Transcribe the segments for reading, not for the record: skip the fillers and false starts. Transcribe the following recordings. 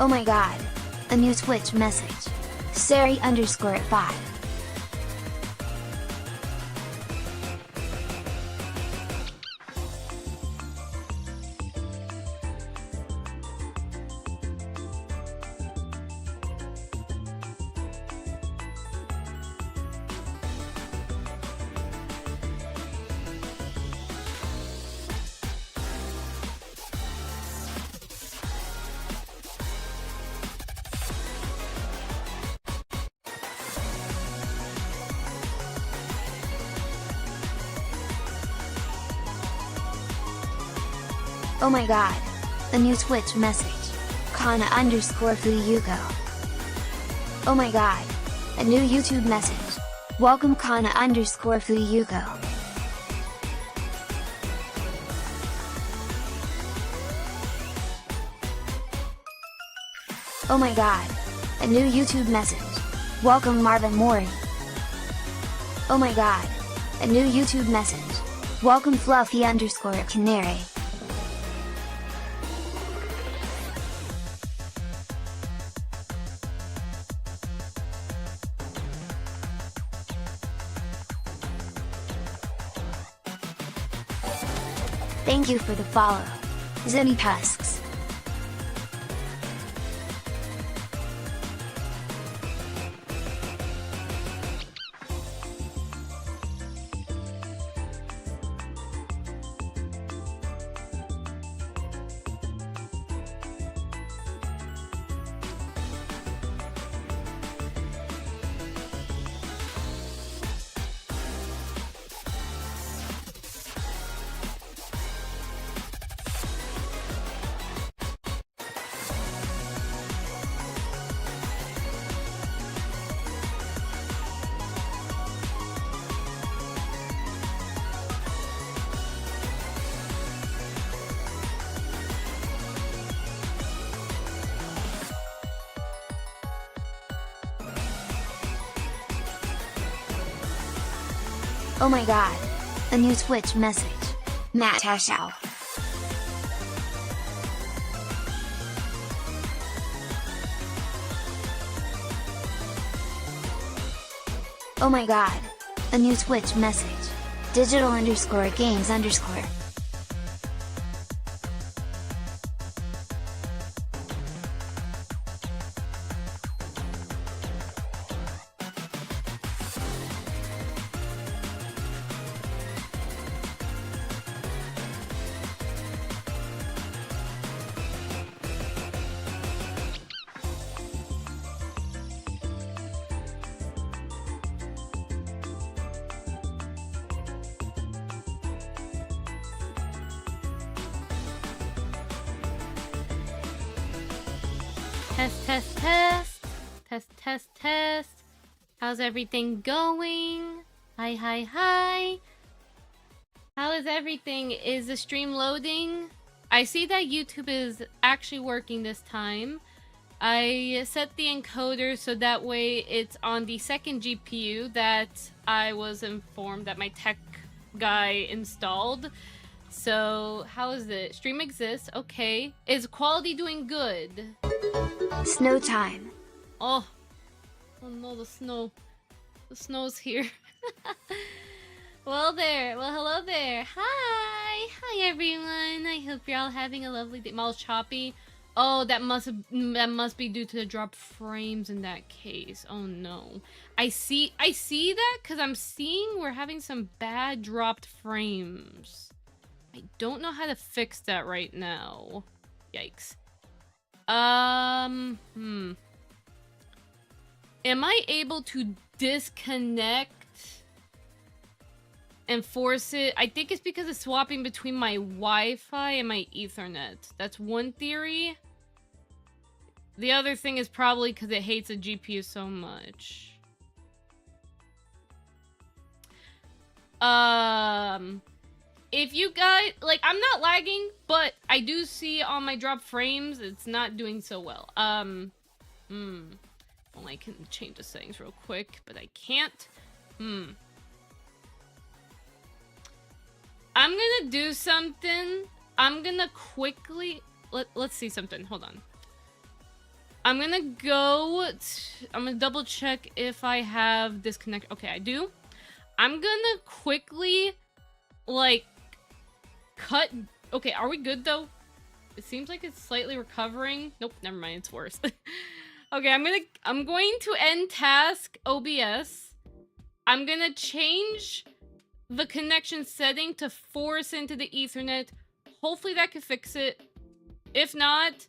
Oh my god! A new Twitch message. Sari_5. Oh my god! A new Twitch message. Kana_Fuyuko. Oh my god! A new YouTube message. Welcome Kana_Fuyuko. Oh my god! A new YouTube message. Welcome Marvin Mori. Oh my god! A new YouTube message. Welcome Fluffy_Canary. Thank you for the follow. Zimmy Tusks. Oh my god! A new Twitch message. Matt Ashau. Oh my god! A new Twitch message. Digital_games_. Test. How's everything going? Hi. How is everything? Is the stream loading? I see that YouTube is actually working this time. I set the encoder so that way it's on the second GPU that I was informed that my tech guy installed. So, how is it? Stream exists. Okay. Is quality doing good? Snow time. Oh no, the snow. The snow's here. Well, hello there. Hi, everyone. I hope you're all having a lovely day. Mal's choppy. Oh, that must be due to the dropped frames in that case. Oh no. I see that because I'm seeing we're having some bad dropped frames. I don't know how to fix that right now. Yikes. Am I able to disconnect and force it? I think it's because it's swapping between my Wi-Fi and my Ethernet. That's one theory. The other thing is probably because it hates the GPU so much. If you guys, like, I'm not lagging, but I do see on my drop frames, it's not doing so well. Well, I can change the settings real quick, but I can't. I'm gonna do something. I'm gonna quickly, let's see something, hold on. I'm gonna go... I'm gonna double check if I have disconnect. Okay, I do. I'm gonna quickly, like, cut... Okay, are we good, though? It seems like it's slightly recovering. Nope, never mind, it's worse. Okay, I'm going to end task OBS. I'm gonna change the connection setting to force into the Ethernet. Hopefully that could fix it. If not,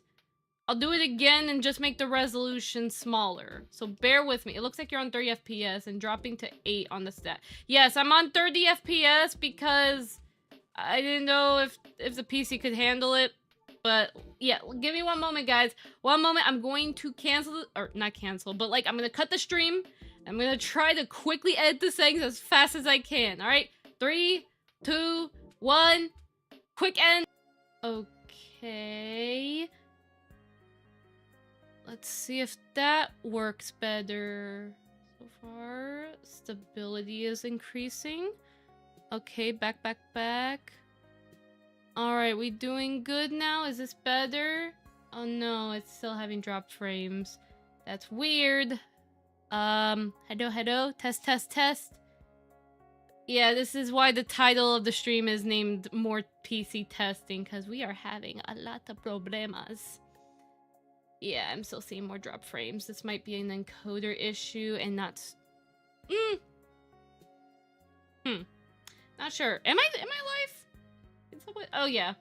I'll do it again and just make the resolution smaller. So bear with me. It looks like you're on 30 FPS and dropping to 8 on the stat. Yes, I'm on 30 FPS because I didn't know if the PC could handle it. But yeah, give me one moment, guys. One moment. I'm going to cancel, or not cancel, but like I'm going to cut the stream. I'm going to try to quickly edit the settings as fast as I can. All right. 3, 2, 1. Quick end. Okay. Let's see if that works better. So far, stability is increasing. Okay, back. Alright, we doing good now? Is this better? Oh no, it's still having dropped frames. That's weird. Hello, test. Yeah, this is why the title of the stream is named More PC Testing, because we are having a lot of problemas. Yeah, I'm still seeing more drop frames. This might be an encoder issue and not... Not sure. Am I live? Oh, yeah.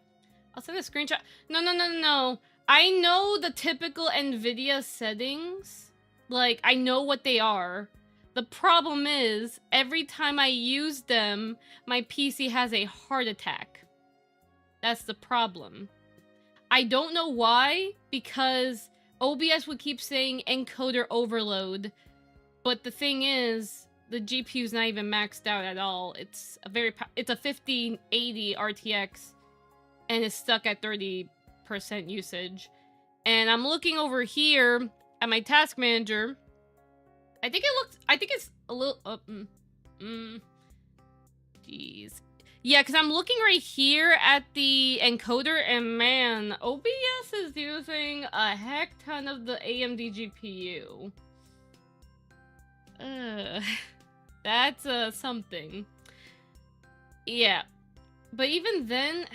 I'll send a screenshot. No. I know the typical NVIDIA settings. Like, I know what they are. The problem is, every time I use them, my PC has a heart attack. That's the problem. I don't know why, because OBS would keep saying encoder overload. But the thing is, the GPU's not even maxed out at all. It's a 1580 RTX, and it's stuck at 30% usage. And I'm looking over here at my task manager. I think it's a little jeez. Yeah, because I'm looking right here at the encoder, and man, OBS is using a heck ton of the AMD GPU. That's something. Yeah. But even then...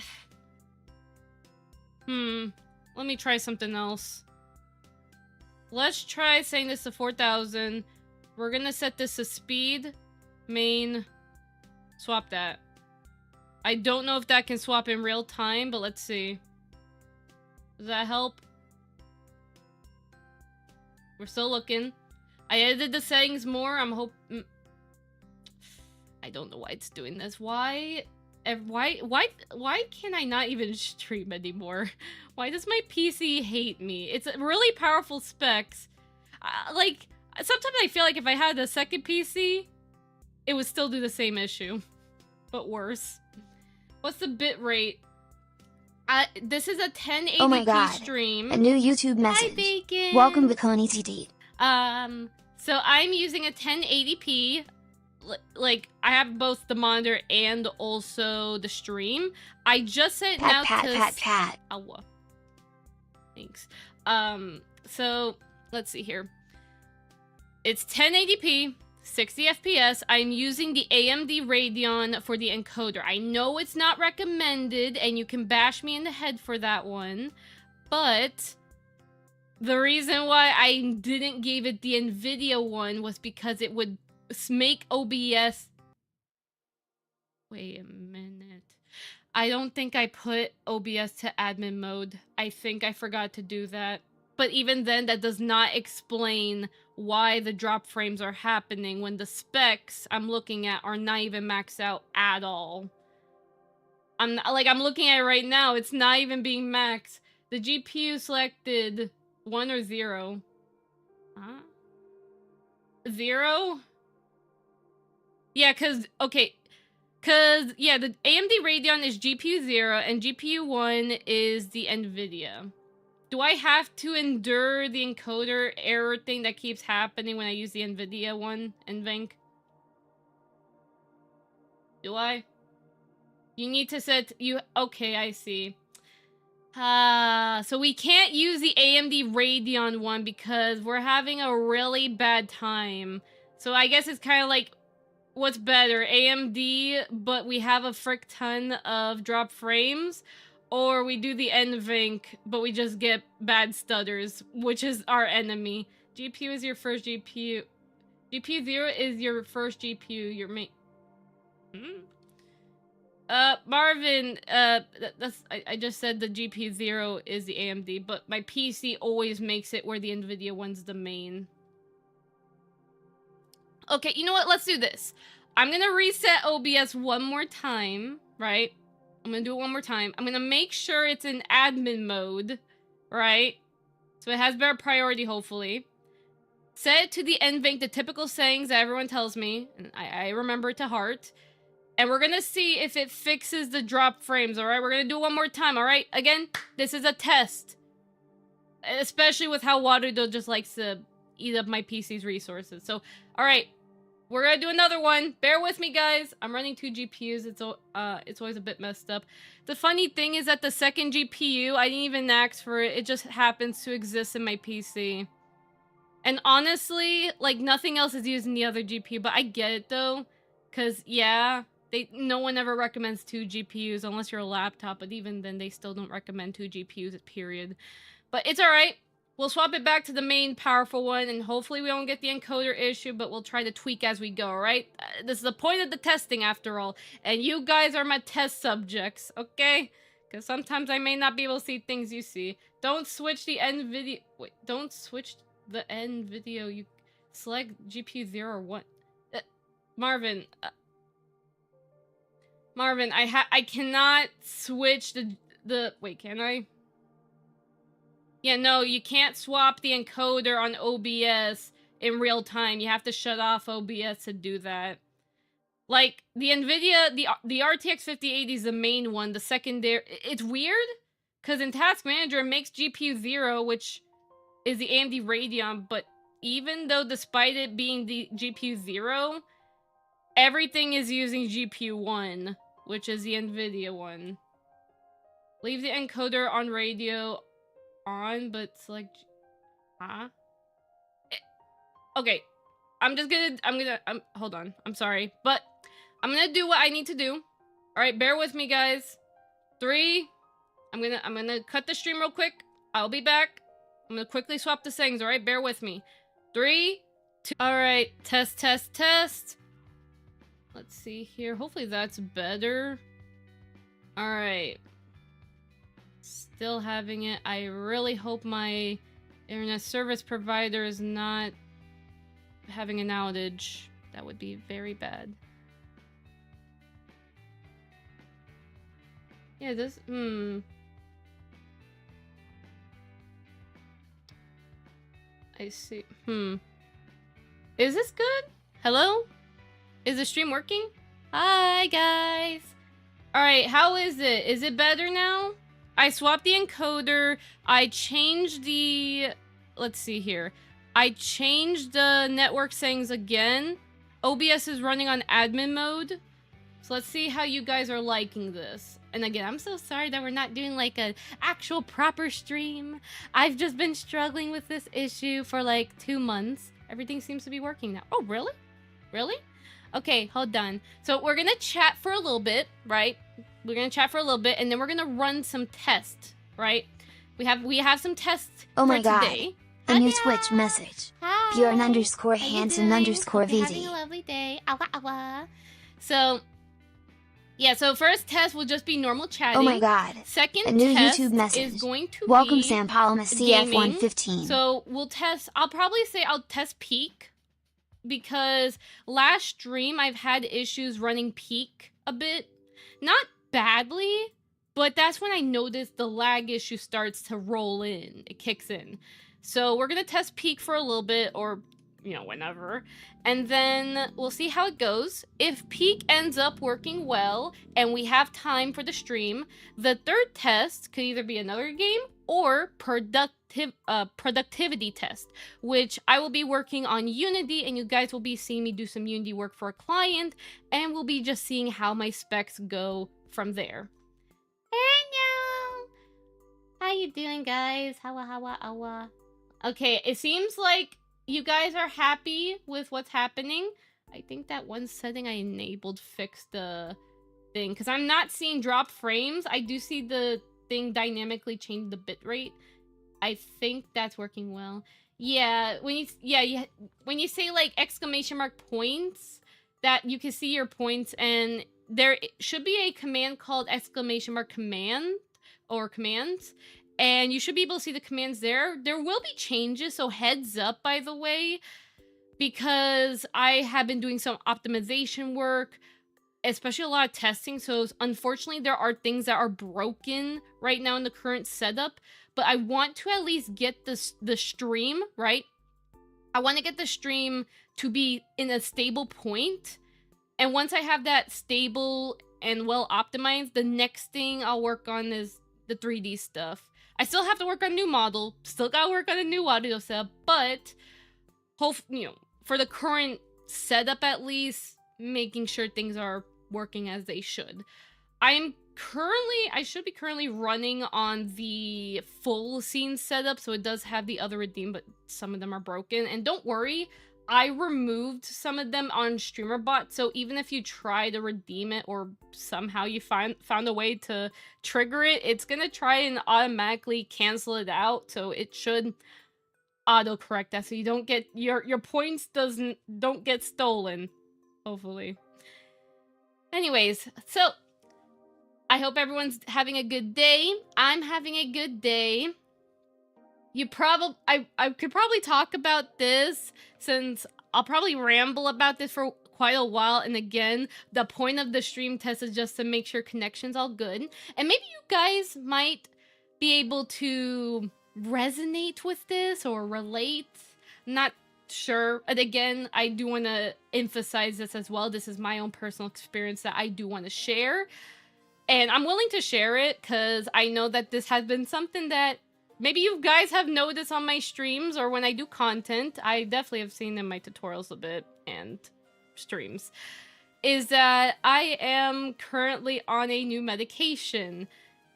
Let me try something else. Let's try setting this to 4000. We're gonna set this to speed. Main. Swap that. I don't know if that can swap in real time, but let's see. Does that help? We're still looking. I edited the settings more. I'm hoping... I don't know why it's doing this. Why can I not even stream anymore? Why does my PC hate me? It's really powerful specs. Like, sometimes I feel like if I had a second PC, it would still do the same issue. But worse. What's the bit rate? This is a 1080p oh my God. stream. A new YouTube message. Hi, Bacon. Welcome to Coney CD. So I'm using a 1080p. Like, I have both the monitor and also the stream. I just set now to... Pat. Oh, thanks. So, let's see here. It's 1080p, 60 FPS. I'm using the AMD Radeon for the encoder. I know it's not recommended, and you can bash me in the head for that one. But... the reason why I didn't give it the NVIDIA one was because it would make OBS... Wait a minute. I don't think I put OBS to admin mode. I think I forgot to do that. But even then, that does not explain why the drop frames are happening when the specs I'm looking at are not even maxed out at all. I'm looking at it right now. It's not even being maxed. The GPU selected 1 or 0. Huh? 0? Yeah, yeah, the AMD Radeon is GPU 0 and GPU 1 is the NVIDIA. Do I have to endure the encoder error thing that keeps happening when I use the NVIDIA one, NVENC? Do I? You need to set... Okay, I see. So we can't use the AMD Radeon one because we're having a really bad time. So I guess it's kind of like, what's better, AMD, but we have a frick ton of drop frames, or we do the NVENC, but we just get bad stutters, which is our enemy. GPU is your first GPU. GPU 0 is your first GPU, your main... Marvin, I just said the GPU 0 is the AMD, but my PC always makes it where the NVIDIA one's the main. Okay, you know what? Let's do this. I'm gonna reset OBS one more time, right? I'm gonna do it one more time. I'm gonna make sure it's in admin mode, right? So it has better priority, hopefully. Set it to the NVENC, the typical sayings that everyone tells me, and I remember it to heart. And we're gonna see if it fixes the drop frames, alright? We're gonna do it one more time, alright? Again, this is a test. Especially with how Waterdo just likes to eat up my PC's resources. So, alright. We're gonna do another one. Bear with me, guys. I'm running 2 GPUs. It's always a bit messed up. The funny thing is that the second GPU, I didn't even ask for it. It just happens to exist in my PC. And honestly, like, nothing else is using the other GPU, but I get it, though. Because, yeah... no one ever recommends 2 GPUs unless you're a laptop, but even then they still don't recommend 2 GPUs, period. But it's alright. We'll swap it back to the main powerful one, and hopefully we won't get the encoder issue, but we'll try to tweak as we go, alright? This is the point of the testing, after all. And you guys are my test subjects, okay? Because sometimes I may not be able to see things you see. Don't switch the end video... Wait, don't switch the end video. You select GPU 0 or what? Marvin... Marvin, I cannot switch the wait, can I? Yeah, no, you can't swap the encoder on OBS in real time. You have to shut off OBS to do that. Like, the NVIDIA, the RTX 5080 is the main one, the secondary... It's weird, because in Task Manager it makes GPU 0, which is the AMD Radeon, but even though despite it being the GPU 0, everything is using GPU 1. Which is the NVIDIA one. Leave the encoder on radio on, but select... Huh? Okay. Hold on. I'm sorry. But I'm gonna do what I need to do. Alright, bear with me, guys. 3. I'm gonna cut the stream real quick. I'll be back. I'm gonna quickly swap the settings, alright? Bear with me. 3, 2... Alright, test. Let's see here. Hopefully that's better. Alright. Still having it. I really hope my internet service provider is not having an outage. That would be very bad. Yeah, this... I see. Is this good? Hello? Is the stream working? Hi, guys. Alright, how is it? Is it better now? I swapped the encoder. I changed the... Let's see here. I changed the network settings again. OBS is running on admin mode. So let's see how you guys are liking this. And again, I'm so sorry that we're not doing like an actual proper stream. I've just been struggling with this issue for like 2 months. Everything seems to be working now. Oh, really? Really? Okay, hold on. So we're gonna chat for a little bit, right? We're gonna chat for a little bit, and then we're gonna run some tests, right? We have some tests oh my for god. today. A new Twitch message. Hi. Bjorn _ Hansen _ Hope you're having VZ. a lovely day. Awa awa. So, yeah. So first test will just be normal chatting. Oh my god. Second A new test YouTube message. is going to Welcome be Sam Palmas gaming. CF115. So we'll test. I'll probably say I'll test Peak. Because last stream I've had issues running Peak a bit. Not badly, but that's when I noticed the lag issue starts to roll in. It kicks in. So we're going to test Peak for a little bit, or, you know, whenever. And then we'll see how it goes. If Peak ends up working well, and we have time for the stream, the third test could either be another game, or productivity test, which I will be working on Unity, and you guys will be seeing me do some Unity work for a client, and we'll be just seeing how my specs go from there. you doing, guys? Hawa. Okay, it seems like you guys are happy with what's happening. I think that one setting I enabled fixed the thing, because I'm not seeing drop frames. I do see the thing dynamically change the bitrate. I think that's working well. Yeah, when you say like exclamation mark points, that you can see your points, and there should be a command called exclamation mark command or commands, and you should be able to see the commands there. There will be changes, so heads up, by the way, because I have been doing some optimization work, especially a lot of testing, so unfortunately there are things that are broken right now in the current setup, but I want to at least get the stream, right? I want to get the stream to be in a stable point, and once I have that stable and well optimized, the next thing I'll work on is the 3D stuff. I still have to work on a new model, still gotta work on a new audio setup, but for the current setup at least, making sure things are working as they should. I should be currently running on the full scene setup, so it does have the other redeem, but some of them are broken. And don't worry, I removed some of them on StreamerBot, so even if you try to redeem it or somehow you found a way to trigger it, it's gonna try and automatically cancel it out, so it should autocorrect that, so you don't get your points don't get stolen, hopefully. Anyways, so I hope everyone's having a good day. I'm having a good day. I could probably talk about this, since I'll probably ramble about this for quite a while, and again, the point of the stream test is just to make sure connection's all good. And maybe you guys might be able to resonate with this or relate. Not sure. And again, I do want to emphasize this as well. This is my own personal experience that I do want to share. And I'm willing to share it because I know that this has been something that maybe you guys have noticed on my streams or when I do content. I definitely have seen in my tutorials a bit and streams. Is that I am currently on a new medication.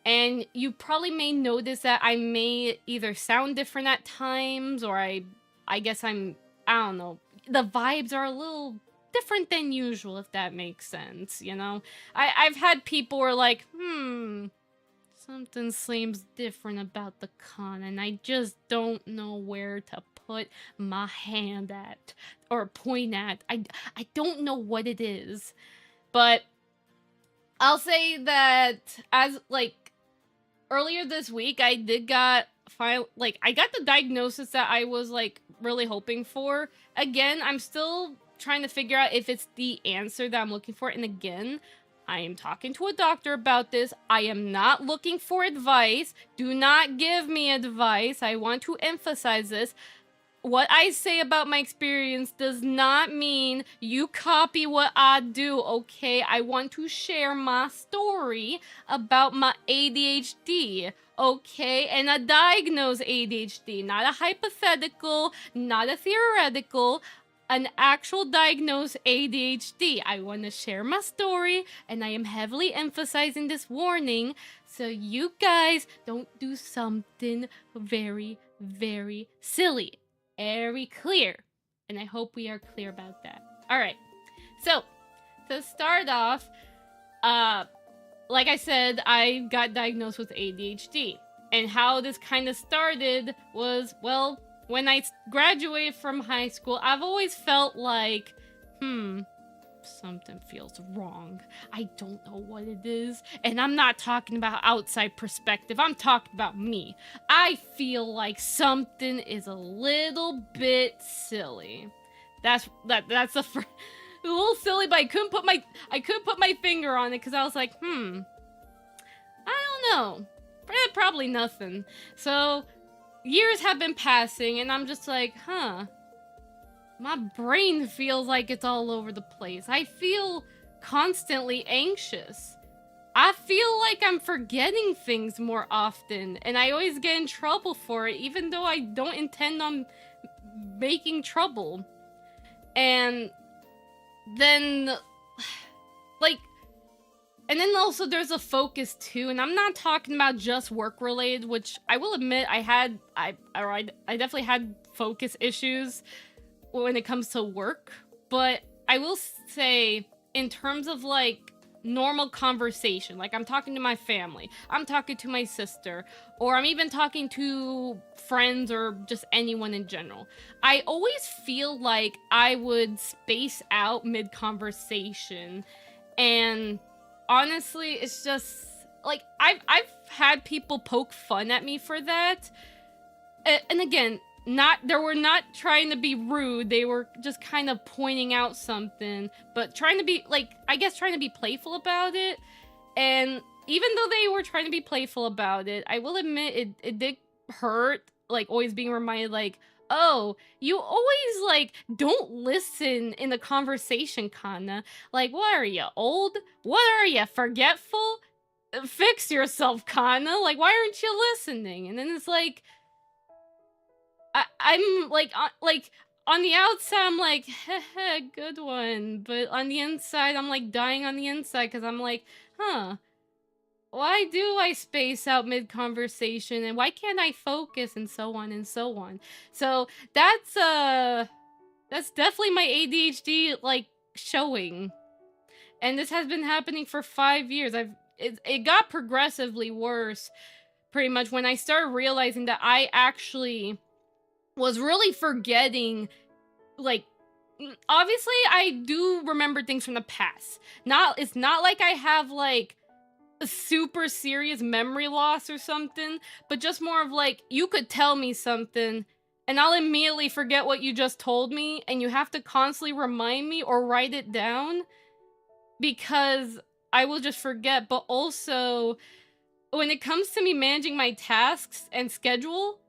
And you probably may notice that I may either sound different at times, or I guess I don't know. The vibes are a little different than usual, if that makes sense, you know? I've had people who are like, something seems different about the Kana, and I just don't know where to put my hand at, or point at. I don't know what it is. But I'll say that as, like, earlier this week, I got the diagnosis that I was, like, really hoping for. Again, I'm still trying to figure out if it's the answer that I'm looking for. And again, I am talking to a doctor about this. I am not looking for advice. Do not give me advice. I want to emphasize this. What I say about my experience does not mean you copy what I do, okay? I want to share my story about my ADHD, okay? And a diagnosed ADHD, not a hypothetical, not a theoretical, an actual diagnosed ADHD. I want to share my story, and I am heavily emphasizing this warning so you guys don't do something very, very silly. Very clear. And I hope we are clear about that. Alright. So, to start off, like I said, I got diagnosed with ADHD. And how this kind of started was, well, when I graduated from high school, I've always felt like, something feels wrong. I don't know what it is. And I'm not talking about outside perspective. I'm talking about me. I feel like something is a little bit silly. That's the first, a little silly, but I couldn't put my finger on it because I was like, I don't know. Probably nothing. So years have been passing and I'm just like, my brain feels like it's all over the place. I feel constantly anxious. I feel like I'm forgetting things more often, and I always get in trouble for it, even though I don't intend on making trouble. And then, like, and then also there's a focus too, and I'm not talking about just work related, which I will admit I definitely had focus issues when it comes to work, but I will say in terms of like normal conversation, like I'm talking to my family, I'm talking to my sister, or I'm even talking to friends or just anyone in general, I always feel like I would space out mid-conversation. And honestly, it's just like I've had people poke fun at me for that. And again, they were not trying to be rude, they were just kind of pointing out something, but trying to be like, I guess trying to be playful about it. And even though they were trying to be playful about it, I will admit it did hurt, like always being reminded like, oh, you always like don't listen in the conversation, Kana. Like, what are you, old? What are you, forgetful? Fix yourself, Kana. Like, why aren't you listening? And then it's like, I'm like on the outside, I'm like, heh, good one. But on the inside, I'm like dying on the inside because I'm like, huh, why do I space out mid-conversation and why can't I focus and so on and so on. So that's definitely my ADHD like showing. And this has been happening for 5 years. It got progressively worse pretty much when I started realizing that I actually was really forgetting, like, obviously I do remember things from the past. It's not like I have like a super serious memory loss or something, but just more of like, you could tell me something and I'll immediately forget what you just told me, and you have to constantly remind me or write it down because I will just forget. But also, when it comes to me managing my tasks and schedule,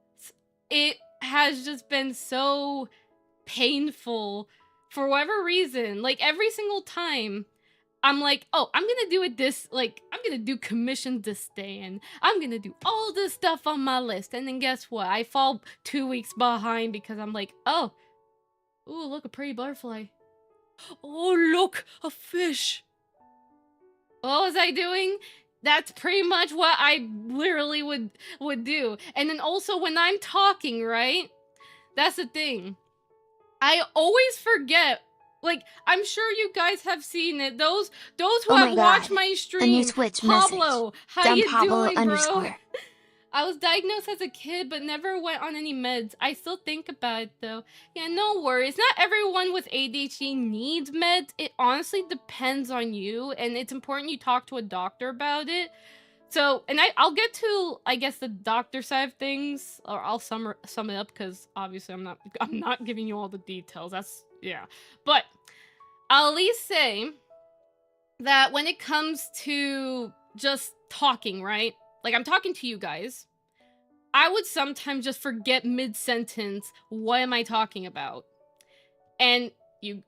it has just been so painful for whatever reason. Like every single time I'm like, oh, I'm gonna do it this, like I'm gonna do commissions this day and I'm gonna do all this stuff on my list, and then guess what, I fall 2 weeks behind because I'm like, oh, ooh, look, a pretty butterfly, oh look, a fish. What was I doing? That's pretty much what I literally would do. And then also when I'm talking, right? That's the thing. I always forget. Like, I'm sure you guys have seen it. Those who have watched my stream. A new Twitch Pablo, message. how Dumb you Pablo doing, bro? underscore. I was diagnosed as a kid, but never went on any meds. I still think about it, though. Yeah, no worries. Not everyone with ADHD needs meds. It honestly depends on you, and it's important you talk to a doctor about it. So, and I'll get to, I guess, the doctor side of things, or I'll sum it up, because obviously I'm not giving you all the details. That's, yeah. But I'll at least say that when it comes to just talking, right? Like, I'm talking to you guys, I would sometimes just forget mid-sentence, what am I talking about? And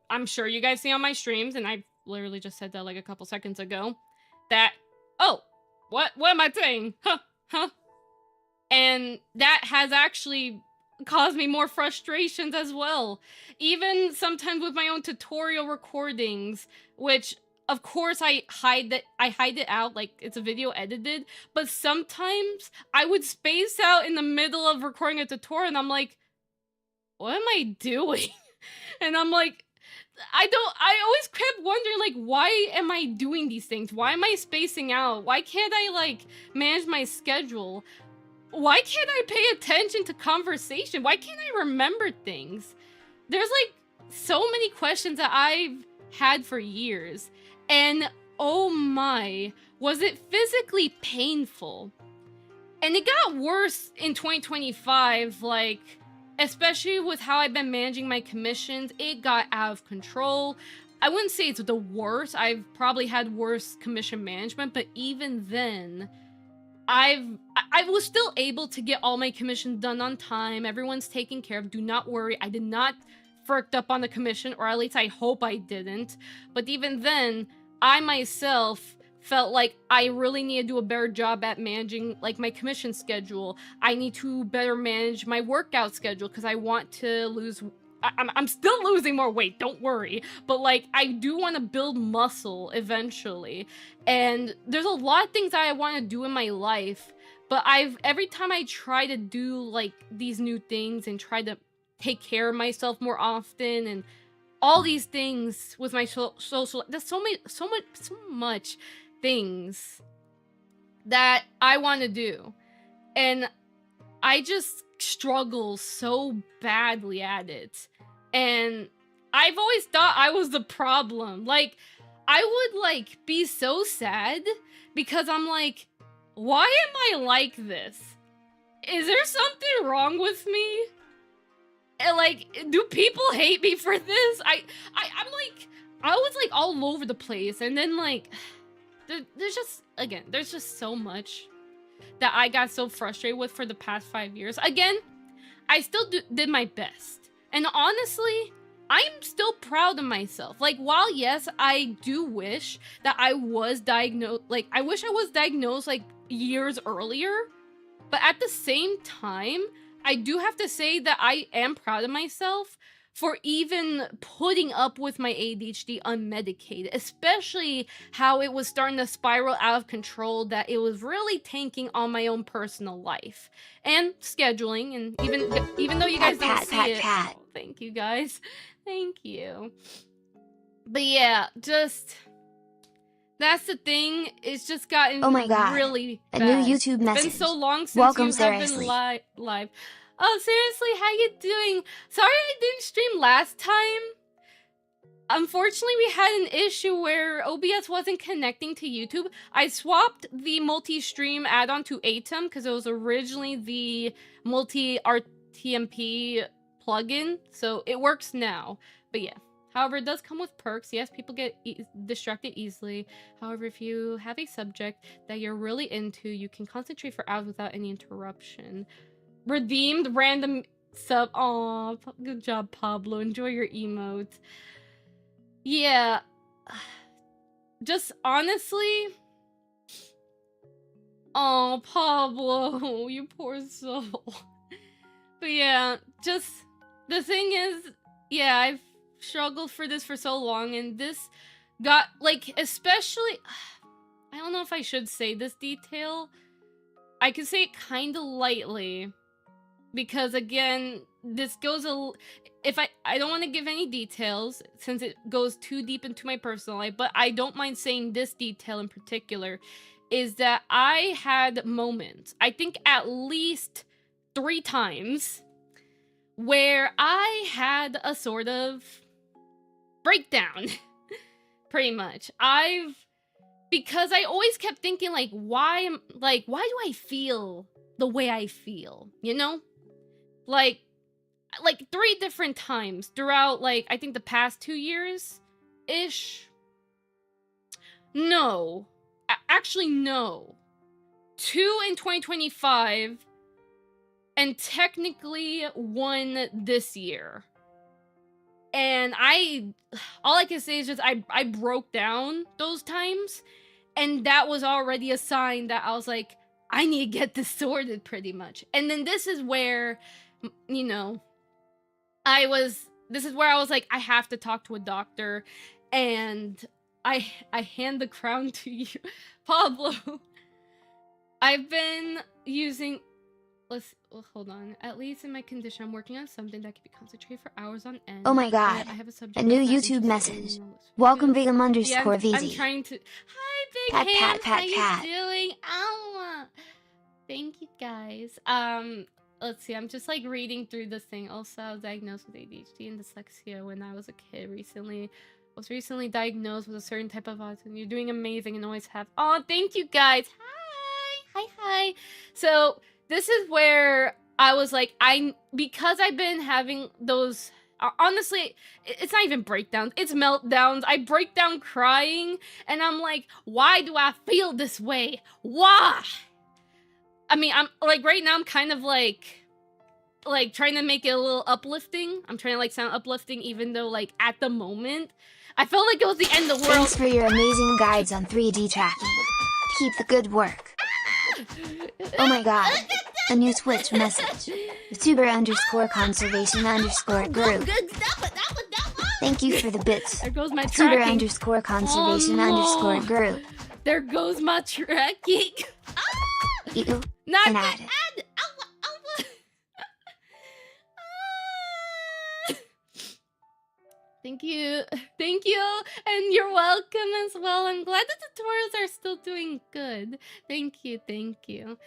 I'm sure you guys see on my streams, and I literally just said that like a couple seconds ago, that, oh, what am I saying? Huh? And that has actually caused me more frustrations as well. Even sometimes with my own tutorial recordings, which of course I hide it out, like it's a video edited, but sometimes I would space out in the middle of recording a tutorial and I'm like, what am I doing? And I'm like, I always kept wondering, like, why am I doing these things? Why am I spacing out? Why can't I, like, manage my schedule? Why can't I pay attention to conversation? Why can't I remember things? There's, like, so many questions that I've had for years. And, oh my, was it physically painful? And it got worse in 2025, like, especially with how I've been managing my commissions, it got out of control. I wouldn't say it's the worst. I've probably had worse commission management, but even then, I was still able to get all my commissions done on time. Everyone's taken care of. Do not worry. I did not fricked up on the commission, or at least I hope I didn't. But even then, I myself felt like I really need to do a better job at managing like my commission schedule. I need to better manage my workout schedule because I want to lose I'm still losing more weight, don't worry. But like, I do want to build muscle eventually. And there's a lot of things that I want to do in my life. But every time I try to do like these new things and try to take care of myself more often and all these things with my social, there's so much things that I want to do. And I just struggle so badly at it. And I've always thought I was the problem. Like, I would like be so sad because I'm like, why am I like this? Is there something wrong with me? And like, do people hate me for this? I'm like, I was like all over the place. And then like, there's just so much that I got so frustrated with for the past 5 years. Again, I still did my best. And honestly, I'm still proud of myself. Like, while yes, I do wish that I was diagnosed, like, I wish I was diagnosed like years earlier. But at the same time, I do have to say that I am proud of myself for even putting up with my ADHD unmedicated, especially how it was starting to spiral out of control, that it was really tanking on my own personal life and scheduling. And even though you guys don't see it, oh, thank you guys, thank you. But yeah, just that's the thing. It's just gotten really bad. A new YouTube message. It's been so long since you have been live. Oh, seriously, how you doing? Sorry I didn't stream last time. Unfortunately, we had an issue where OBS wasn't connecting to YouTube. I swapped the multi-stream add-on to Atom because it was originally the multi-RTMP plugin, so it works now. But yeah, however, it does come with perks. Yes, people get distracted easily. However, if you have a subject that you're really into, you can concentrate for hours without any interruption. Redeemed random sub. Aw, good job, Pablo. Enjoy your emote. Yeah. Just honestly. Oh, Pablo, you poor soul. But yeah, just the thing is, yeah, I've struggled for this for so long, and this got like, especially, I don't know if I should say this detail. I can say it kind of lightly. Because again, this goes if I don't want to give any details since it goes too deep into my personal life, but I don't mind saying this detail in particular is that I had moments, I think at least 3 times, where I had a sort of breakdown. Pretty much. Because I always kept thinking like, why do I feel the way I feel, you know? Like 3 different times throughout, like, I think the past 2 years-ish. No. Actually, no. 2 in 2025, and technically 1 this year. And all I can say is just, I broke down those times, and that was already a sign that I was like, I need to get this sorted, pretty much. And then this is where, you know, this is where I was like, I have to talk to a doctor, and I hand the crown to you, Pablo. I've been using, hold on. At least in my condition, I'm working on something that can be concentrated for hours on end. Oh my god, I have a subject a new YouTube message. Welcome Vigam _ yeah, VZ. I'm trying to, hi Big Hands, how you doing? Ow. Thank you guys. Let's see, I'm just like reading through this thing. Also, I was diagnosed with ADHD and dyslexia when I was a kid recently. I was recently diagnosed with a certain type of autism. You're doing amazing and always have. Oh, thank you guys. Hi. So this is where I was like, because I've been having those, honestly, it's not even breakdowns, it's meltdowns. I break down crying, and I'm like, why do I feel this way? Why? I mean, I'm like, right now I'm kind of like trying to make it a little uplifting. I'm trying to like sound uplifting, even though like at the moment I felt like it was the end of the world. Thanks for your amazing guides on 3D tracking. Keep the good work. Oh my god, a new Twitch message. YouTuber_conservation_group. Thank you for the bits. There goes my YouTuber tracking. _conservation_group. There goes my tracking. You Not and the add. ad. Thank you. Thank you. And you're welcome as well. I'm glad the tutorials are still doing good. Thank you. Thank you.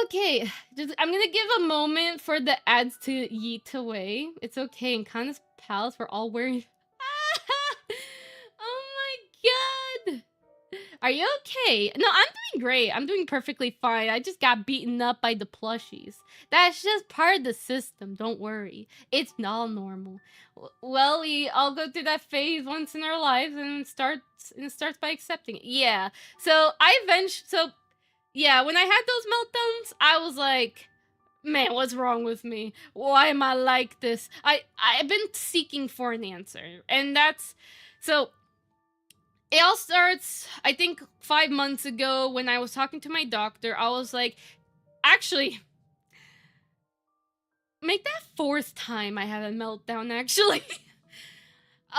Okay. I'm going to give a moment for the ads to yeet away. It's okay. In Kana's palace, we're all wearing... Oh my god. Are you okay? No, I'm doing great. I'm doing perfectly fine. I just got beaten up by the plushies. That's just part of the system. Don't worry. It's all normal. Well, we all go through that phase once in our lives, and it starts by accepting it. Yeah. So yeah, when I had those meltdowns, I was like, man, what's wrong with me? Why am I like this? I've been seeking for an answer, and that's so. It all starts, I think, 5 months ago when I was talking to my doctor. I was like, actually, make that 4th time I have a meltdown, actually.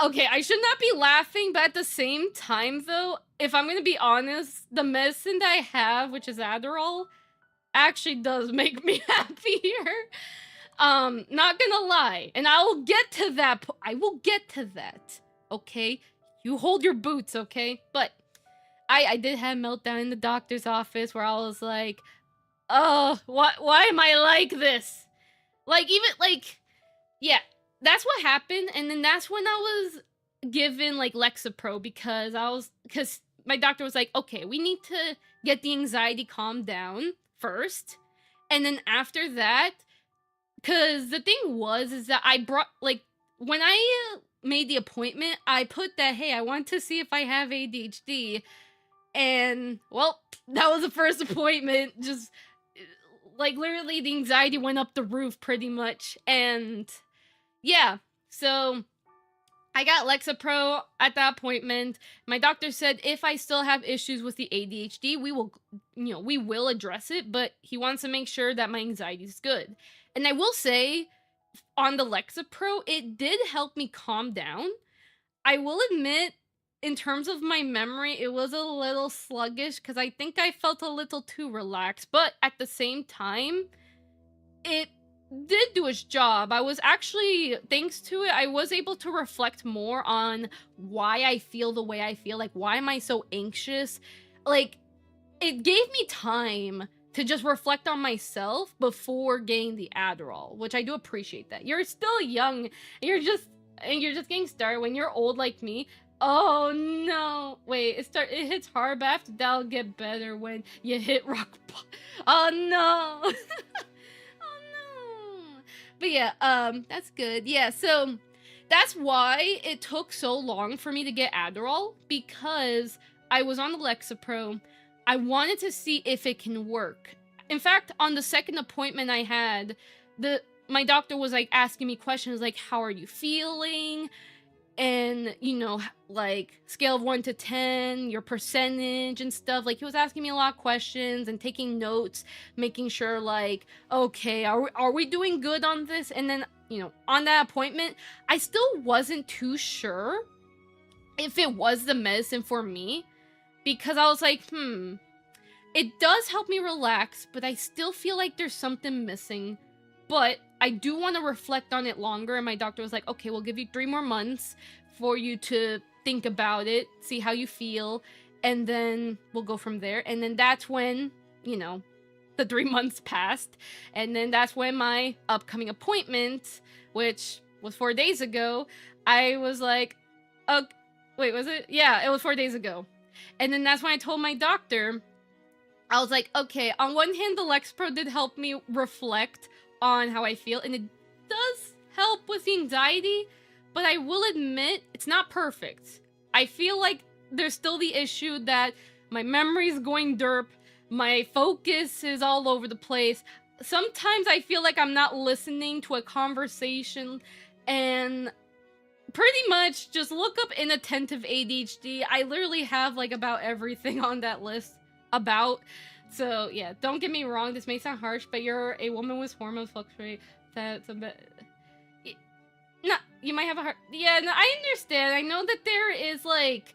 Okay, I should not be laughing, but at the same time, though, if I'm gonna be honest, the medicine that I have, which is Adderall, actually does make me happier. Not gonna lie. And I will get to that. I will get to that, okay? You hold your boots, okay? But I did have a meltdown in the doctor's office where I was like, oh, why am I like this? Like, even, like, yeah, that's what happened. And then that's when I was given, like, Lexapro because my doctor was like, okay, we need to get the anxiety calmed down first. And then after that, because the thing is that I brought, like, when I made the appointment, I put that, hey, I want to see if I have ADHD. And, well, that was the first appointment. Just, like, literally the anxiety went up the roof pretty much. And, yeah, so I got Lexapro at that appointment. My doctor said if I still have issues with the ADHD, we will address it, but he wants to make sure that my anxiety is good. And I will say, on the Lexapro, it did help me calm down. I will admit, in terms of my memory, it was a little sluggish because I think I felt a little too relaxed. But at the same time, it did do its job. I was actually, thanks to it, I was able to reflect more on why I feel the way I feel. Like, why am I so anxious? Like, it gave me time to just reflect on myself before getting the Adderall, which I do appreciate that. You're still young, and you're just getting started. When you're old like me, oh no, wait, it hits hard, but after that'll get better when you hit rock bottom. Oh no. Oh no. But yeah, that's good. Yeah, so that's why it took so long for me to get Adderall, because I was on the Lexapro. I wanted to see if it can work. In fact, on the second appointment I had, my doctor was like asking me questions like, how are you feeling? And, like, scale of 1 to 10, your percentage and stuff. Like, he was asking me a lot of questions and taking notes, making sure, like, okay, are we doing good on this? And then, on that appointment, I still wasn't too sure if it was the medicine for me. Because I was like, it does help me relax, but I still feel like there's something missing. But I do want to reflect on it longer. And my doctor was like, okay, we'll give you 3 more months for you to think about it, see how you feel, and then we'll go from there. And then that's when, the 3 months passed. And then that's when my upcoming appointment, which was 4 days ago, I was like, okay, wait, was it? Yeah, it was 4 days ago. And then that's when I told my doctor, I was like, okay, on one hand, the Lexapro did help me reflect on how I feel, and it does help with the anxiety, but I will admit, it's not perfect. I feel like there's still the issue that my memory's going derp, my focus is all over the place. Sometimes I feel like I'm not listening to a conversation, and pretty much just look up inattentive ADHD. I literally have like about everything on that list about. So yeah, don't get me wrong. This may sound harsh, but you're a woman with hormones fluctuate. That's a bit. No, you might have a heart. Yeah, no, I understand. I know that there is like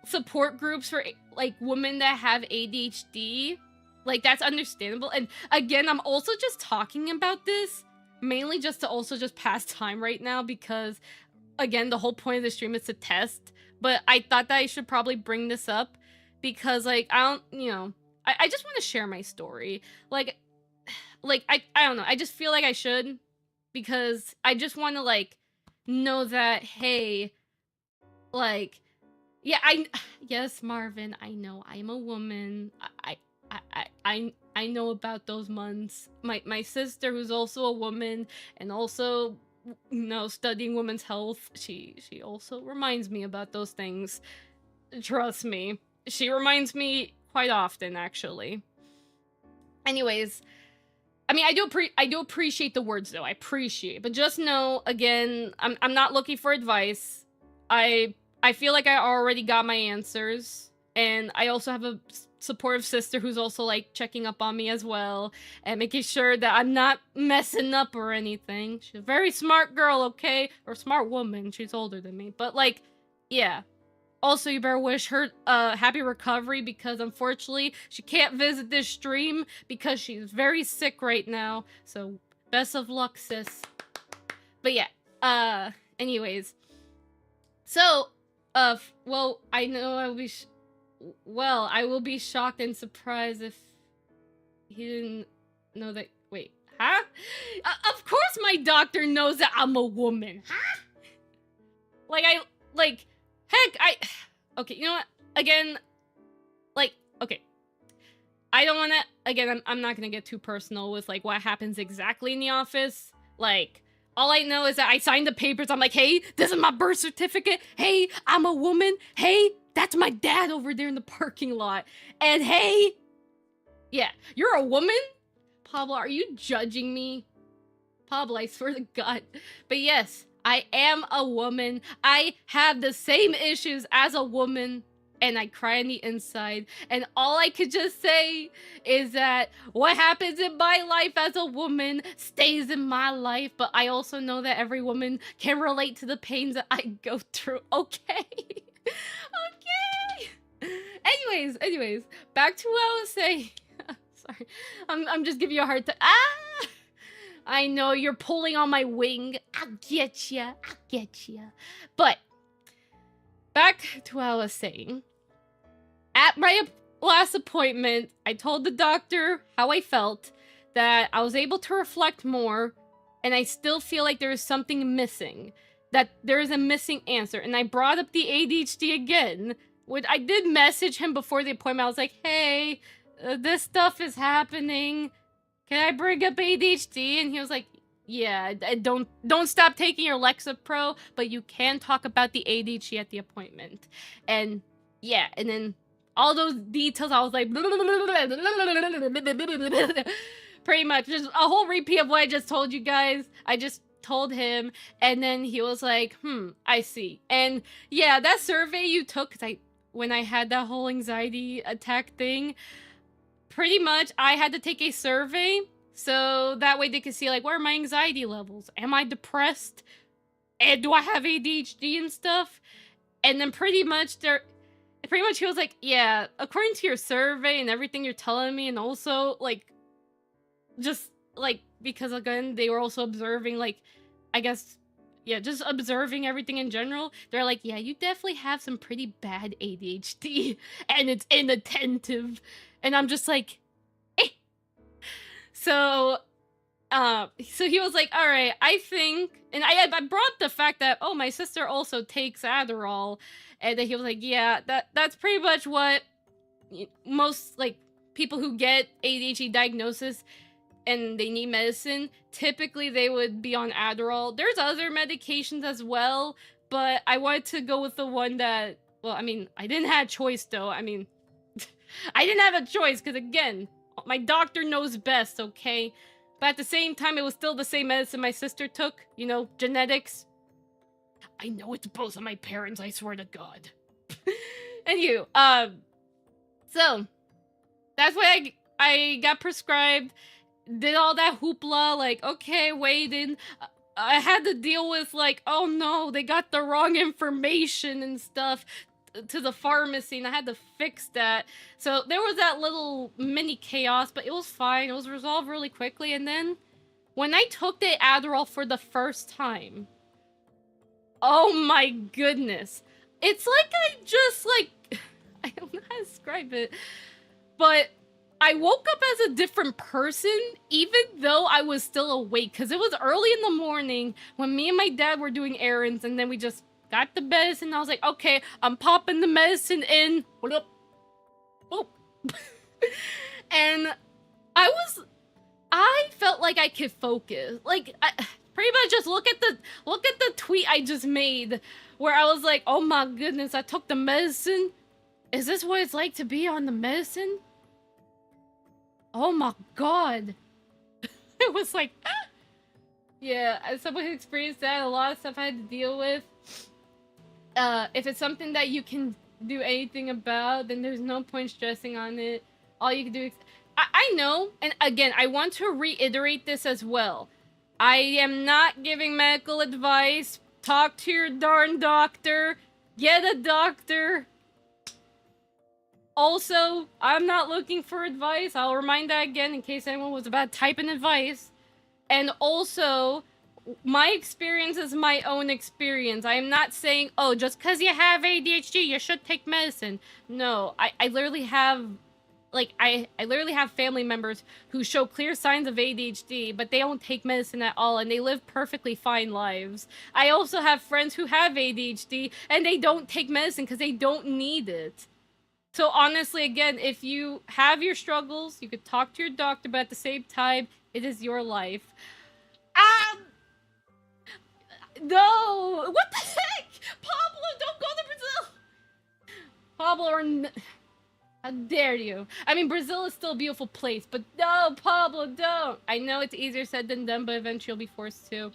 support groups for like women that have ADHD. Like that's understandable. And again, I'm also just talking about this mainly just to also just pass time right now because again, the whole point of the stream is to test. But I thought that I should probably bring this up because like I don't, you know, I just want to share my story. Like I don't know. I just feel like I should because I just want to like know that hey, like yeah, yes, Marvin, I know I'm a woman. I know about those months. My sister, who's also a woman and also, you know, studying women's health, she also reminds me about those things. Trust me, she reminds me quite often, actually. Anyways, I mean, I do appreciate the words though. I appreciate, but just know again, I'm not looking for advice. I feel like I already got my answers, and I also have a supportive sister who's also like checking up on me as well and making sure that I'm not messing up or anything. She's a very smart girl, okay? Or smart woman. She's older than me, but like, yeah. Also, you better wish her happy recovery because unfortunately she can't visit this stream because she's very sick right now. So best of luck, sis. But yeah, anyways. So, well, I know I will be, well, I will be shocked and surprised if he didn't know that, wait, huh? Of course my doctor knows that I'm a woman, huh? Like, heck, okay, you know what, again, like, okay. I don't wanna, again, I'm not gonna get too personal with, like, what happens exactly in the office, like, all I know is that I signed the papers. I'm like, hey, this is my birth certificate. Hey, I'm a woman. Hey, that's my dad over there in the parking lot. And hey, yeah, you're a woman? Pablo, are you judging me? Pablo, I swear to God. But yes, I am a woman. I have the same issues as a woman. And I cry on the inside. And all I could just say is that what happens in my life as a woman stays in my life. But I also know that every woman can relate to the pains that I go through. Okay. Okay. Anyways, back to what I was saying. Sorry. I'm just giving you a hard time. Ah! I know you're pulling on my wing. I'll get ya. But back to what I was saying. At my last appointment, I told the doctor how I felt, that I was able to reflect more, and I still feel like there is something missing, that there is a missing answer. And I brought up the ADHD again. I did message him before the appointment. I was like, hey, this stuff is happening. Can I bring up ADHD? And he was like, yeah, don't stop taking your Lexapro, but you can talk about the ADHD at the appointment. And yeah, and then all those details, I was like, pretty much just a whole repeat of what I just told you guys. I just told him, and then he was like, I see. And yeah, that survey you took, because when I had that whole anxiety attack thing, pretty much I had to take a survey, so that way they could see, like, what are my anxiety levels? Am I depressed? And do I have ADHD and stuff? And then pretty much he was like, yeah, according to your survey and everything you're telling me, and also, like, just, like, because, again, they were also observing, like, I guess, yeah, just observing everything in general, they're like, yeah, you definitely have some pretty bad ADHD, and it's inattentive, and I'm just like, eh. So he was like, all right, I think, and I brought the fact that, oh, my sister also takes Adderall, and then he was like, yeah, that's pretty much what most, like, people who get ADHD diagnosis and they need medicine, typically they would be on Adderall. There's other medications as well, but I wanted to go with the one that, well, I mean, I didn't have a choice, though. I mean, I didn't have a choice, because, again, my doctor knows best, okay? But at the same time, it was still the same medicine my sister took. You know, genetics. I know it's both of my parents, I swear to God. Anywho, so, that's why I got prescribed, did all that hoopla, like, okay, waiting. I had to deal with, like, oh no, they got the wrong information and stuff to the pharmacy, and I had to fix that. So there was that little mini chaos, but it was fine. It was resolved really quickly. And then when I took the Adderall for the first time, oh my goodness. It's like I just, like, I don't know how to describe it, but I woke up as a different person, even though I was still awake, because it was early in the morning when me and my dad were doing errands, and then we just got the medicine. I was like, okay, I'm popping the medicine in. What up? Oh. And I felt like I could focus. Like, pretty much just look at the tweet I just made, where I was like, oh my goodness, I took the medicine. Is this what it's like to be on the medicine? Oh my god. It was like, ah! Yeah, as someone who experienced that, a lot of stuff I had to deal with. If it's something that you can do anything about, then there's no point stressing on it. All you can do is... I know, and again, I want to reiterate this as well. I am not giving medical advice. Talk to your darn doctor. Get a doctor. Also, I'm not looking for advice. I'll remind that again in case anyone was about to type in advice. And also, my experience is my own experience. I am not saying, oh, just because you have ADHD, you should take medicine. No, I literally have, like, I literally have family members who show clear signs of ADHD, but they don't take medicine at all, and they live perfectly fine lives. I also have friends who have ADHD, and they don't take medicine because they don't need it. So honestly, again, if you have your struggles, you could talk to your doctor, but at the same time, it is your life. No! What the heck? Pablo, don't go to Brazil! Pablo, how dare you? I mean, Brazil is still a beautiful place, but no, Pablo, don't! I know it's easier said than done, but eventually you'll be forced to.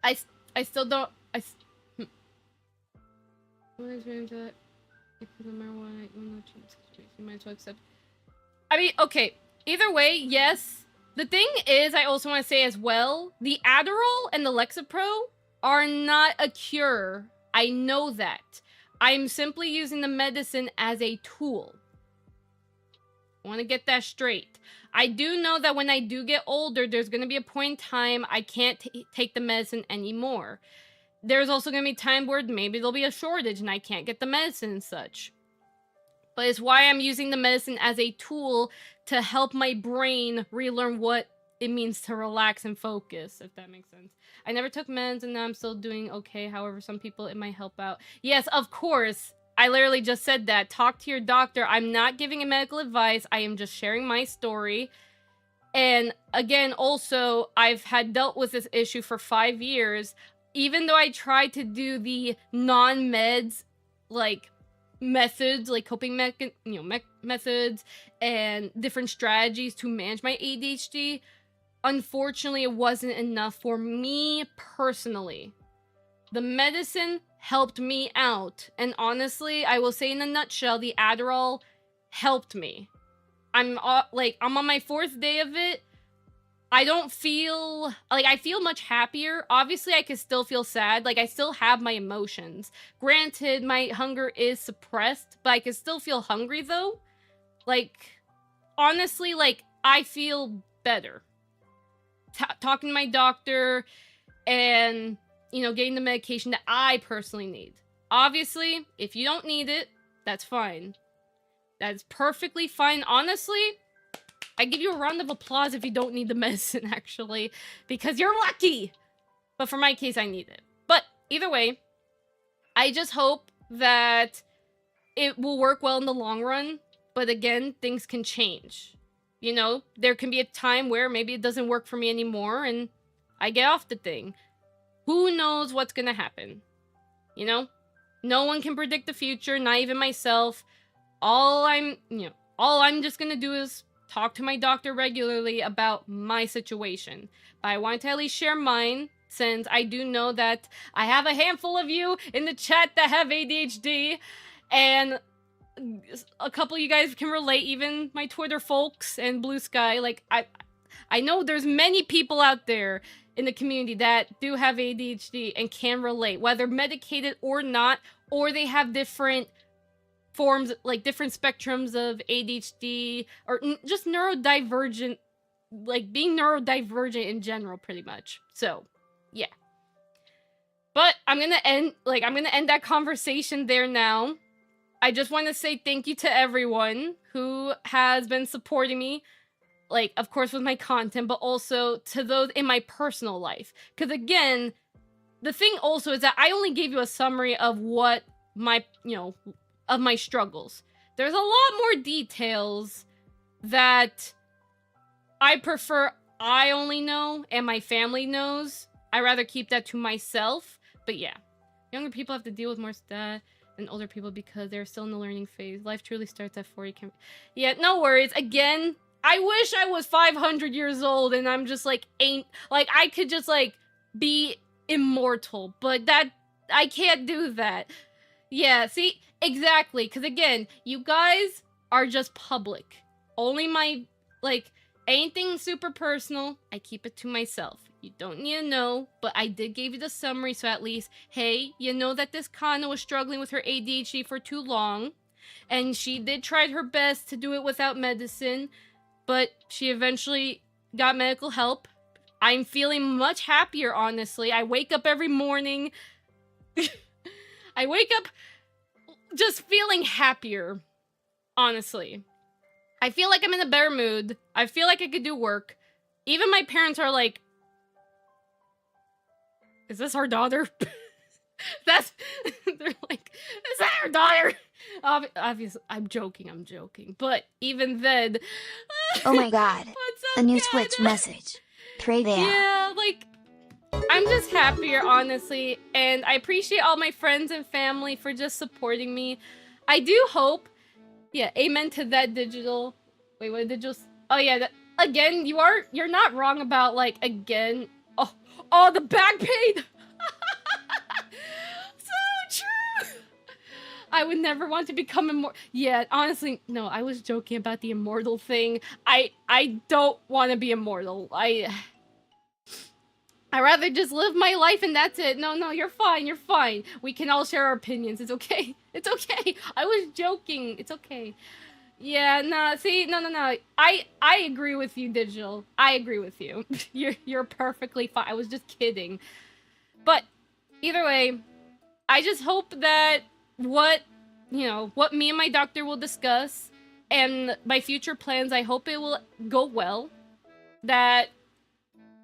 I still don't... What is wrong with that? Because of marijuana, you might as well accept. I mean, okay. Either way, yes. The thing is, I also want to say as well, the Adderall and the Lexapro are not a cure. I know that. I'm simply using the medicine as a tool. I want to get that straight. I do know that when I do get older, there's going to be a point in time I can't take the medicine anymore. There's also going to be time where maybe there'll be a shortage and I can't get the medicine and such. But it's why I'm using the medicine as a tool to help my brain relearn what it means to relax and focus, if that makes sense. I never took meds and now I'm still doing okay. However, some people, it might help out. Yes, of course. I literally just said that. Talk to your doctor. I'm not giving a medical advice. I am just sharing my story. And again, also, I've had dealt with this issue for 5 years. Even though I tried to do the non-meds, like, methods, like coping methods and different strategies to manage my ADHD, unfortunately, it wasn't enough for me personally. The medicine helped me out. And honestly, I will say in a nutshell, the Adderall helped me. I'm on my 4th day of it. I don't feel, like, I feel much happier. Obviously, I can still feel sad. Like, I still have my emotions. Granted, my hunger is suppressed, but I can still feel hungry, though. Like, honestly, like, I feel better. Talking to my doctor and, you know, getting the medication that I personally need. Obviously, if you don't need it, that's fine. That's perfectly fine. Honestly, I give you a round of applause if you don't need the medicine, actually, because you're lucky. But for my case, I need it. But either way, I just hope that it will work well in the long run. But again, things can change. You know, there can be a time where maybe it doesn't work for me anymore and I get off the thing. Who knows what's gonna happen? You know? No one can predict the future, not even myself. All I'm just gonna do is talk to my doctor regularly about my situation. But I wanted to at least share mine, since I do know that I have a handful of you in the chat that have ADHD. And a couple of you guys can relate, even my Twitter folks and Blue Sky. Like, I know there's many people out there in the community that do have ADHD and can relate, whether medicated or not, or they have different forms, like different spectrums of ADHD, or just neurodivergent, like being neurodivergent in general, pretty much. So, yeah. But I'm gonna end that conversation there now. I just want to say thank you to everyone who has been supporting me, like, of course, with my content, but also to those in my personal life. Because, again, the thing also is that I only gave you a summary of what my, of my struggles. There's a lot more details that I prefer I only know and my family knows. I rather keep that to myself. But yeah, younger people have to deal with more stuff than older people because they're still in the learning phase. Life truly starts at 40. Yeah, no worries. Again, I wish I was 500 years old and I'm just like, I could just like be immortal, but I can't do that. Yeah, see, exactly. Because again, you guys are just public. Only my, like, anything super personal, I keep it to myself. You don't need to know, but I did give you the summary, so at least, hey, you know that this Kana was struggling with her ADHD for too long, and she did try her best to do it without medicine, but she eventually got medical help. I'm feeling much happier, honestly. I wake up every morning. I wake up just feeling happier, honestly. I feel like I'm in a better mood. I feel like I could do work. Even my parents are like, is this our daughter? They're like, is that our daughter? Obviously, I'm joking. But even then... Oh my god. A new Twitch message. Pray there. Yeah, like, I'm just happier, honestly. And I appreciate all my friends and family for just supporting me. I do hope... Yeah, amen to that, Digital. Wait, what did Digital... Oh yeah, again, you're not wrong about, like, again... Oh, the back pain! So true! I would never want to become immortal. Yeah, honestly, no, I was joking about the immortal thing. I don't want to be immortal. I rather just live my life and that's it. No, you're fine. We can all share our opinions. It's okay. It's okay. I was joking. It's okay. Yeah, nah, see, no. I agree with you, Digital. I agree with you. You're perfectly fine. I was just kidding. But either way, I just hope that what me and my doctor will discuss and my future plans, I hope it will go well. That,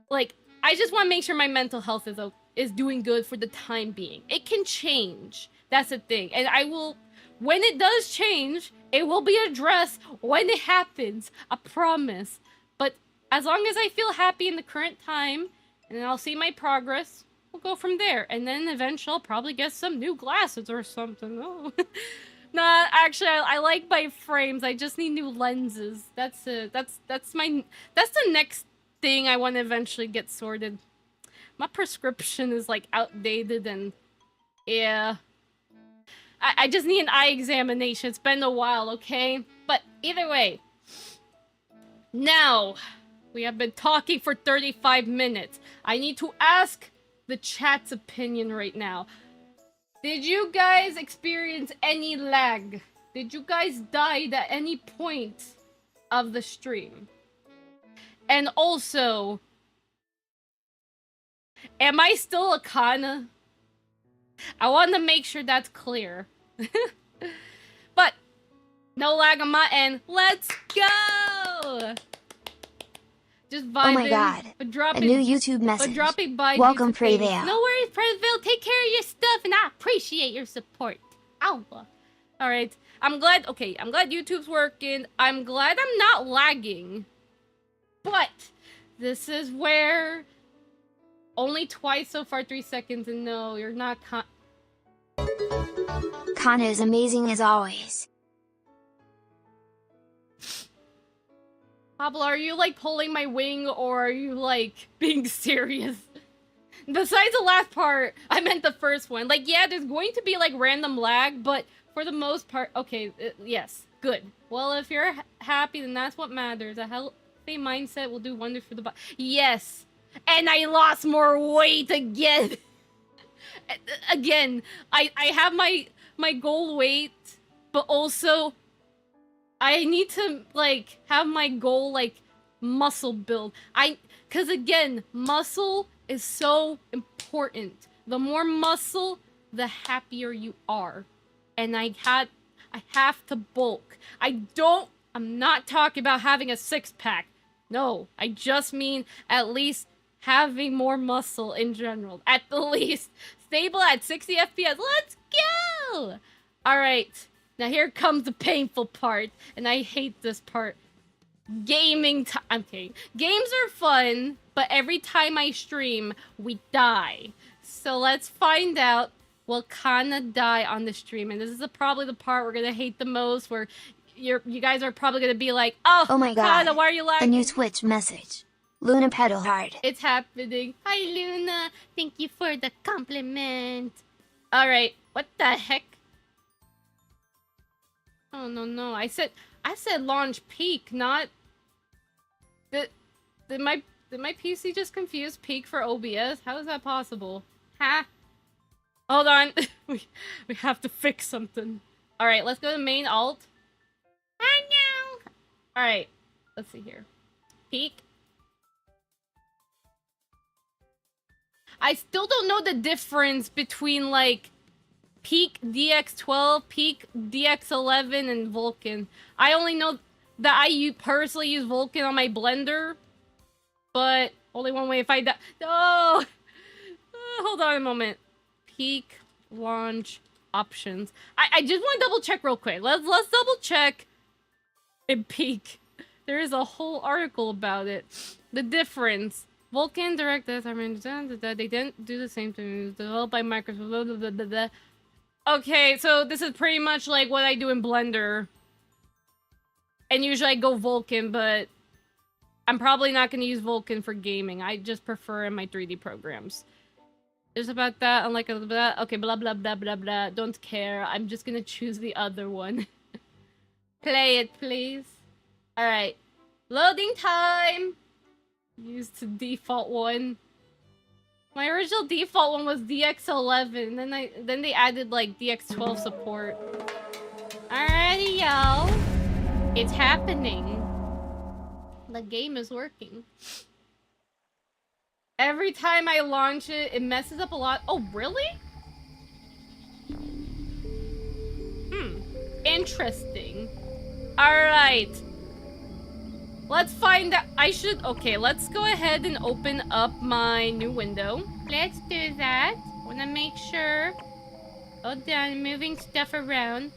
like, I just want to make sure my mental health is doing good for the time being. It can change. That's the thing. And I will, when it does change, it will be addressed when it happens. I promise. But as long as I feel happy in the current time, and I'll see my progress, we'll go from there. And then eventually I'll probably get some new glasses or something. Oh. Nah, actually, I like my frames. I just need new lenses. That's it. That's the next thing I want to eventually get sorted. My prescription is, like, outdated and... yeah. I just need an eye examination. It's been a while, okay? But either way. Now, we have been talking for 35 minutes. I need to ask the chat's opinion right now. Did you guys experience any lag? Did you guys die at any point of the stream? And also, am I still a Kana? I want to make sure that's clear. But, no lag on my end. Let's go! Just vibing. Oh my god. A new YouTube message. Dropping by Welcome, Pray there. No worries, Prezville. Take care of your stuff, and I appreciate your support. Ow. Alright. I'm glad YouTube's working. I'm glad I'm not lagging. But, this is where... only twice so far, 3 seconds, and no, you're not Kana is amazing as always. Pablo, are you, like, pulling my wing, or are you, like, being serious? Besides the last part, I meant the first one. Like, yeah, there's going to be, like, random lag, but For the most part, okay, yes, good. Well, if you're happy, then that's what matters. A healthy mindset will do wonders for the body. Yes, and I lost more weight again. Again, I have my goal weight, but also I need to like have my goal like muscle build. Cause again, muscle is so important. The more muscle, the happier you are. And I have to bulk. I'm not talking about having a six-pack. No, I just mean at least having more muscle in general. At the least. Stable at 60 FPS. Let's go! Alright. Now here comes the painful part. And I hate this part. Gaming time. I'm kidding. Games are fun, but every time I stream, we die. So let's find out, will Kana die on the stream? And this is probably the part we're gonna hate the most, where you guys are probably gonna be like, oh my god, Kana, why are you lagging? A new Twitch message. Luna pedal hard. It's happening. Hi Luna, thank you for the compliment. Alright, what the heck? Oh no, I said launch peak, not... Did my PC just confuse peak for OBS? How is that possible? Ha! Hold on. we have to fix something. Alright, let's go to main alt. I know! Alright, let's see here. Peak. I still don't know the difference between, like, peak DX12, peak DX11, and Vulkan. I only know that I personally use Vulkan on my blender, but only one way if I die. No! Hold on a moment. Peak launch options. I just want to double check real quick. Let's double check in peak. There is a whole article about it. The difference. Vulkan, DirectX, they didn't do the same thing. Developed by Microsoft. Blah, blah, blah, blah. Okay, so this is pretty much like what I do in Blender. And usually I go Vulkan, but I'm probably not going to use Vulkan for gaming. I just prefer in my 3D programs. Just about that, unlike a blah. Okay, blah, blah, blah, blah, blah. Don't care. I'm just going to choose the other one. Play it, please. Alright. Loading time! Use the default one. My original default one was DX11. Then they added like DX12 support. Alrighty, y'all. It's happening. The game is working. Every time I launch it, it messes up a lot. Oh, really? Interesting. Alright. Let's find out. Okay, let's go ahead and open up my new window. Let's do that. Wanna make sure. Hold on, moving stuff around.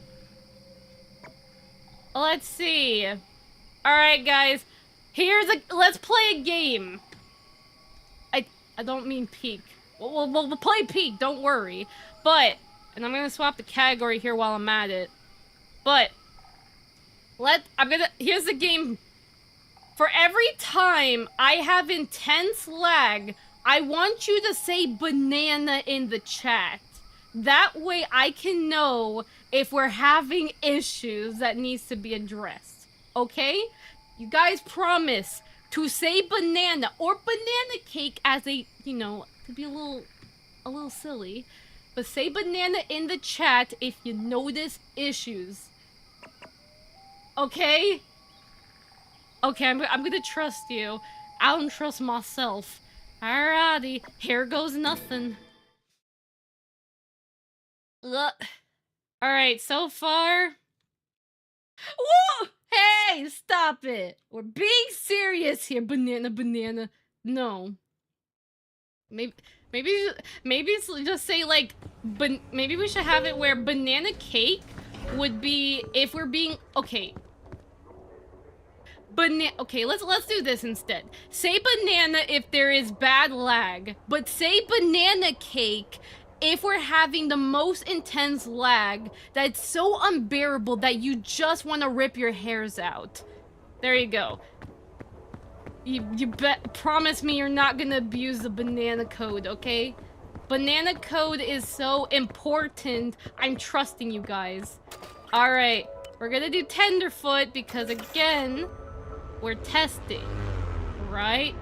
Let's see. Alright, guys. Let's play a game. I don't mean peak. We'll play peak, don't worry. But, and I'm gonna swap the category here while I'm at it. But, here's the game. For every time I have intense lag, I want you to say banana in the chat. That way I can know if we're having issues that needs to be addressed. Okay? You guys promise to say banana or banana cake as a, you know, could be a little silly. But say banana in the chat if you notice issues. Okay? Okay, I'm gonna trust you. I don't trust myself. Alrighty, here goes nothing. Alright, so far... Whoa! Hey, stop it! We're being serious here, banana. No. Maybe just say like, maybe we should have it where banana cake would be if we're being, okay. Okay, let's do this instead. Say banana if there is bad lag, but say banana cake if we're having the most intense lag that's so unbearable that you just want to rip your hairs out. There you go. You promise me you're not gonna abuse the banana code, okay? Banana code is so important. I'm trusting you guys. All right, we're gonna do Tenderfoot because again, we're testing, right?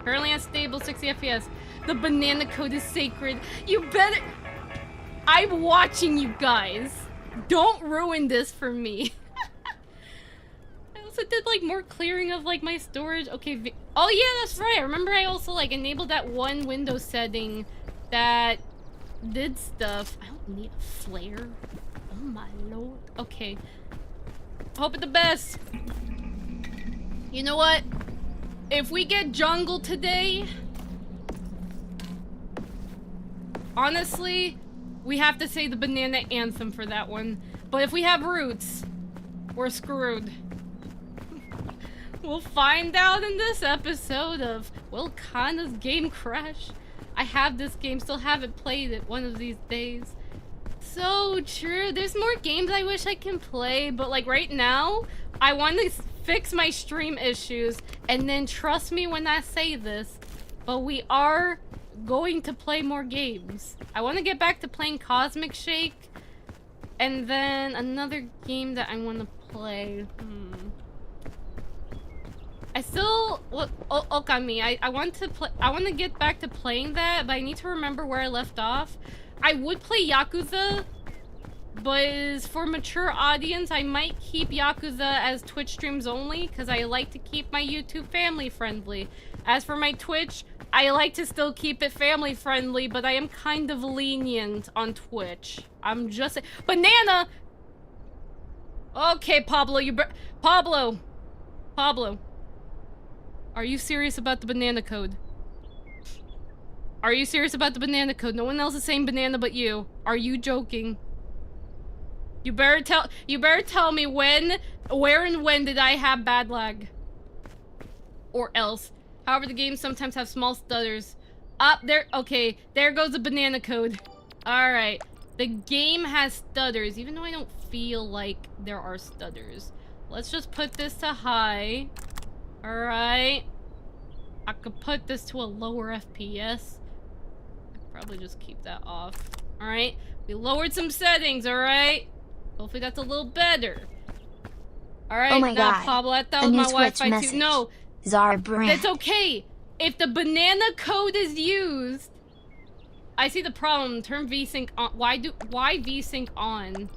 Currently unstable, 60 FPS. The banana code is sacred. You better... I'm watching you guys. Don't ruin this for me. I also did like more clearing of like my storage. Okay, oh yeah, that's right. I remember I also like enabled that one Windows setting that did stuff. I don't need a flare. Oh my lord. Okay. Hope it the best. You know what? If we get jungle today, honestly, we have to say the banana anthem for that one. But if we have roots, we're screwed. We'll find out in this episode of, will Kana's game crash? I have this game, still haven't played it one of these days. So true. There's more games I wish I can play, but like right now, I want to fix my stream issues, and then trust me when I say this, but we are going to play more games. I want to get back to playing Cosmic Shake, and then another game that I want to play. I still Okami. I want to play. I want to get back to playing that, but I need to remember where I left off. I would play Yakuza, but as for mature audience, I might keep Yakuza as Twitch streams only because I like to keep my YouTube family friendly. As for my Twitch, I like to still keep it family friendly, but I am kind of lenient on Twitch. I'm just banana. Okay, Pablo, Pablo. Are you serious about the banana code? Are you serious about the banana code? No one else is saying banana but you. Are you joking? You better tell me where and when did I have bad lag? Or else. However, the games sometimes have small stutters. Up there, okay, there goes the banana code. Alright, the game has stutters, even though I don't feel like there are stutters. Let's just put this to high. Alright. I could put this to a lower FPS. I'd probably just keep that off. Alright, we lowered some settings, alright? Hopefully that's a little better. Alright, oh my God. Pablo, I thought my Wi-Fi too. No. Zara brand. That's okay. If the banana code is used, I see the problem. Turn VSync on. Why VSync on?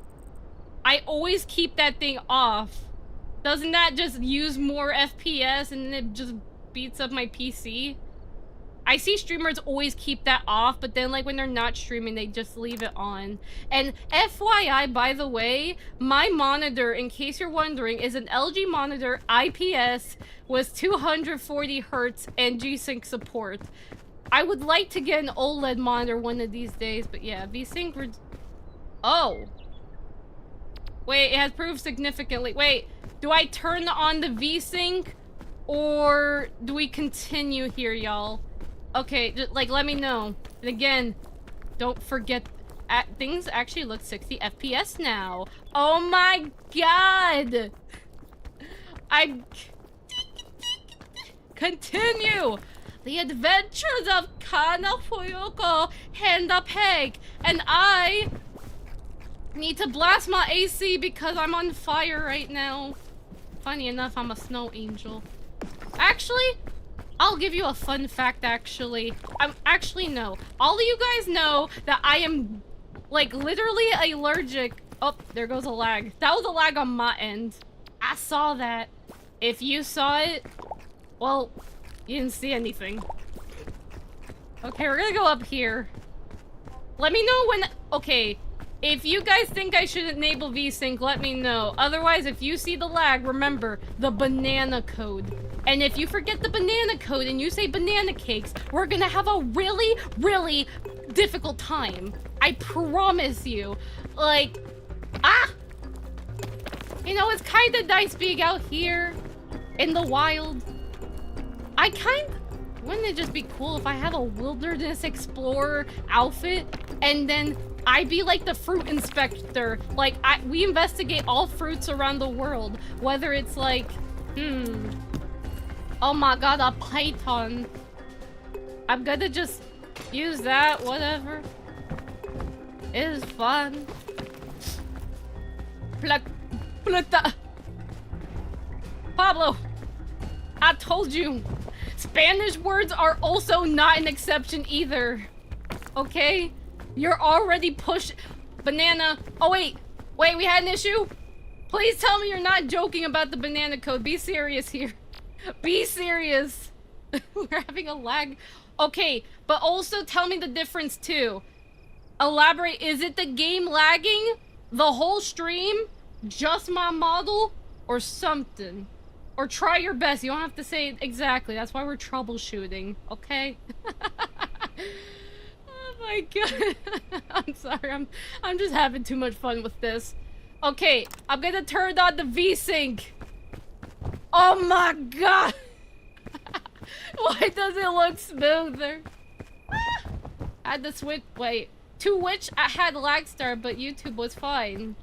I always keep that thing off. Doesn't that just use more FPS and it just beats up my PC? I see streamers always keep that off, but then like when they're not streaming, they just leave it on. And FYI, by the way, my monitor, in case you're wondering, is an LG monitor, IPS, with 240 hertz and G-Sync support. I would like to get an OLED monitor one of these days, but yeah, VSync. Oh. Wait, it has improved significantly. Wait, do I turn on the VSync or do we continue here, y'all? Okay, just, like, let me know. And again, don't forget, things actually look 60 FPS now. Oh my God! Continue! The adventures of Kana, Fuyuko, and the peg. And I need to blast my AC because I'm on fire right now. Funny enough, I'm a snow angel. Actually, I'll give you a fun fact, actually. Actually, no. All of you guys know that I am, like, literally allergic. Oh, there goes a lag. That was a lag on my end. I saw that. If you saw it, well, you didn't see anything. Okay, we're gonna go up here. Let me know when... Okay, if you guys think I should enable VSync, let me know. Otherwise, if you see the lag, remember, the banana code. And if you forget the banana code and you say banana cakes, we're gonna have a really, really difficult time. I promise you. Like, you know, it's kind of nice being out here in the wild. Wouldn't it just be cool if I had a wilderness explorer outfit and then I'd be like the fruit inspector. Like, we investigate all fruits around the world. Whether it's like, oh my God, a python. I'm gonna just Use that, whatever. It is fun. Pablo, I told you. Spanish words are also not an exception either. Okay? You're already banana. Oh wait, we had an issue? Please tell me you're not joking about the banana code. Be serious here. Be serious. We're having a lag. Okay, but also tell me the difference too. Elaborate, is it the game lagging? The whole stream? Just my model? Or something? Or try your best. You don't have to say it exactly. That's why we're troubleshooting, okay? Oh my god. I'm sorry. I'm just having too much fun with this. Okay, I'm gonna turn on the V-Sync. Oh my god. Why does it look smoother? I had to switch. Wait. To which I had lag start, but YouTube was fine.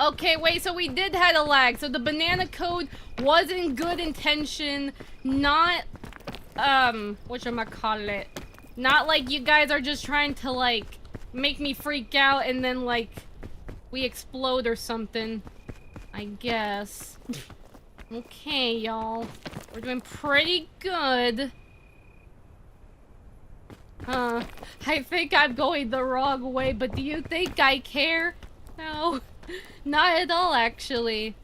Okay, wait, so we did had a lag. So the banana code was in good intention, not, whatchamacallit. Not like you guys are just trying to, like, make me freak out and then, like, we explode or something. I guess. Okay, y'all. We're doing pretty good. I think I'm going the wrong way, but do you think I care? No. Not at all, actually.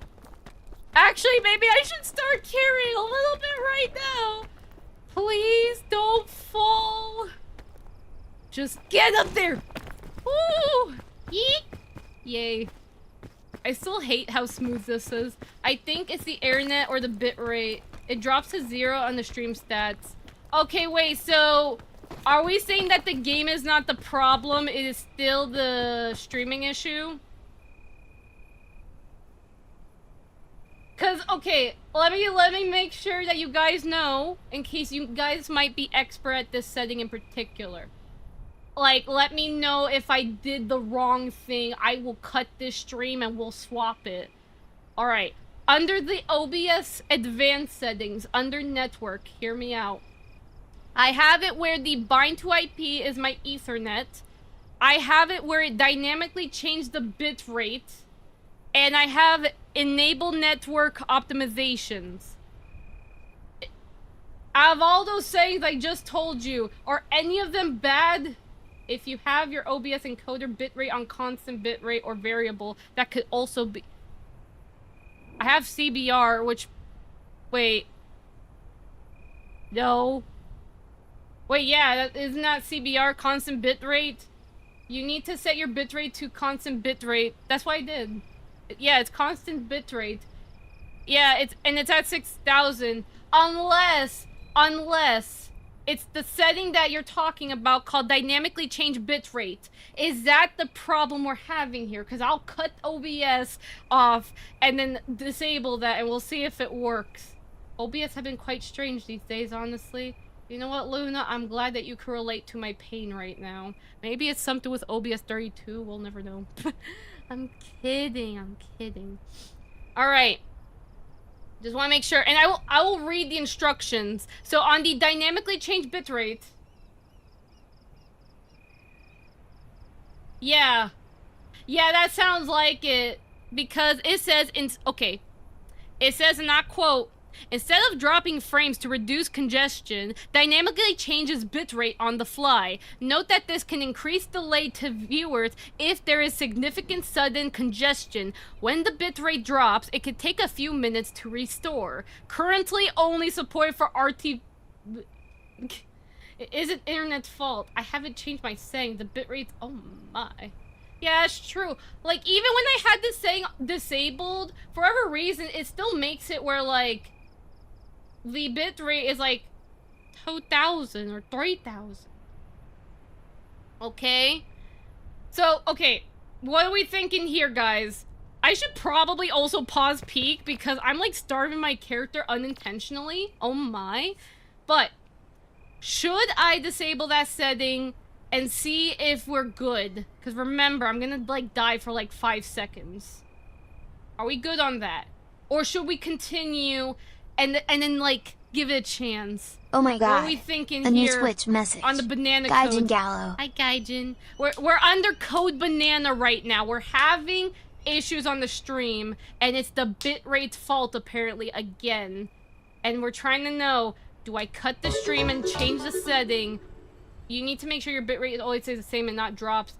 Actually, maybe I should start carrying a little bit right now. Please don't fall. Just get up there. Woo! Yeet! Yay. I still hate how smooth this is. I think it's the internet or the bitrate. It drops to 0 on the stream stats. Okay, wait, so are we saying that the game is not the problem? It is still the streaming issue? Cause, okay, let me make sure that you guys know, in case you guys might be expert at this setting in particular. Like, let me know if I did the wrong thing. I will cut this stream and we'll swap it. Alright, under the OBS advanced settings, under network, hear me out. I have it where the bind to IP is my Ethernet. I have it where it dynamically changed the bit rate. And I have enable network optimizations. Out of all those settings I just told you, are any of them bad? If you have your OBS encoder bitrate on constant bitrate or variable, that could also be... I have CBR, which... Wait. No. Wait, yeah, isn't that CBR, constant bitrate? You need to set your bitrate to constant bitrate. That's what I did. Yeah, it's constant bitrate. Yeah, it's at 6,000. Unless it's the setting that you're talking about called dynamically change bitrate. Is that the problem we're having here? Because I'll cut OBS off and then disable that and we'll see if it works. OBS have been quite strange these days, honestly. You know what, Luna? I'm glad that you can relate to my pain right now. Maybe it's something with OBS 32. We'll never know. I'm kidding. Alright. Just want to make sure. And I will read the instructions. So on the dynamically change bitrate. Yeah. Yeah, that sounds like it. Because it says, okay. It says, and I quote, instead of dropping frames to reduce congestion, dynamically changes bitrate on the fly. Note that this can increase delay to viewers if there is significant sudden congestion. When the bitrate drops, it can take a few minutes to restore. Currently only support for RT... It isn't internet's fault. I haven't changed my setting. The bitrate... Oh my... Yeah, that's true. Like, even when I had this setting disabled, for whatever reason, it still makes it where, like... the bitrate is like 2,000 or 3,000. Okay? So, okay. What are we thinking here, guys? I should probably also pause peak because I'm like starving my character unintentionally. Oh my. But, should I disable that setting and see if we're good? Because remember, I'm gonna like die for like 5 seconds. Are we good on that? Or should we continue... And then, like, give it a chance. Oh my What god. are we thinking A new here Twitch message. on the banana Gaijin code? Gallo. Hi, Gaijin. We're under code banana right now. We're having issues on the stream, and it's the bitrate's fault apparently again. And we're trying to know, do I cut the stream and change the setting? You need to make sure your bitrate always stays the same and not drops.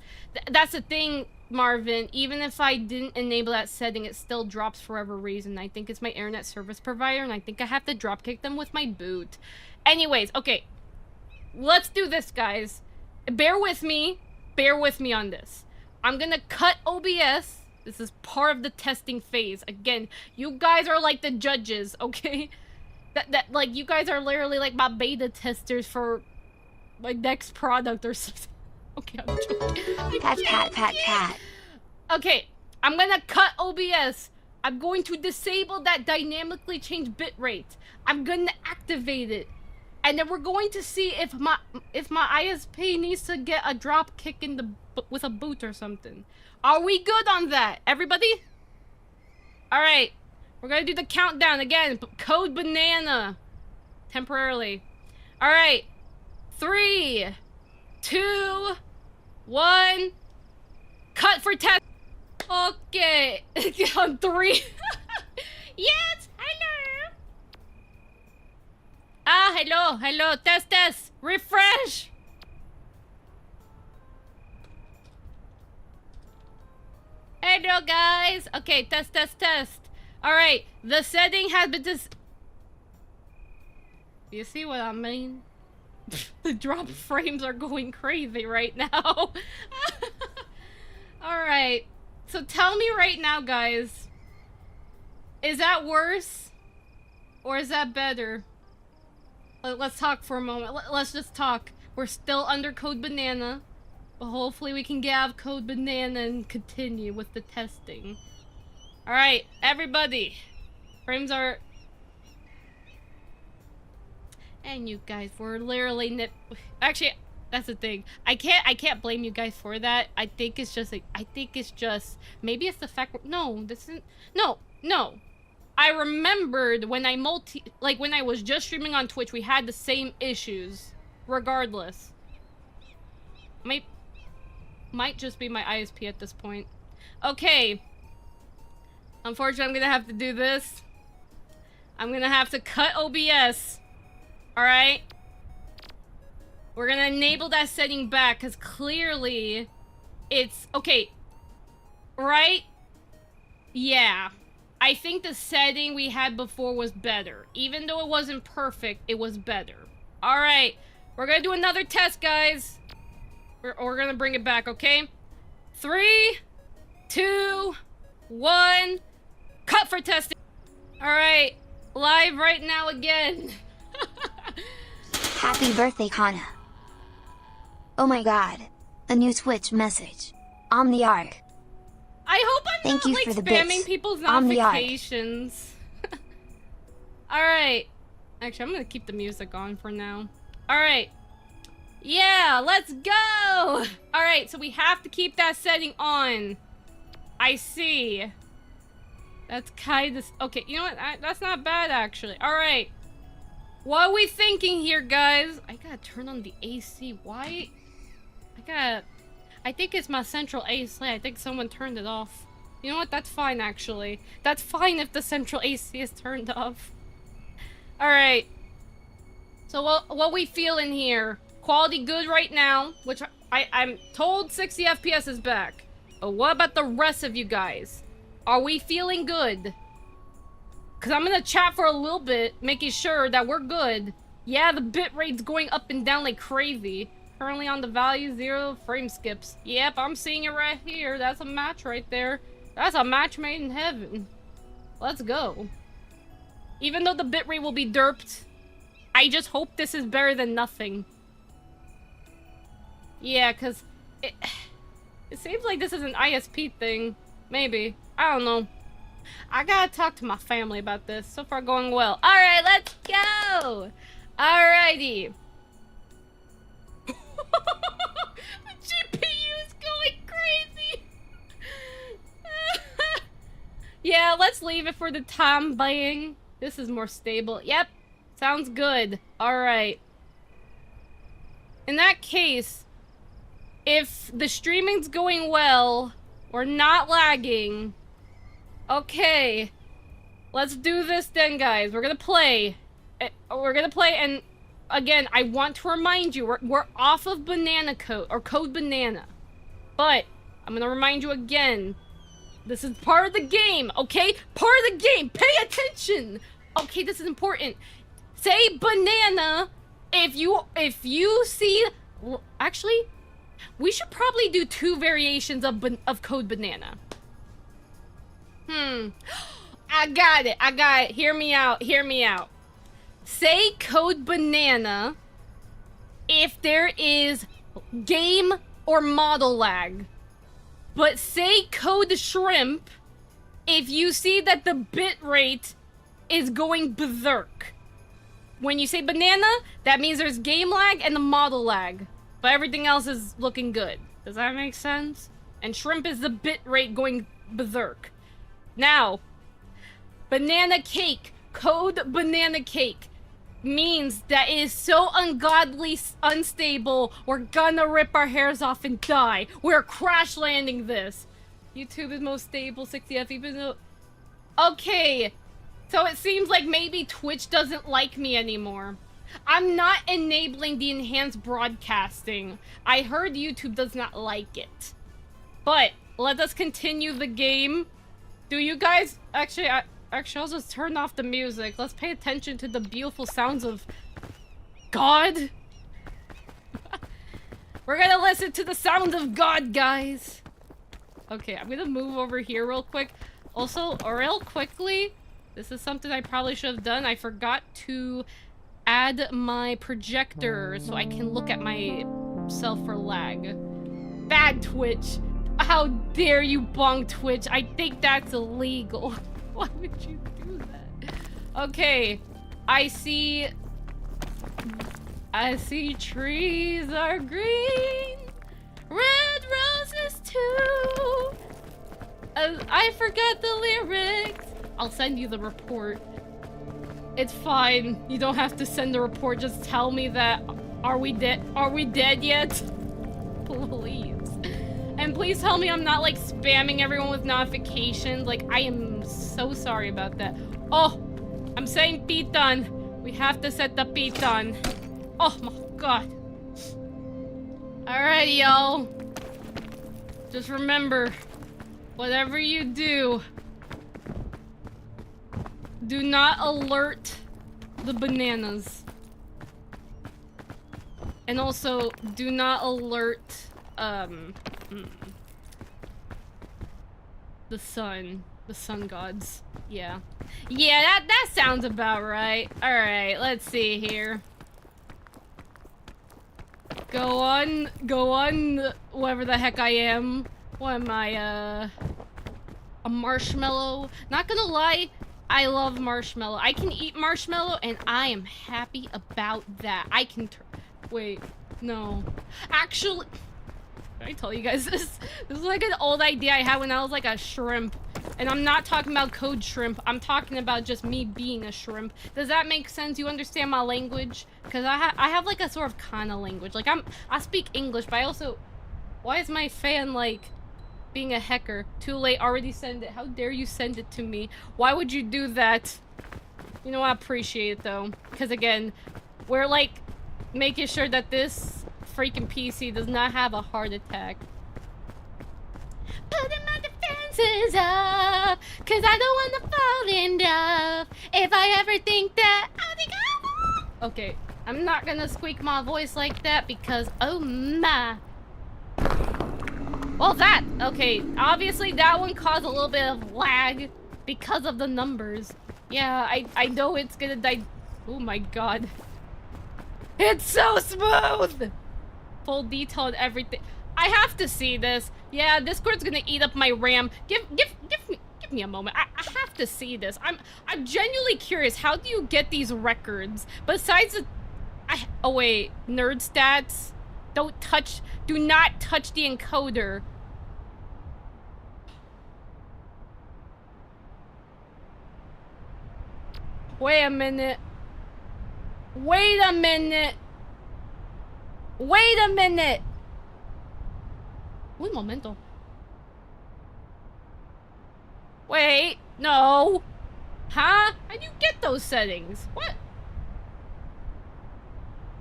That's the thing, Marvin. Even if I didn't enable that setting, it still drops for whatever reason. I think it's my internet service provider, and I think I have to dropkick them with my boot. Anyways, okay. Let's do this, guys. Bear with me. Bear with me on this. I'm gonna cut OBS. This is part of the testing phase. Again, you guys are like the judges, okay? Like, you guys are literally like my beta testers for my next product or something. Okay, I'm joking. Pat. Okay, I'm gonna cut OBS. I'm going to disable that dynamically change bitrate. I'm gonna activate it. And then we're going to see if my ISP needs to get a drop kick in the with a boot or something. Are we good on that, everybody? All right, we're gonna do the countdown again. Code banana, temporarily. All right, 3, 2, 1. Cut for test. Okay, on 3. Yes, hello. Ah, hello, test, refresh. Hello, guys. Okay, test. All right, the setting has been You see what I mean? The drop frames are going crazy right now. All right, so tell me right now, guys. Is that worse? Or is that better? Let's talk for a moment. Let's just talk. We're still under code banana. But hopefully we can get out of code banana and continue with the testing. Alright, everybody. Frames are... And you guys were literally Actually, that's the thing. I can't blame you guys for that. I think it's just maybe it's the fact... No, this isn't... No. I remembered when when I was just streaming on Twitch, we had the same issues. Regardless. Might just be my ISP at this point. Okay. Unfortunately, I'm gonna have to do this. I'm gonna have to cut OBS. Alright? We're gonna enable that setting back, because clearly it's... Okay. Right? Yeah. I think the setting we had before was better. Even though it wasn't perfect, it was better. Alright. We're gonna do another test, guys. We're gonna bring it back, okay? 3, 2, 1. Cut for testing. Alright. Live right now again. Happy birthday, Kana. Oh my god. A new Twitch message. Omniarch. I hope I'm Thank not, you like, for the spamming bits. people's Omniarch. notifications. Alright. Actually, I'm gonna keep the music on for now. Alright. Yeah, let's go! Alright, so we have to keep that setting on. I see. That's kind of... Okay, you know what? That's not bad, actually. Alright. What are we thinking here, guys? I gotta turn on the AC. Why? I think it's my central AC. I think someone turned it off. You know what? That's fine, actually. That's fine if the central AC is turned off. Alright. So what we feeling here? Quality good right now, which I'm told 60 FPS is back. But what about the rest of you guys? Are we feeling good? Because I'm going to chat for a little bit, making sure that we're good. Yeah, the bitrate's going up and down like crazy. Currently on the value, 0 frame skips. Yep, I'm seeing it right here. That's a match right there. That's a match made in heaven. Let's go. Even though the bitrate will be derped, I just hope this is better than nothing. Yeah, because it seems like this is an ISP thing. Maybe. I don't know. I gotta talk to my family about this. So far going well. Alright, let's go! Alrighty. The GPU is going crazy! Yeah, let's leave it for the time being. This is more stable. Yep. Sounds good. Alright. In that case, if the streaming's going well, we're not lagging. Okay. Let's do this then, guys. We're gonna play. And again, I want to remind you, we're off of banana code, or code banana. But, I'm gonna remind you again, this is part of the game, okay? Part of the game! Pay attention! Okay, this is important. Say banana if you see... Actually, we should probably do 2 variations of code banana. I got it. Hear me out. Say code banana if there is game or model lag. But say code shrimp if you see that the bit rate is going berserk. When you say banana, that means there's game lag and the model lag. But everything else is looking good. Does that make sense? And shrimp is the bit rate going berserk. Now, banana cake, code banana cake, means that it is so ungodly unstable, we're gonna rip our hairs off and die. We're crash landing this. YouTube is most stable, 60 FPS. Okay, so it seems like maybe Twitch doesn't like me anymore. I'm not enabling the enhanced broadcasting. I heard YouTube does not like it. But, let us continue the game. Do you guys... Actually, I'll just turn off the music. Let's pay attention to the beautiful sounds of... God? We're gonna listen to the sounds of God, guys. Okay, I'm gonna move over here real quick. Also, real quickly, this is something I probably should have done. I forgot to add my projector so I can look at myself for lag. Bad Twitch. How dare you bong Twitch? I think that's illegal. Why would you do that? Okay, I see trees are green, red roses too. I forgot the lyrics. I'll send you the report. It's fine. You don't have to send the report. Just tell me that. Are we dead? Are we dead yet? Please. And please tell me I'm not like spamming everyone with notifications. Like, I am so sorry about that. Oh, I'm saying piton. We have to set the piton. Oh my god. Alright, y'all. Just remember, whatever you do, do not alert the bananas. And also, do not alert, the sun gods. Yeah. Yeah, that sounds about right. Alright, let's see here. Go on, whoever the heck I am. What am I, a marshmallow? Not gonna lie, I love marshmallow. I can eat marshmallow and I am happy about that. I can wait, no. Actually, did I tell you guys this? This is like an old idea I had when I was like a shrimp. And I'm not talking about code shrimp. I'm talking about just me being a shrimp. Does that make sense? You understand my language? Because I have like a sort of Kana language. Like I speak English, but I also... Why is my fan like being a hacker? Too late, already send it. How dare you send it to me? Why would you do that? You know, I appreciate it though. Because again, we're like making sure that this freaking PC does not have a heart attack. Putting my defenses up, cause I don't wanna fall in love. If I ever think that, I think I will. Okay, I'm not gonna squeak my voice like that because, oh my. Well, okay, obviously that one caused a little bit of lag because of the numbers. Yeah, I know it's gonna die. Oh my god. It's so smooth! Full detail and everything. I have to see this. Yeah, Discord's gonna eat up my RAM. Give me a moment. I have to see this. I'm genuinely curious. How do you get these records? Besides the... oh wait, nerd stats? Do not touch the encoder. Wait a minute. Wait a minute. Wait a minute. Un momento. Wait, no. Huh? How do you get those settings? What?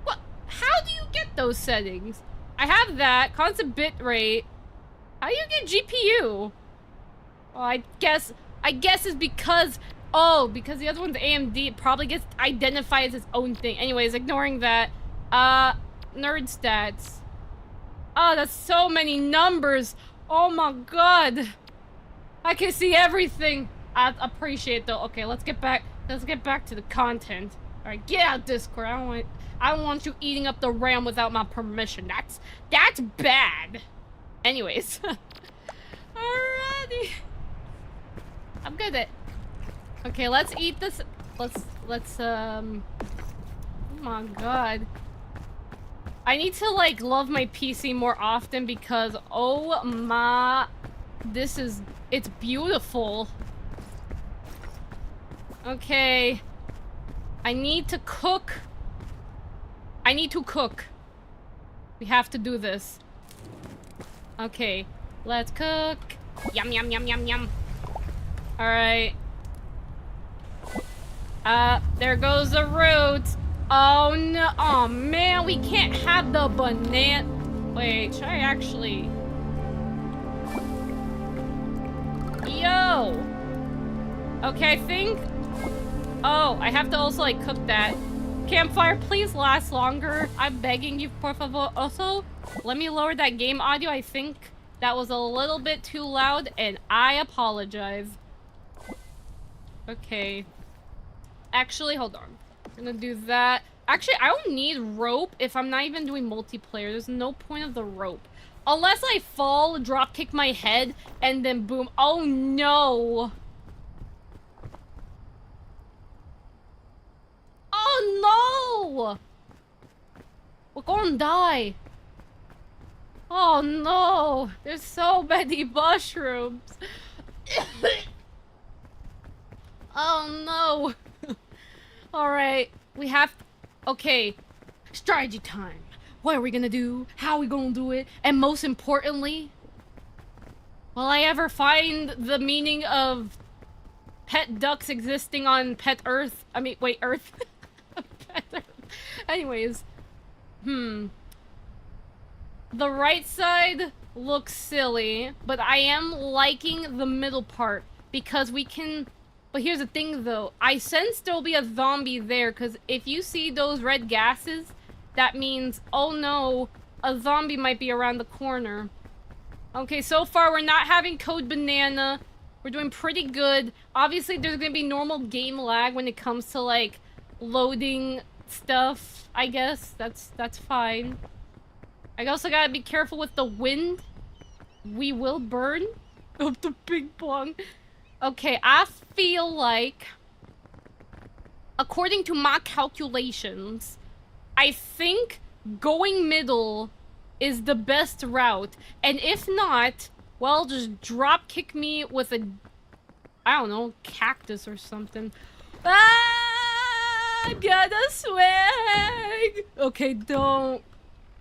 What? How do you get those settings? I have that. Constant bit rate. How do you get GPU? Oh, I guess it's because... Oh, because the other one's AMD. It probably gets identified as its own thing. Anyways, ignoring that. Nerd stats. Oh, that's so many numbers. Oh my god. I can see everything. I appreciate it though. Okay, let's get back to the content. Alright, get out Discord. I don't want you eating up the RAM without my permission. That's bad. Anyways. Alrighty. I'm good at... Okay, let's eat this. Let's oh my god. I need to like love my PC more often because oh my, it's beautiful. Okay. I need to cook. We have to do this. Okay, let's cook. Yum yum yum yum yum. Alright. There goes the roots. Oh no, oh man, we can't have the banana. Wait, should I actually? Yo! Okay, I think... Oh, I have to also like cook that. Campfire, please last longer. I'm begging you, por favor. Also, let me lower that game audio. I think that was a little bit too loud and I apologize. Okay. Actually, hold on. I'm gonna do that. Actually, I don't need rope if I'm not even doing multiplayer. There's no point of the rope. Unless I fall, drop kick my head, and then boom. Oh no! Oh no! We're gonna die. Oh no! There's so many mushrooms. Oh no! Alright, we have... Okay, strategy time. What are we gonna do? How are we gonna do it? And most importantly, will I ever find the meaning of pet ducks existing on Pet Earth? I mean, wait, Earth? Pet Earth. Anyways, the right side looks silly, but I am liking the middle part because we can... But here's the thing though, I sense there'll be a zombie there, because if you see those red gases, that means, oh no, a zombie might be around the corner. Okay, so far we're not having code banana. We're doing pretty good. Obviously there's gonna be normal game lag when it comes to like loading stuff, I guess. That's fine. I also gotta be careful with the wind. We will burn. Of the ping pong. Okay, I feel like, according to my calculations, I think going middle is the best route. And if not, well, just drop kick me with a, I don't know, cactus or something. Ah, I'm gonna swing! Okay, don't.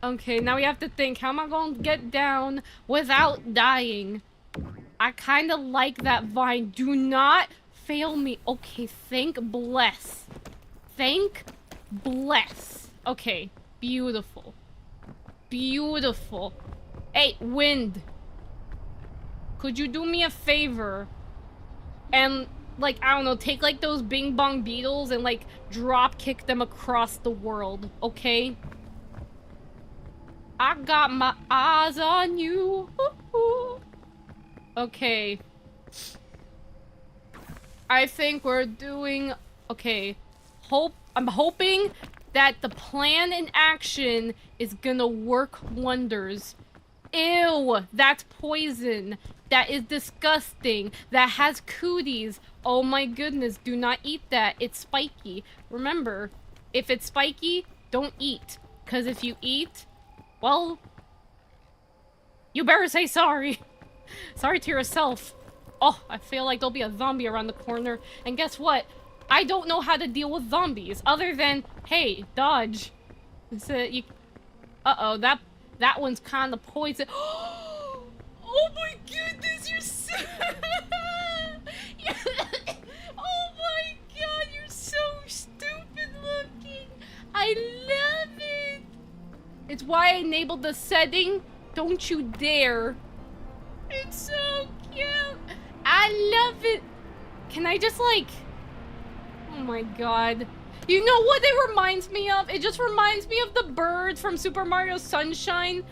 Okay, now we have to think, how am I gonna get down without dying? I kind of like that vine. Do not fail me. Okay, thank bless. Thank bless. Okay, beautiful. Beautiful. Hey, wind. Could you do me a favor? And, like, I don't know, take, like, those bing bong beetles and, like, drop kick them across the world, okay? I got my eyes on you. Ooh. Okay. I think we're doing... Okay. I'm hoping that the plan in action is gonna work wonders. Ew! That's poison. That is disgusting. That has cooties. Oh my goodness, do not eat that. It's spiky. Remember, if it's spiky, don't eat. Because if you eat, well... You better say sorry. Sorry to yourself. Oh, I feel like there'll be a zombie around the corner. And guess what? I don't know how to deal with zombies other than, hey, dodge. So you... Uh-oh, that one's kind of poison. Oh my goodness, you're so... Oh my god, you're so stupid looking. I love it. It's why I enabled the setting. Don't you dare. It's so cute. I love it. Can I just like... Oh my god. You know what it reminds me of? It just reminds me of the birds from Super Mario Sunshine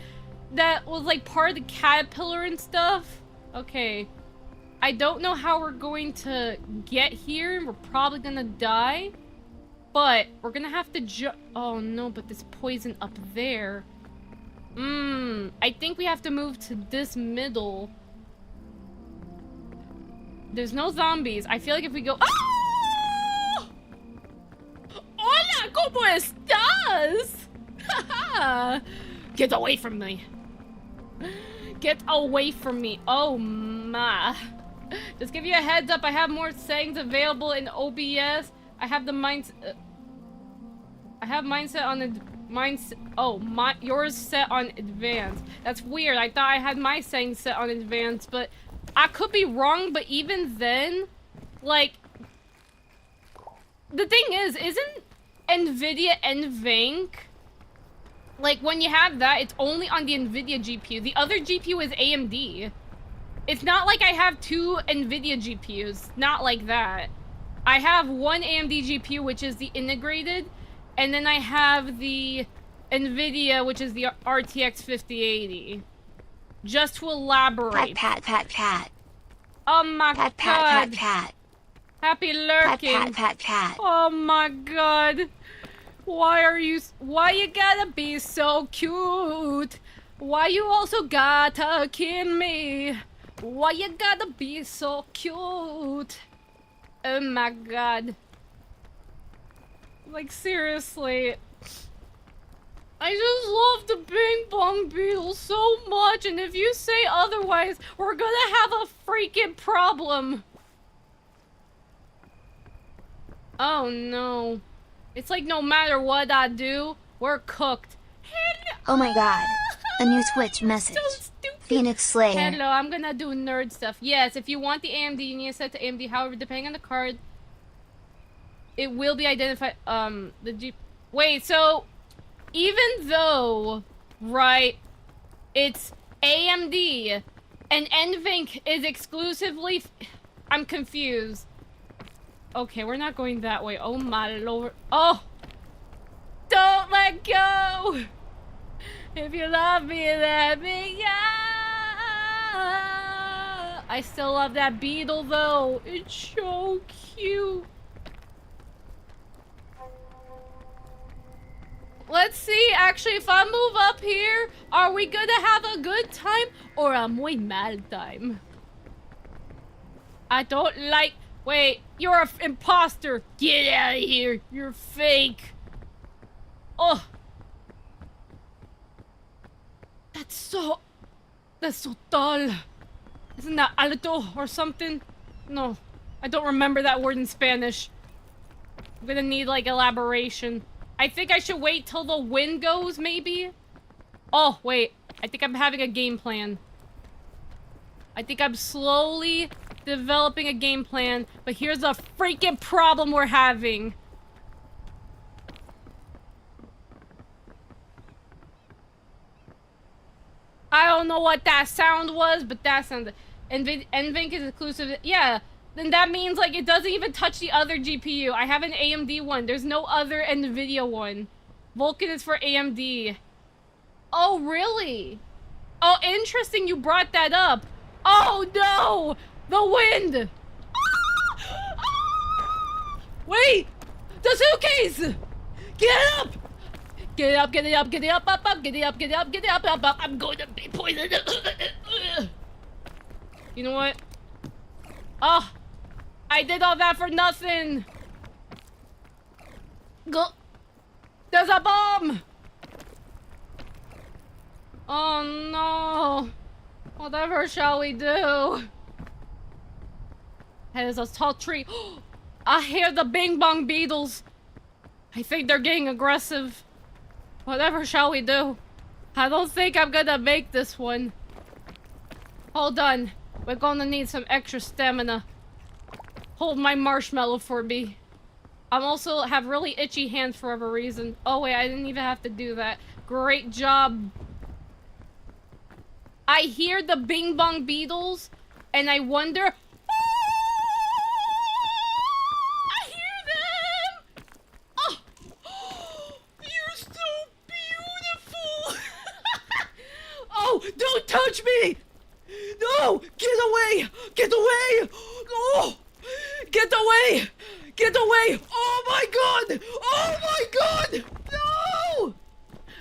that was like part of the caterpillar and stuff. Okay. I don't know how we're going to get here. We're probably gonna die. But we're gonna have to oh no, but there's poison up there. I think we have to move to this middle. There's no zombies. I feel like if we go... Oh! Hola, ¿cómo estás? Get away from me. Get away from me. Oh my. Just give you a heads up, I have more settings available in OBS. I have the mindset... I have mindset on the... yours set on advanced. That's weird. I thought I had my settings set on advanced, but I could be wrong, but even then, like... The thing is, isn't NVIDIA NVENC? Like, when you have that, it's only on the NVIDIA GPU. The other GPU is AMD. It's not like I have two NVIDIA GPUs. Not like that. I have one AMD GPU, which is the integrated, and then I have the NVIDIA, which is the RTX 5080. Just to elaborate. Pat, pat, pat, pat. Oh my god. Pat, pat, pat, pat. Happy lurking. Pat, pat, pat, pat. Oh my god. Why you gotta be so cute? Why you also gotta kill me? Why you gotta be so cute? Oh my god. Like, seriously. I just love the ping pong beetle so much, and if you say otherwise, we're gonna have a freaking problem. Oh no. It's like no matter what I do, we're cooked. Hello. Oh my god. A new Twitch message. So Phoenix Slayer. Hello, I'm gonna do nerd stuff. Yes, if you want the AMD, you need to set to AMD. However, depending on the card, it will be identified. Wait, so even though, right, it's AMD and NVENC is exclusively... I'm confused. Okay, we're not going that way. Oh my lord. Oh! Don't let go! If you love me, let me go! I still love that beetle though. It's so cute. Let's see, actually, if I move up here, are we gonna have a good time or a muy mal time? I don't like... Wait, you're an imposter. Get out of here. You're fake. Oh. That's so tall. Isn't that alto or something? No, I don't remember that word in Spanish. I'm gonna need, like, elaboration. I think I should wait till the wind goes, maybe? Oh, wait. I think I'm having a game plan. I think I'm slowly developing a game plan, but here's the freaking problem we're having. I don't know what that sound was, but that sounded... NVENC is exclusive... Yeah, then that means, like, it doesn't even touch the other GPU. I have an AMD one. There's no other NVIDIA one. Vulkan is for AMD. Oh, really? Oh, interesting you brought that up. Oh, no! The wind! Wait! The suitcase! Get up! Get up, get it up, get it up, up, up, get it up, get it up, get it up, up, up. I'm going to be poisoned. You know what? Oh! I did all that for nothing! Go! There's a bomb! Oh no! Whatever shall we do? Hey, there's a tall tree. I hear the bing bong beetles. I think they're getting aggressive. Whatever shall we do? I don't think I'm gonna make this one. Hold on. We're gonna need some extra stamina. Hold my marshmallow for me. I'm also have really itchy hands for whatever reason. Oh wait, I didn't even have to do that. Great job. I hear the bing bong beetles, and I wonder... I hear them! Oh, you're so beautiful! Oh, don't touch me! No! Get away! Get away! Oh! Get away! Get away! Oh my god! Oh my god! No!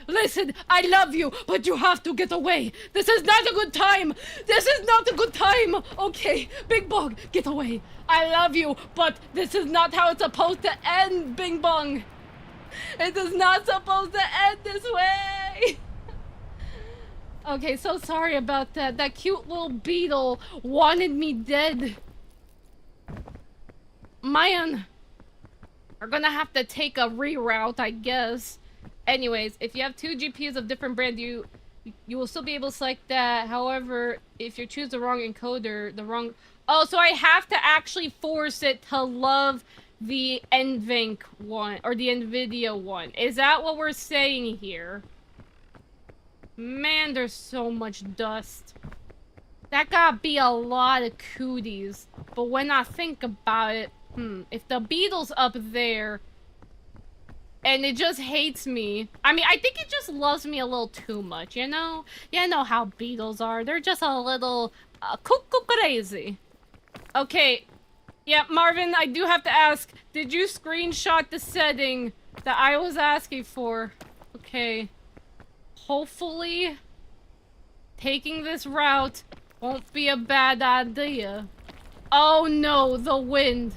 Listen, I love you, but you have to get away. This is not a good time. This is not a good time. Okay, Bing Bong, get away. I love you, but this is not how it's supposed to end, Bing Bong. It is not supposed to end this way. Okay, so sorry about that. That cute little beetle wanted me dead. Man, we're gonna have to take a reroute, I guess. Anyways, if you have 2 GPUs of different brand, you will still be able to select that. However, if you choose the wrong encoder, the wrong... Oh, so I have to actually force it to love the NVENC one, or the NVIDIA one. Is that what we're saying here? Man, there's so much dust. That gotta be a lot of cooties. But when I think about it, if the beetle's up there... and it just hates me. I mean, I think it just loves me a little too much, you know? You know how beetles are. They're just a little cuckoo crazy. Okay. Yeah, Marvin, I do have to ask. Did you screenshot the setting that I was asking for? Okay. Hopefully, taking this route won't be a bad idea. Oh no, the wind.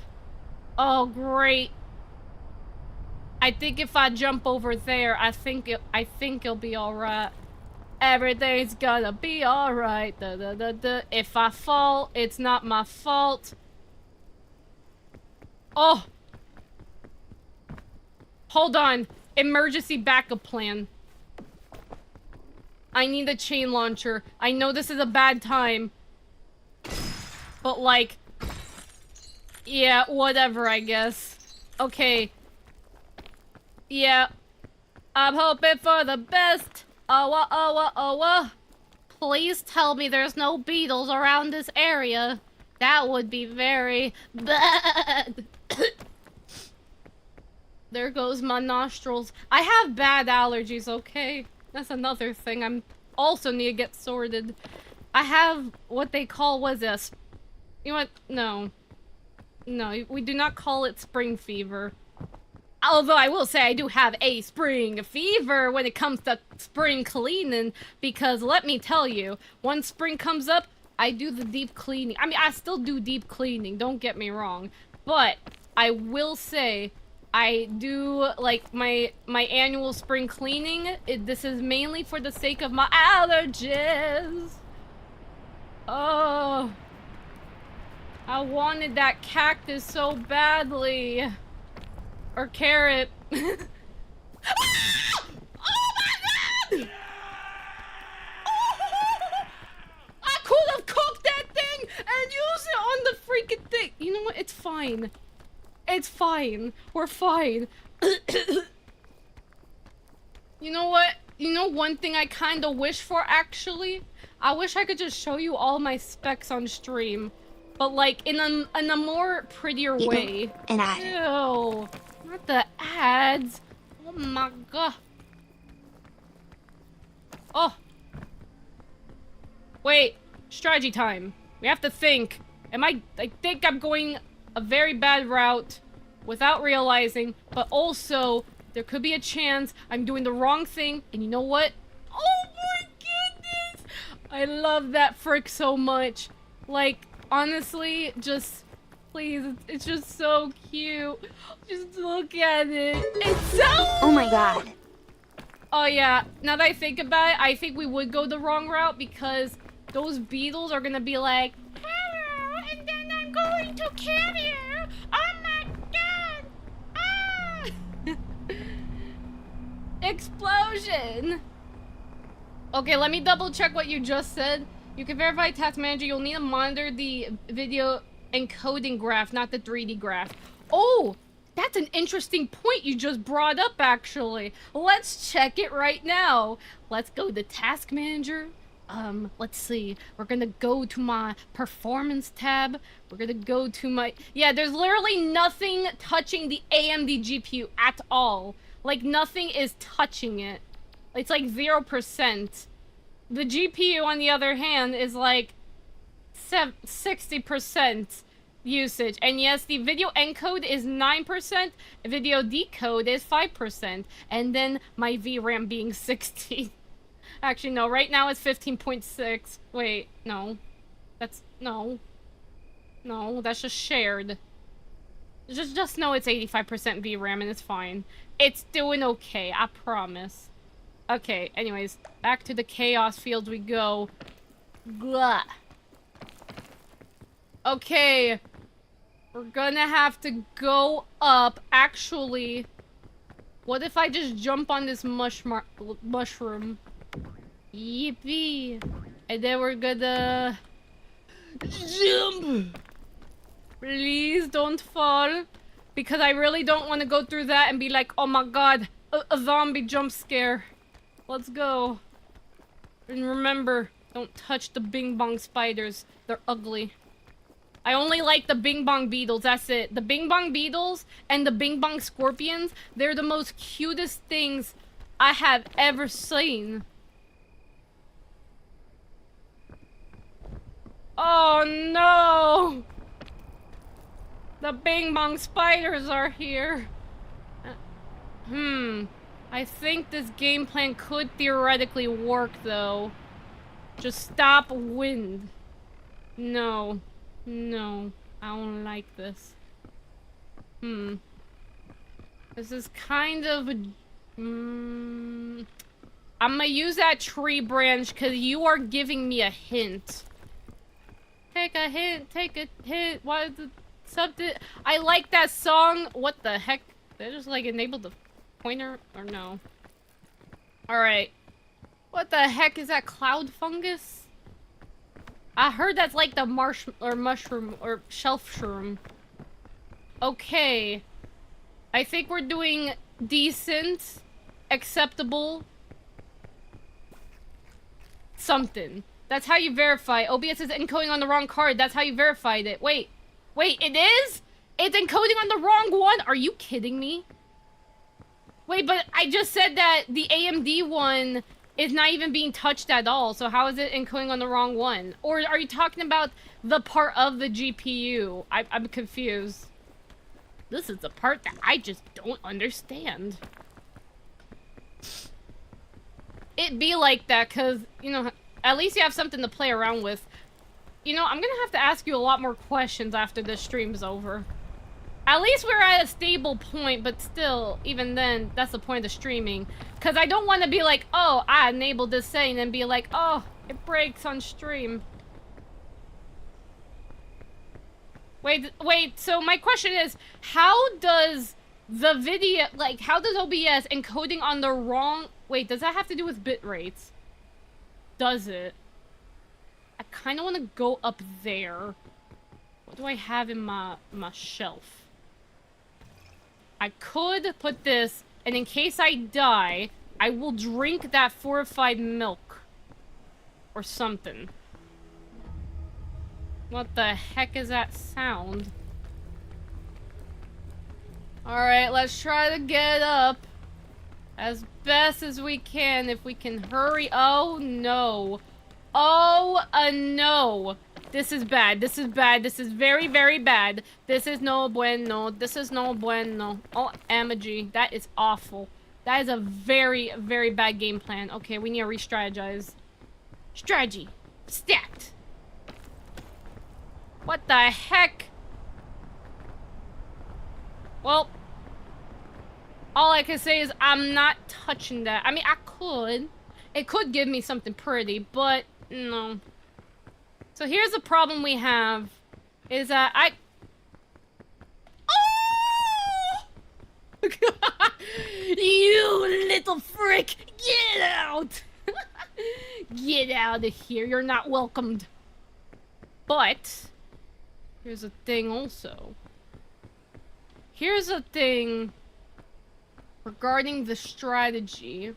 Oh, great. I think if I jump over there, I think it'll be alright. Everything's gonna be alright. If I fall, it's not my fault. Oh! Hold on. Emergency backup plan. I need a chain launcher. I know this is a bad time. But like... yeah, whatever, I guess. Okay. Yeah, I'm hoping for the best. Please tell me there's no beetles around this area. That would be very bad. There goes my nostrils. I have bad allergies, okay? That's another thing. I'm also need to get sorted. I have what they call, what is this? You know what? No. No, we do not call it spring fever. Although I will say I do have a spring fever when it comes to spring cleaning, because let me tell you, once spring comes up, I do the deep cleaning. I mean, I still do deep cleaning, don't get me wrong, but I will say I do like my annual spring cleaning. This is mainly for the sake of my allergies. Oh, I wanted that cactus so badly. Or carrot. Ah! Oh my god! Oh! I could have cooked that thing and used it on the freaking thing. You know what? It's fine. It's fine. We're fine. You know what? You know one thing I kind of wish for, actually? I wish I could just show you all my specs on stream. But like, in a more prettier way. An ad. Ew. Not the ads. Oh my god. Oh. Wait. Strategy time. We have to think. I think I'm going a very bad route without realizing, but also there could be a chance I'm doing the wrong thing, and you know what? Oh my goodness! I love that frick so much. Like, honestly, just... please, it's just so cute. Just look at it. It's so... oh my god. Oh yeah, now that I think about it, I think we would go the wrong route because those beetles are gonna be like, hello, and then I'm going to kill you. Oh my Explosion! Okay, let me double check what you just said. You can verify Task Manager. You'll need to monitor the video encoding graph, not the 3D graph. Oh! That's an interesting point you just brought up, actually. Let's check it right now. Let's go to Task Manager. Let's see. We're gonna go to my Performance tab. We're gonna go to my... Yeah, there's literally nothing touching the AMD GPU at all. Like, nothing is touching it. It's like 0%. The GPU, on the other hand, is like 60% usage. And yes, the video encode is 9%, video decode is 5%, and then my VRAM being 60. Actually, no, right now it's 15.6. Wait, no. That's, no. No, that's just shared. Just know it's 85% VRAM and it's fine. It's doing okay, I promise. Okay, anyways, back to the chaos field we go. Blah. Okay. We're gonna have to go up. Actually, what if I just jump on this mushroom? Yippee. And then we're gonna... jump! Please don't fall. Because I really don't want to go through that and be like, oh my god, a zombie jump scare. Let's go. And remember, don't touch the bing bong spiders. They're ugly. I only like the bing bong beetles, that's it. The bing bong beetles and the bing bong scorpions, they're the most cutest things I have ever seen. Oh no! The bing bong spiders are here. I think this game plan could theoretically work though. Just stop wind. No. No, I don't like this. This is kind of... I'm gonna use that tree branch because you are giving me a hint. Take a hint, take a hint. Why is it something? I like that song. What the heck? They just like enabled the pointer or no? Alright. What the heck is that, cloud fungus? I heard that's like the mushroom or shelf shroom. Okay. I think we're doing decent, acceptable, something. That's how you verify. OBS is encoding on the wrong card. That's how you verified it. Wait, it is? It's encoding on the wrong one? Are you kidding me? Wait, but I just said that the AMD one is not even being touched at all, so how is it encoding on the wrong one? Or are you talking about the part of the GPU? I'm confused. This is the part that I just don't understand. It be like that, because, you know, at least you have something to play around with. You know, I'm gonna have to ask you a lot more questions after this stream's over. At least we're at a stable point, but still, even then, that's the point of streaming. Because I don't want to be like, oh, I enabled this setting, and be like, oh, it breaks on stream. Wait, so my question is, how does the video, like, how does OBS encoding on the wrong... Wait, does that have to do with bit rates? Does it? I kind of want to go up there. What do I have in my shelf? I could put this, and in case I die, I will drink that fortified milk. Or something. What the heck is that sound? Alright, let's try to get up. As best as we can, if we can hurry. Oh, no. Oh, no. This is bad. This is bad. This is very, very bad. This is no bueno. This is no bueno. Oh, Amaji. That is awful. That is a very, very bad game plan. Okay, we need to re-strategize. Strategy. Stacked. What the heck? Well, all I can say is I'm not touching that. I mean, I could. It could give me something pretty, but no. So here's the problem we have, is that You little frick! Get out! Get out of here. You're not welcomed. But here's a thing also. Here's a thing regarding the strategy.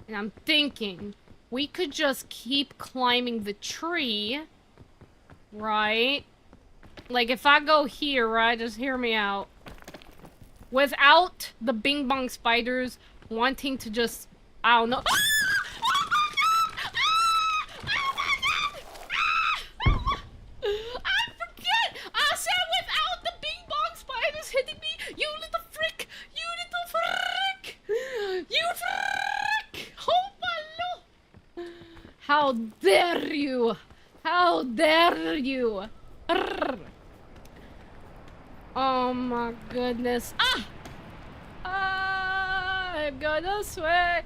And I'm thinking we could just keep climbing the tree, right? Like if I go here, right? Just hear me out. Without the bing bong spiders wanting to just, I don't know. I forget! I said without the bing bong spiders hitting me! You little frick! You little frick! You frick! Oh my lord! How dare you! How dare you! Arrgh. Oh my goodness. I'm gonna sway.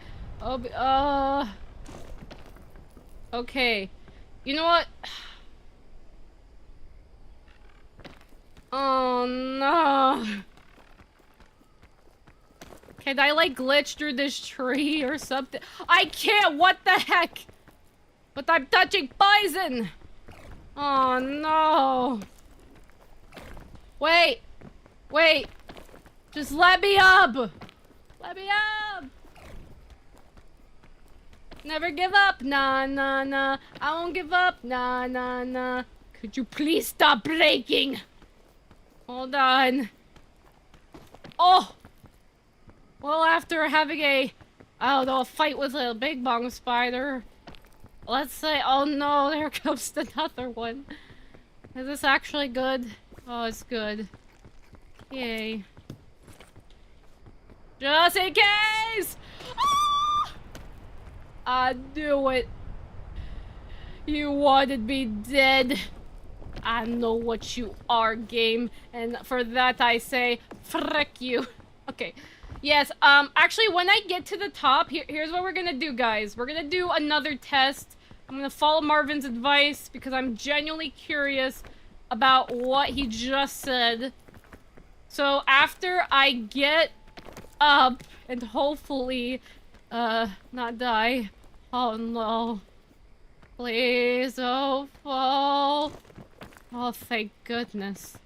Okay. You know what? Oh no. Can I like glitch through this tree or something? I can't, what the heck? But I'm touching poison. Oh no. Wait. Wait. Just let me up. Let me up. Never give up. Nah, nah, nah. I won't give up. Nah, nah, nah. Could you please stop breaking? Hold on. Oh! Well, after having a, I don't know, a fight with a big bong spider, let's say, oh no, there comes another one. Is this actually good? Oh, it's good. Yay. Just in case! Ah! I knew it. You wanted me dead. I know what you are, game, and for that I say, frick you. Okay, yes, actually when I get to the top, here's what we're gonna do, guys. We're gonna do another test. I'm gonna follow Marvin's advice, because I'm genuinely curious about what he just said. So after I get up, and hopefully, not die. Oh no. Please don't fall. Oh, thank goodness.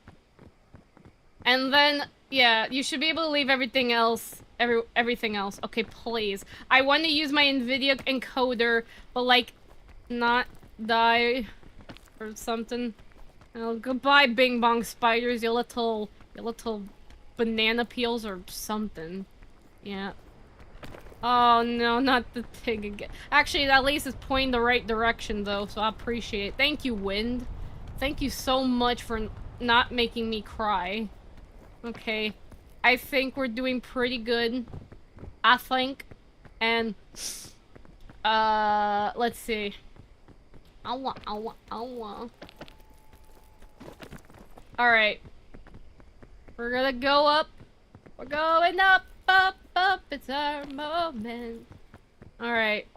And then, yeah, you should be able to leave everything else. Everything else. Okay, please. I want to use my NVIDIA encoder, but like, not die or something. Oh, goodbye, bing bong spiders, you little banana peels or something. Yeah. Oh no, not the thing again. Actually, at least it's pointing the right direction though, so I appreciate it. Thank you, wind. Thank you so much for not making me cry. Okay. I think we're doing pretty good. I think. And, let's see. Alright. We're gonna go up. We're going up, up, up. It's our moment. Alright.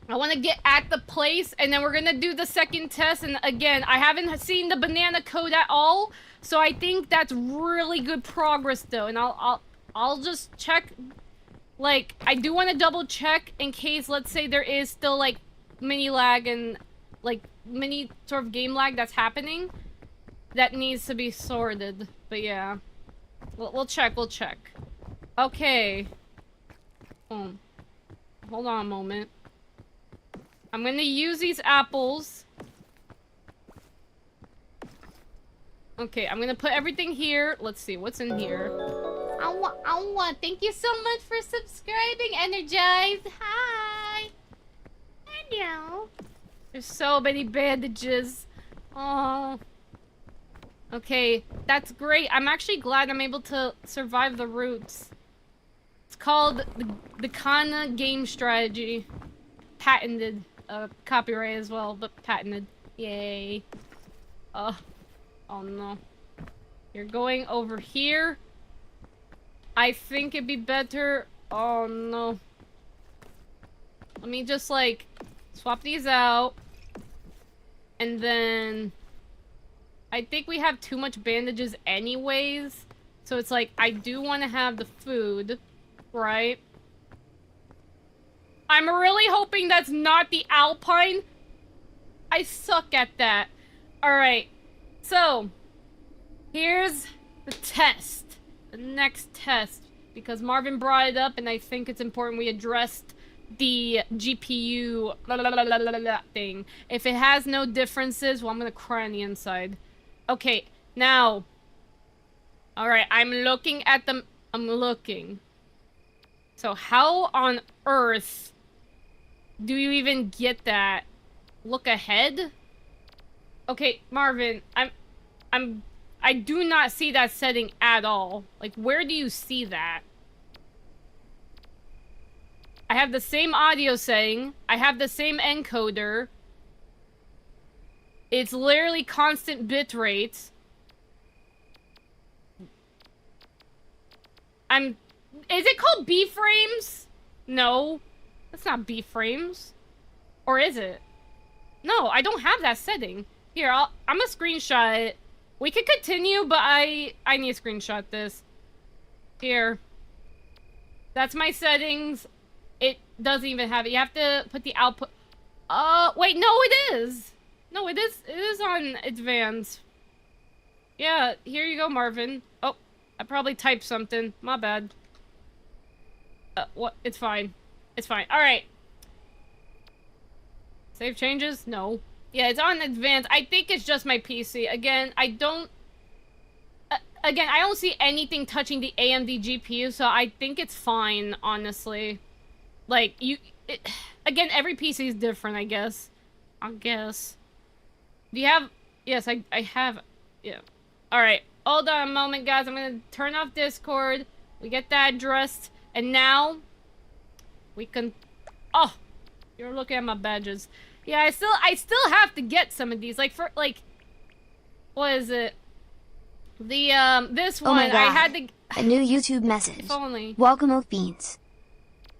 I want to get at the place, and then we're gonna do the second test, and again, I haven't seen the banana code at all, so I think that's really good progress, though, and I'll just check, like, I do want to double check in case, let's say there is still, like, mini lag and, like, mini sort of game lag that's happening that needs to be sorted, but yeah. We'll check. Okay. Hold on a moment. I'm gonna use these apples. Okay, I'm gonna put everything here. Let's see, what's in here? Thank you so much for subscribing, Energized. Hi. Hello. There's so many bandages. Oh. Okay, that's great. I'm actually glad I'm able to survive the roots. It's called the Kana game strategy. Patented. Copyright as well, but patented. Yay. Oh no. You're going over here. I think it'd be better. Oh no. Let me just like swap these out. And then I think we have too much bandages anyways. So it's like, I do want to have the food, right? I'm really hoping that's not the Alpine. I suck at that. Alright, so here's the test. The next test. Because Marvin brought it up and I think it's important we addressed the GPU thing. If it has no differences, well, I'm gonna cry on the inside. Okay, now. Alright, I'm looking at them. I'm looking. So how on earth do you even get that? Look ahead? Okay, Marvin, I do not see that setting at all. Like, where do you see that? I have the same audio setting. I have the same encoder. It's literally constant bitrate. Is it called B-frames? No. That's not B-frames. Or is it? No, I don't have that setting. Here, I'm gonna screenshot it. We can continue, but I need to screenshot this. Here. That's my settings. It doesn't even have it. You have to put the output. Wait, no, it is. No, it is. It is on advanced. Yeah, here you go, Marvin. Oh, I probably typed something. My bad. What? It's fine. It's fine. All right. Save changes? No. Yeah, it's on advanced. I think it's just my PC. Again, I don't see anything touching the AMD GPU, so I think it's fine, honestly. Like, again, every PC is different, I guess. Do you have... Yes, I have... Yeah. Alright, hold on a moment, guys. I'm gonna turn off Discord. We get that addressed. And now... we can... Oh! You're looking at my badges. Yeah, I still have to get some of these. Like, for, like... What is it? The, this one, oh my God. I had to... A new YouTube message. If only. Welcome, Oak Beans.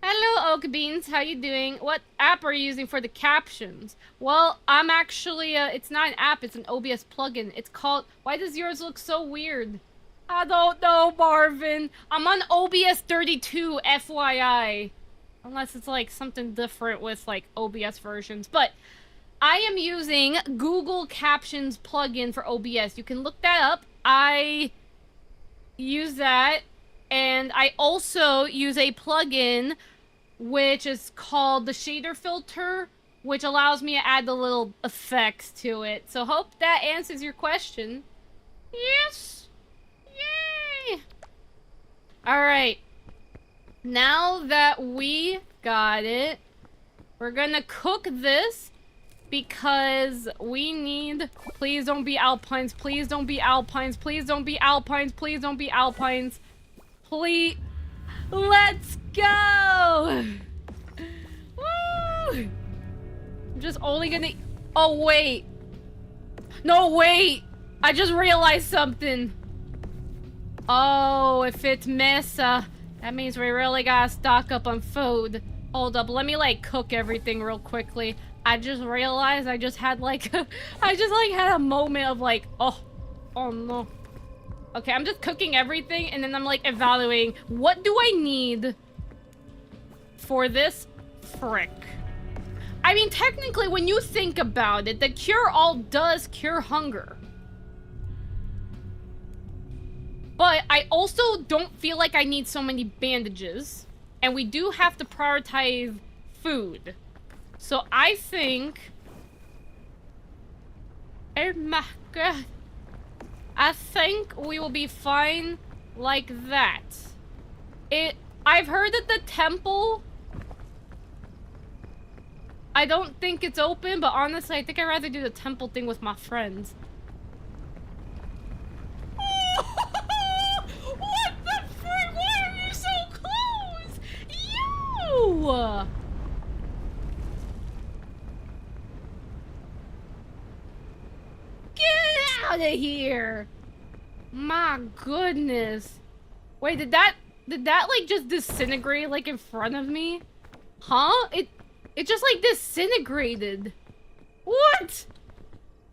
Hello, Oak Beans. How you doing? What app are you using for the captions? Well, I'm actually, it's not an app, it's an OBS plugin. It's called... Why does yours look so weird? I don't know, Marvin. I'm on OBS 32, FYI. Unless it's, like, something different with, like, OBS versions. But I am using Google Captions plugin for OBS. You can look that up. I use that. And I also use a plugin which is called the shader filter, which allows me to add the little effects to it. So hope that answers your question. Yes! Yay! Alright. Now that we got it, we're gonna cook this because we need... Please don't be Alpines. Please don't be Alpines. Please don't be Alpines. Please don't be Alpines. Please. Let's go! Woo! I'm just only gonna... Oh, wait. No, wait! I just realized something. Oh, if it's Mesa, that means we really gotta stock up on food. Hold up, let me, like, cook everything real quickly. I just realized I just had, like... I just, like, had a moment of, like, oh no. Okay, I'm just cooking everything, and then I'm, like, evaluating. What do I need for this? Frick. I mean, technically, when you think about it, the cure-all does cure hunger. But I also don't feel like I need so many bandages. And we do have to prioritize food. So I think... Oh my God. I think we will be fine like that. I've heard that the temple... I don't think it's open, but honestly, I think I'd rather do the temple thing with my friends. What the frick? Why are you so close? You! Get out of here! My goodness. Wait, did that like just disintegrate like in front of me? Huh? It just like disintegrated. What?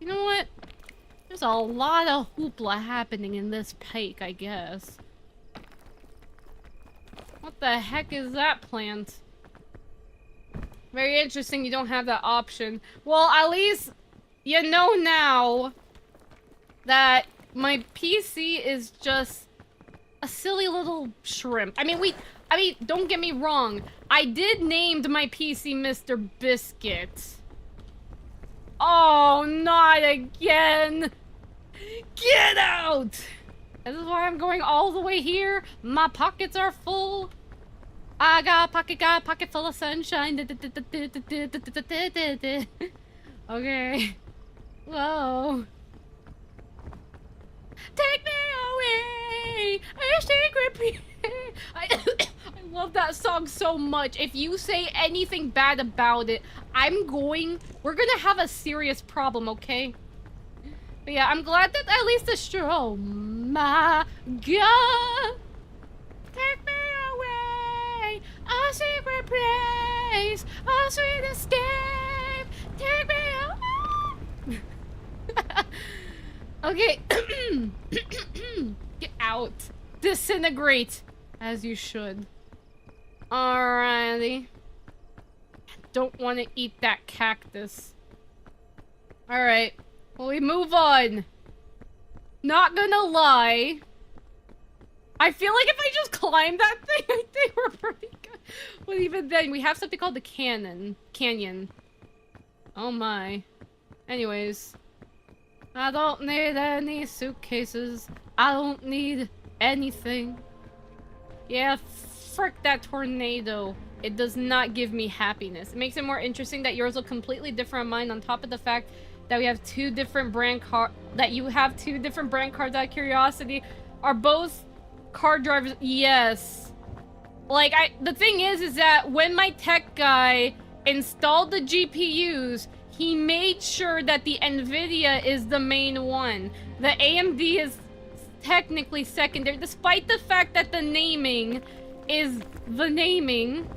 You know what? There's a lot of hoopla happening in this pike, I guess. What the heck is that plant? Very interesting, you don't have that option. Well, at least you know now that my PC is just a silly little shrimp. I mean, don't get me wrong. I did name my PC Mr. Biscuit. Oh, not again! Get out! This is why I'm going all the way here. My pockets are full. I got a pocket full of sunshine. Okay. Whoa. Take me away, a secret. I love that song so much. If you say anything bad about it, we're gonna have a serious problem, okay? But yeah, I'm glad that at least the show. Oh my god. Take me away, a secret place, a sweet escape. Take me away. Okay. Get out. Disintegrate. As you should. Alrighty. Don't want to eat that cactus. Alright. Well, we move on. Not gonna lie. I feel like if I just climbed that thing, I think we're pretty good. But even then, we have something called the canyon. Oh my. Anyways. I don't need any suitcases. I don't need anything. Yeah, frick that tornado. It does not give me happiness. It makes it more interesting that yours look completely different from mine, on top of the fact that we have two different brand cards out of curiosity. Are both car drivers? Yes. Like, the thing is that when my tech guy installed the GPUs, he made sure that the NVIDIA is the main one. The AMD is technically secondary, despite the fact that the naming is the naming.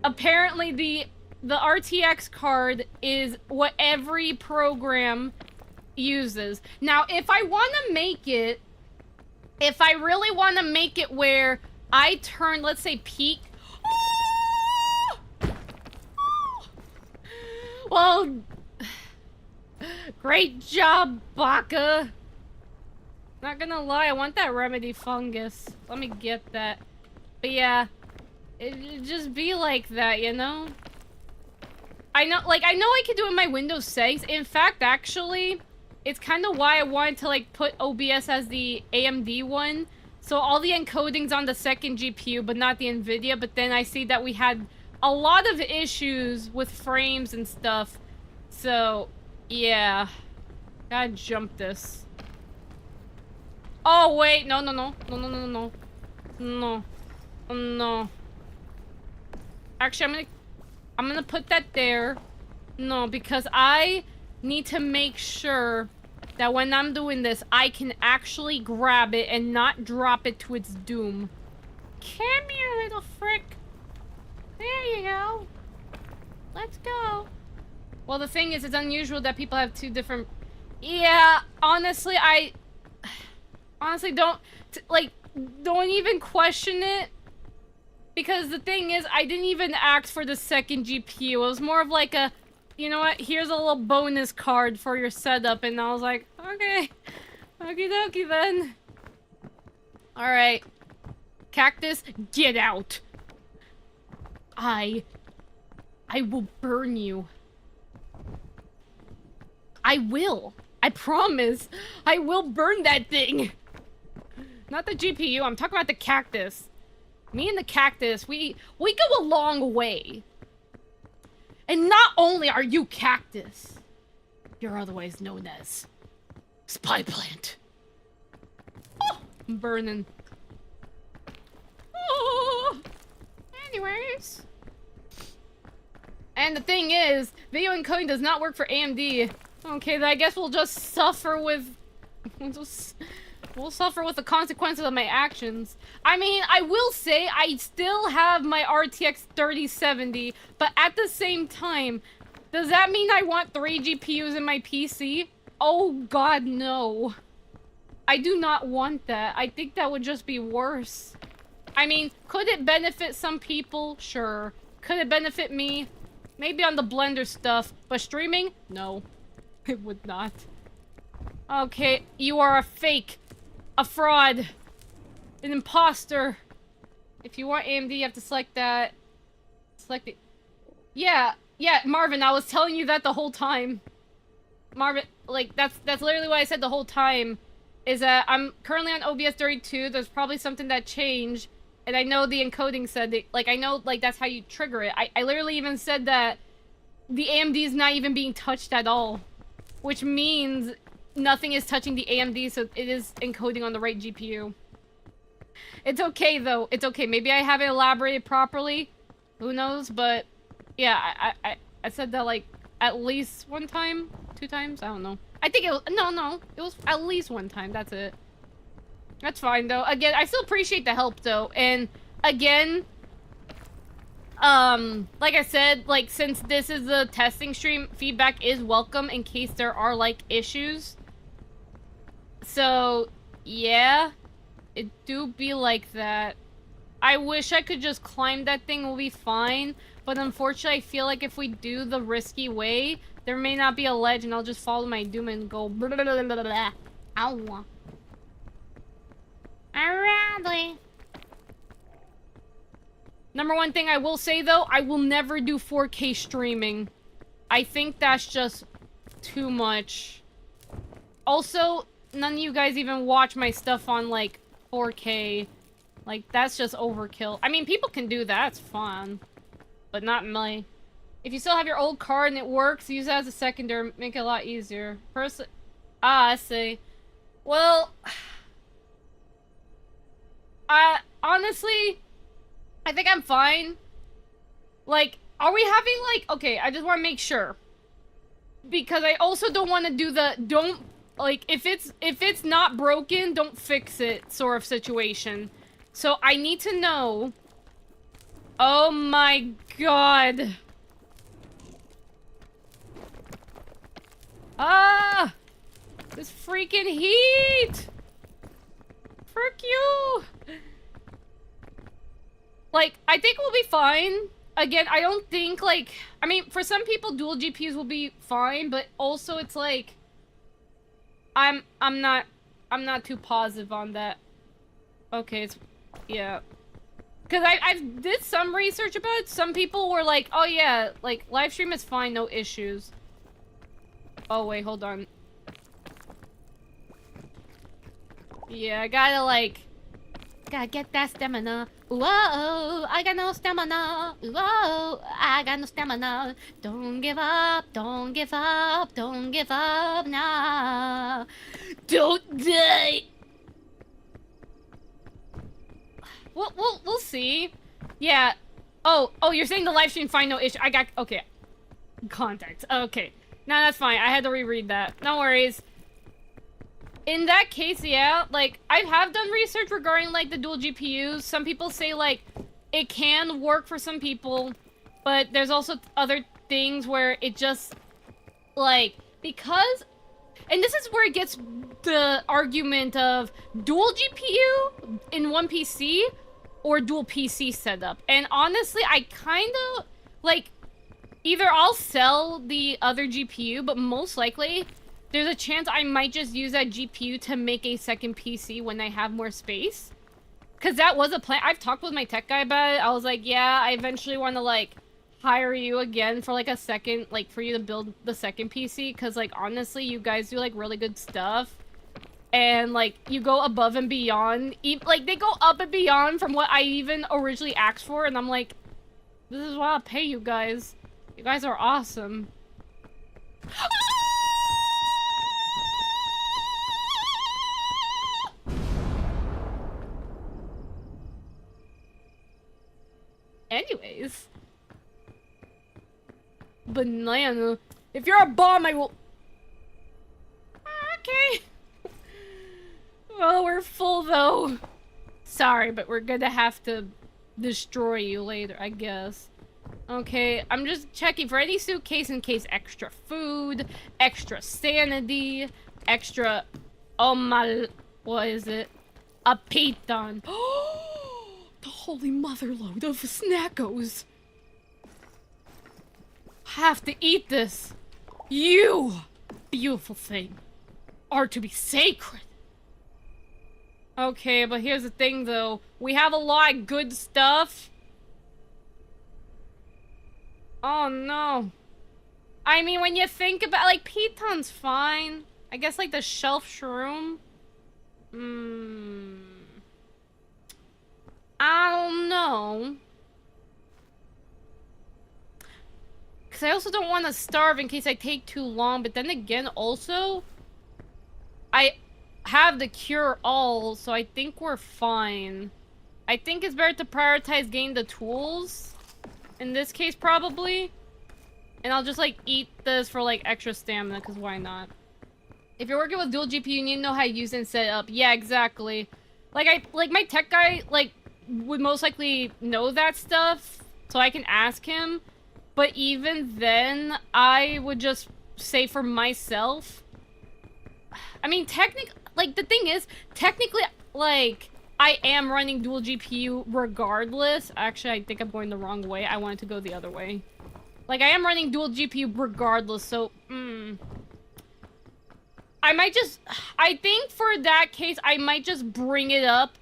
Apparently the RTX card is what every program uses. Now, if I really want to make it where I turn, let's say, peak. Well, great job, Baka. Not gonna lie, I want that remedy fungus. Let me get that. But yeah, it just be like that, you know? I know I could do it in my Windows settings. In fact, actually, it's kind of why I wanted to, like, put OBS as the AMD one. So all the encoding's on the second GPU, but not the NVIDIA. But then I see that we had a lot of issues with frames and stuff. So, yeah. Gotta jump this. Oh, wait. No. No. Actually, I'm gonna put that there. No, because I need to make sure that when I'm doing this, I can actually grab it and not drop it to its doom. Come here, little frick. There you go. Let's go. Well, the thing is, it's unusual that people have two different... Yeah, honestly, don't even question it. Because the thing is, I didn't even ask for the second GPU. It was more of like a, you know what, here's a little bonus card for your setup. And I was like, okay. Okie dokie then. Alright. Cactus, get out. I will burn you. I will. I promise. I will burn that thing. Not the GPU, I'm talking about the cactus. Me and the cactus, we go a long way. And not only are you cactus, you're otherwise known as spy plant. Oh, I'm burning. Oh. Anyways. And the thing is, video encoding does not work for AMD. Okay, then I guess we'll just suffer with... We'll suffer with the consequences of my actions. I mean, I will say I still have my RTX 3070, but at the same time, does that mean I want 3 GPUs in my PC? Oh god, no. I do not want that. I think that would just be worse. I mean, could it benefit some people? Sure. Could it benefit me? Maybe on the Blender stuff. But streaming? No. It would not. Okay, you are a fake. A fraud. An imposter. If you want AMD, you have to select that. Select it. Yeah, Marvin, I was telling you that the whole time. Marvin, like, that's literally what I said the whole time. Is that I'm currently on OBS 32. There's probably something that changed. And I know the encoding said that, like, I know, like, that's how you trigger it. I literally even said that the AMD is not even being touched at all. Which means nothing is touching the AMD, so it is encoding on the right GPU. It's okay, though. It's okay. Maybe I haven't elaborated properly. Who knows? But, yeah, I said that, like, at least one time? 2 times? I don't know. I think it was... No. It was at least one time. That's it. That's fine, though. Again, I still appreciate the help, though. And, again... like I said, like, since this is a testing stream, feedback is welcome in case there are, like, issues. So, yeah. It do be like that. I wish I could just climb that thing, will be fine. But unfortunately, I feel like if we do the risky way, there may not be a ledge, and I'll just follow my doom and go blah, blah, blah, blah, blah. Ow. Alrighty. Number one thing I will say, though, I will never do 4K streaming. I think that's just too much. Also, none of you guys even watch my stuff on, like, 4K. Like, that's just overkill. I mean, people can do that. It's fun. But not me. If you still have your old card and it works, use it as a secondary. Make it a lot easier. I see. Well... honestly... I think I'm fine. Like, are we having, like... Okay, I just want to make sure. Because I also don't want to do the... Don't... Like, if it's not broken, don't fix it sort of situation. So, I need to know... Oh my god. Ah! This freaking heat! Frick you! Like, I think we'll be fine. Again, I don't think, like... I mean, for some people, dual GPUs will be fine, but also it's like... I'm not too positive on that. Okay, it's... Yeah. Because I've did some research about it. Some people were like, oh yeah, like, live stream is fine, no issues. Oh, wait, hold on. Yeah, I gotta, like... Gotta get that stamina. Whoa, I got no stamina. Whoa, I got no stamina. Don't give up, don't give up, don't give up now. Don't die. We'll see. Yeah. Oh, you're saying the live stream fine, no issue. I got, okay. Context. Okay. No, that's fine. I had to reread that. No worries. In that case, yeah, like, I have done research regarding, like, the dual GPUs. Some people say, like, it can work for some people, but there's also other things where it just, like, because... And this is where it gets the argument of dual GPU in one PC or dual PC setup. And honestly, I kind of, like, either I'll sell the other GPU, but most likely... There's a chance I might just use that GPU to make a second PC when I have more space. Because that was a plan. I've talked with my tech guy about it. I was like, yeah, I eventually want to, like, hire you again for, like, a second, like, for you to build the second PC. Because, like, honestly, you guys do, like, really good stuff. And, like, you go above and beyond. Like, they go up and beyond from what I even originally asked for. And I'm like, this is why I'll pay you guys. You guys are awesome. Anyways. Banana. If you're a bomb, I will... Okay. Well, we're full, though. Sorry, but we're gonna have to destroy you later, I guess. Okay, I'm just checking for any suitcase in case extra food, extra sanity, extra... Oh my... What is it? A python. The holy motherload of snackos. Have to eat this. You, beautiful thing, are to be sacred. Okay, but here's the thing though. We have a lot of good stuff. Oh no. I mean, when you think about, like, Piton's fine. I guess, like, the shelf shroom. I don't know. Because I also don't want to starve in case I take too long. But then again, also, I have the cure-all, so I think we're fine. I think it's better to prioritize getting the tools. In this case, probably. And I'll just, like, eat this for, like, extra stamina, because why not? If you're working with dual GPU, you need to know how to use it and set it up. Yeah, exactly. Like, my tech guy, like, would most likely know that stuff, so I can ask him. But even then, I would just say for myself... I mean, like, the thing is, technically, like... I am running dual GPU regardless. Actually, I think I'm going the wrong way. I wanted to go the other way. Like, I am running dual GPU regardless, so, I might just... I think for that case, I might just bring it up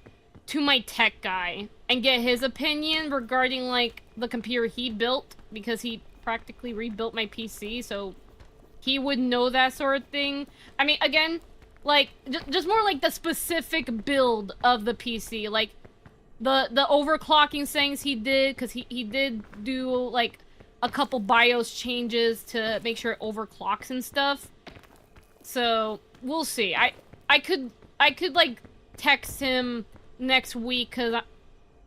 to my tech guy and get his opinion regarding, like, the computer he built, because he practically rebuilt my PC, so he would know that sort of thing. I mean, again... Like, just more like the specific build of the PC. Like, the overclocking settings he did, because he did do, like, a couple BIOS changes to make sure it overclocks and stuff. So, we'll see. I could, like, text him next week, because...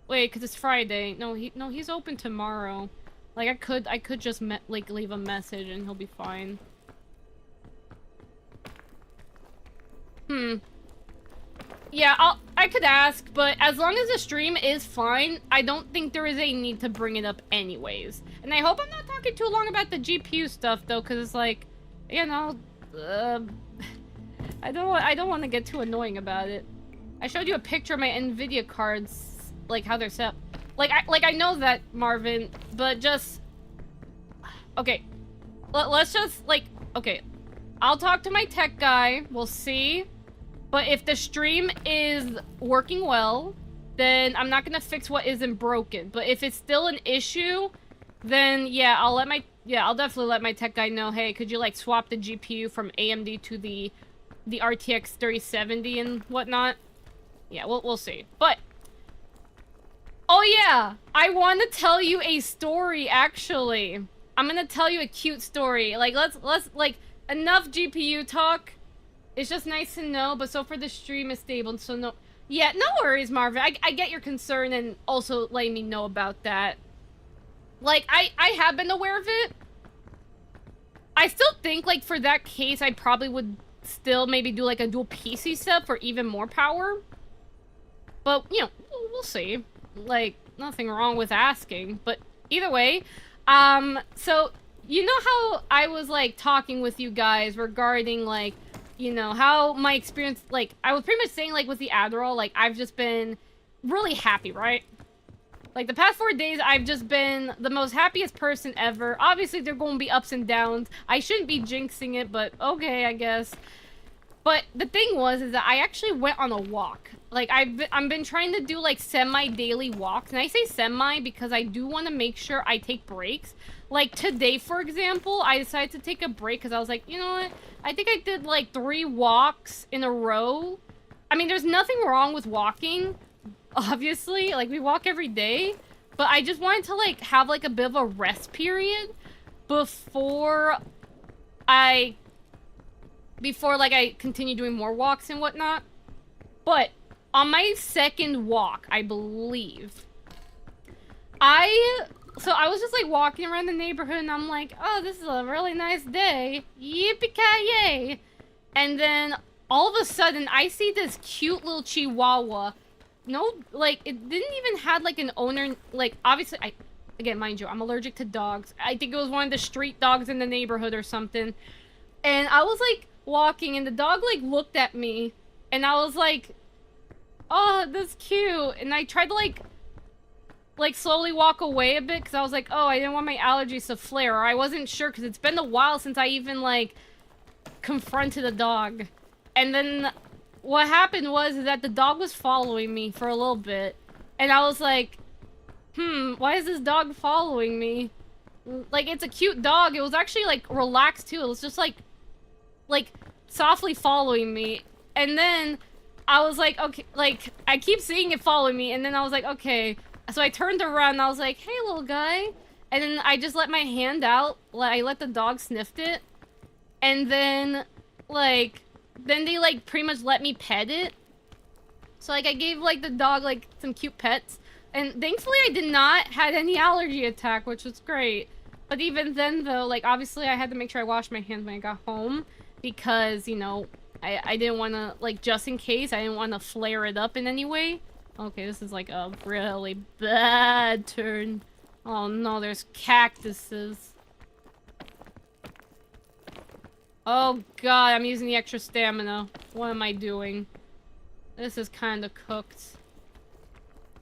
Wait, because it's Friday. No, he's open tomorrow. Like, I could just, like, leave a message and he'll be fine. Yeah, I could ask, but as long as the stream is fine, I don't think there is a need to bring it up anyways. And I hope I'm not talking too long about the GPU stuff, though, because it's like, you know, I don't want to get too annoying about it. I showed you a picture of my NVIDIA cards, like, how they're set up. Like, I know that, Marvin, but just... Okay. Let's just, like... Okay. I'll talk to my tech guy. We'll see. But if the stream is working well, then I'm not gonna fix what isn't broken. But if it's still an issue, then yeah, I'll definitely let my tech guy know, hey, could you like swap the GPU from AMD to the RTX 3070 and whatnot? Yeah, we'll see. But oh yeah, I want to tell you a story actually. I'm gonna tell you a cute story. Like let's like enough GPU talk. It's just nice to know, but so for the stream is stable, so no... Yeah, no worries, Marvin. I get your concern and also letting me know about that. Like, I have been aware of it. I still think, like, for that case, I probably would still maybe do, like, a dual PC setup for even more power. But, you know, we'll see. Like, nothing wrong with asking. But either way, so, you know how I was, like, talking with you guys regarding, like, you know, how my experience, like, I was pretty much saying, like, with the Adderall, like, I've just been really happy, right? Like, the past 4 days, I've just been the most happiest person ever. Obviously, there are going to be ups and downs. I shouldn't be jinxing it, but okay, I guess. But the thing is that I actually went on a walk. Like, I've been trying to do, like, semi-daily walks. And I say semi because I do want to make sure I take breaks. Like, today, for example, I decided to take a break because I was like, you know what? I think I did, like, 3 walks in a row. I mean, there's nothing wrong with walking, obviously. Like, we walk every day. But I just wanted to, like, have, like, a bit of a rest period before I continue doing more walks and whatnot. But on my second walk, I believe, so I was just, like, walking around the neighborhood, and I'm like, oh, this is a really nice day. Yippee-ki-yay. And then, all of a sudden, I see this cute little chihuahua. No, like, it didn't even have, like, an owner. Like, obviously, Again, mind you, I'm allergic to dogs. I think it was one of the street dogs in the neighborhood or something. And I was, like, walking, and the dog, like, looked at me. And I was like, oh, that's cute. And I tried to, like slowly walk away a bit, because I was like, oh, I didn't want my allergies to flare. Or I wasn't sure, because it's been a while since I even, like, confronted a dog. And then what happened was that the dog was following me for a little bit. And I was like, why is this dog following me? Like, it's a cute dog. It was actually, like, relaxed, too. It was just, like, softly following me. And then I was like, okay, like, I keep seeing it following me. And then I was like, okay. So I turned around and I was like, hey, little guy. And then I just let my hand out. I let the dog sniffed it. And then, like, then they, like, pretty much let me pet it. So, like, I gave, like, the dog, like, some cute pets. And thankfully I did not had any allergy attack, which was great. But even then, though, like, obviously I had to make sure I washed my hands when I got home. Because, you know, I didn't want to, like, just in case, I didn't want to flare it up in any way. Okay, this is, like, a really bad turn. Oh, no, there's cactuses. Oh, God, I'm using the extra stamina. What am I doing? This is kind of cooked.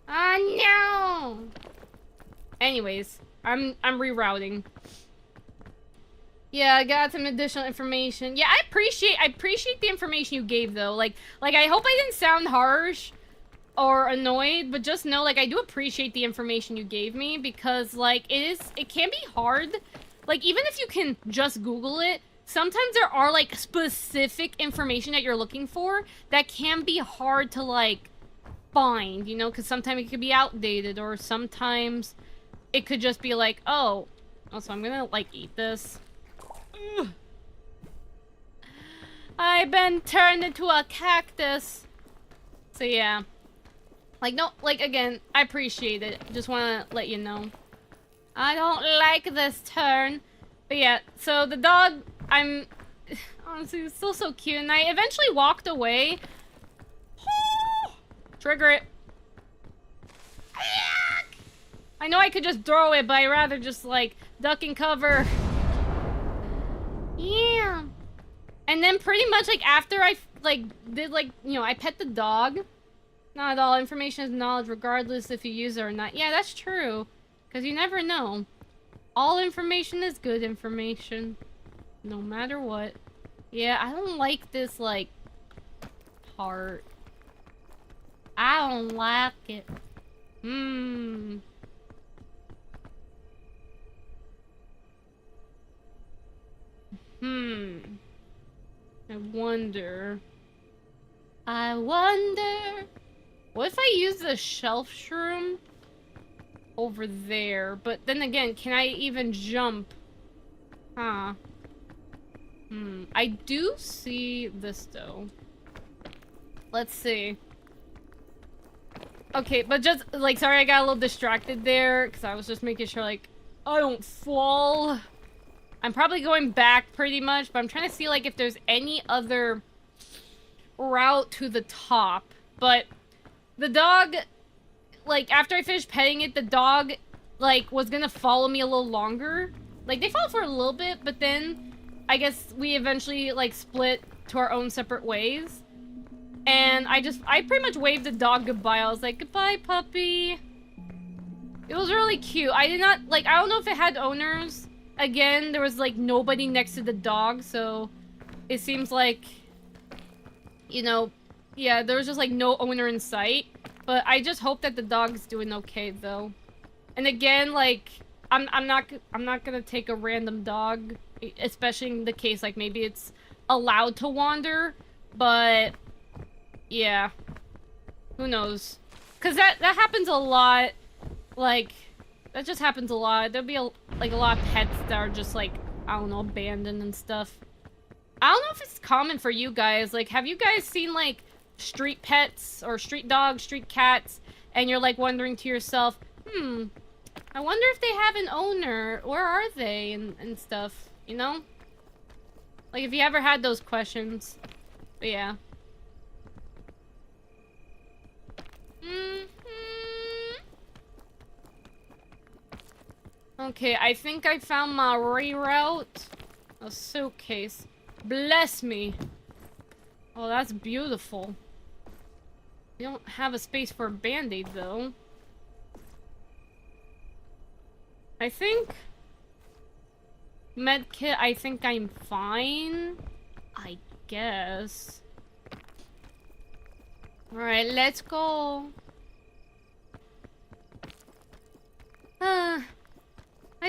Oh, no! Anyways, I'm rerouting. Yeah, I got some additional information. Yeah, I appreciate the information you gave, though. Like, I hope I didn't sound harsh or annoyed, but just know, like, I do appreciate the information you gave me, because, like, it can be hard. Like, even if you can just Google it, sometimes there are, like, specific information that you're looking for that can be hard to, like, find, you know, because sometimes it could be outdated, or sometimes it could just be like, oh, so I'm gonna, like, eat this. Ugh. I've been turned into a cactus. So, yeah. Like, no, like, again, I appreciate it. Just want to let you know. I don't like this turn. But, yeah, so the dog, honestly, it's still so cute. And I eventually walked away. Trigger it. I know I could just throw it, but I'd rather just, like, duck and cover. Yeah. And then pretty much, like, after I, like, did, like, you know, I pet the dog. Not all information is knowledge, regardless if you use it or not. Yeah, that's true. Because you never know. All information is good information. No matter what. Yeah, I don't like this, like, part. I don't like it. I wonder... What if I use the shelf shroom over there? But then again, can I even jump? Huh. I do see this, though. Let's see. Okay, but just, like, sorry I got a little distracted there, because I was just making sure, like, I don't fall. I'm probably going back pretty much, but I'm trying to see, like, if there's any other route to the top. But the dog, like, after I finished petting it, the dog, like, was gonna follow me a little longer. Like, they followed for a little bit, but then I guess we eventually, like, split to our own separate ways. And I pretty much waved the dog goodbye. I was like, goodbye, puppy. It was really cute. I did not, like, I don't know if it had owners. Again, there was, like, nobody next to the dog, so it seems like, you know, yeah, there was just, like, no owner in sight. But I just hope that the dog's doing okay, though. And again, like, I'm not gonna take a random dog, especially in the case, like, maybe it's allowed to wander, but yeah, who knows? Because that happens a lot. Like, that just happens a lot. There'll be, like, a lot of pets that are just, like, I don't know, abandoned and stuff. I don't know if it's common for you guys. Like, have you guys seen, like, street pets or street dogs, street cats, and you're, like, wondering to yourself, I wonder if they have an owner. Where are they? And stuff, you know? Like, if you ever had those questions. But yeah. Okay, I think I found my reroute. A suitcase. Bless me. Oh, that's beautiful. We don't have a space for a band-aid, though. I think... Medkit, I think I'm fine. I guess. Alright, let's go. I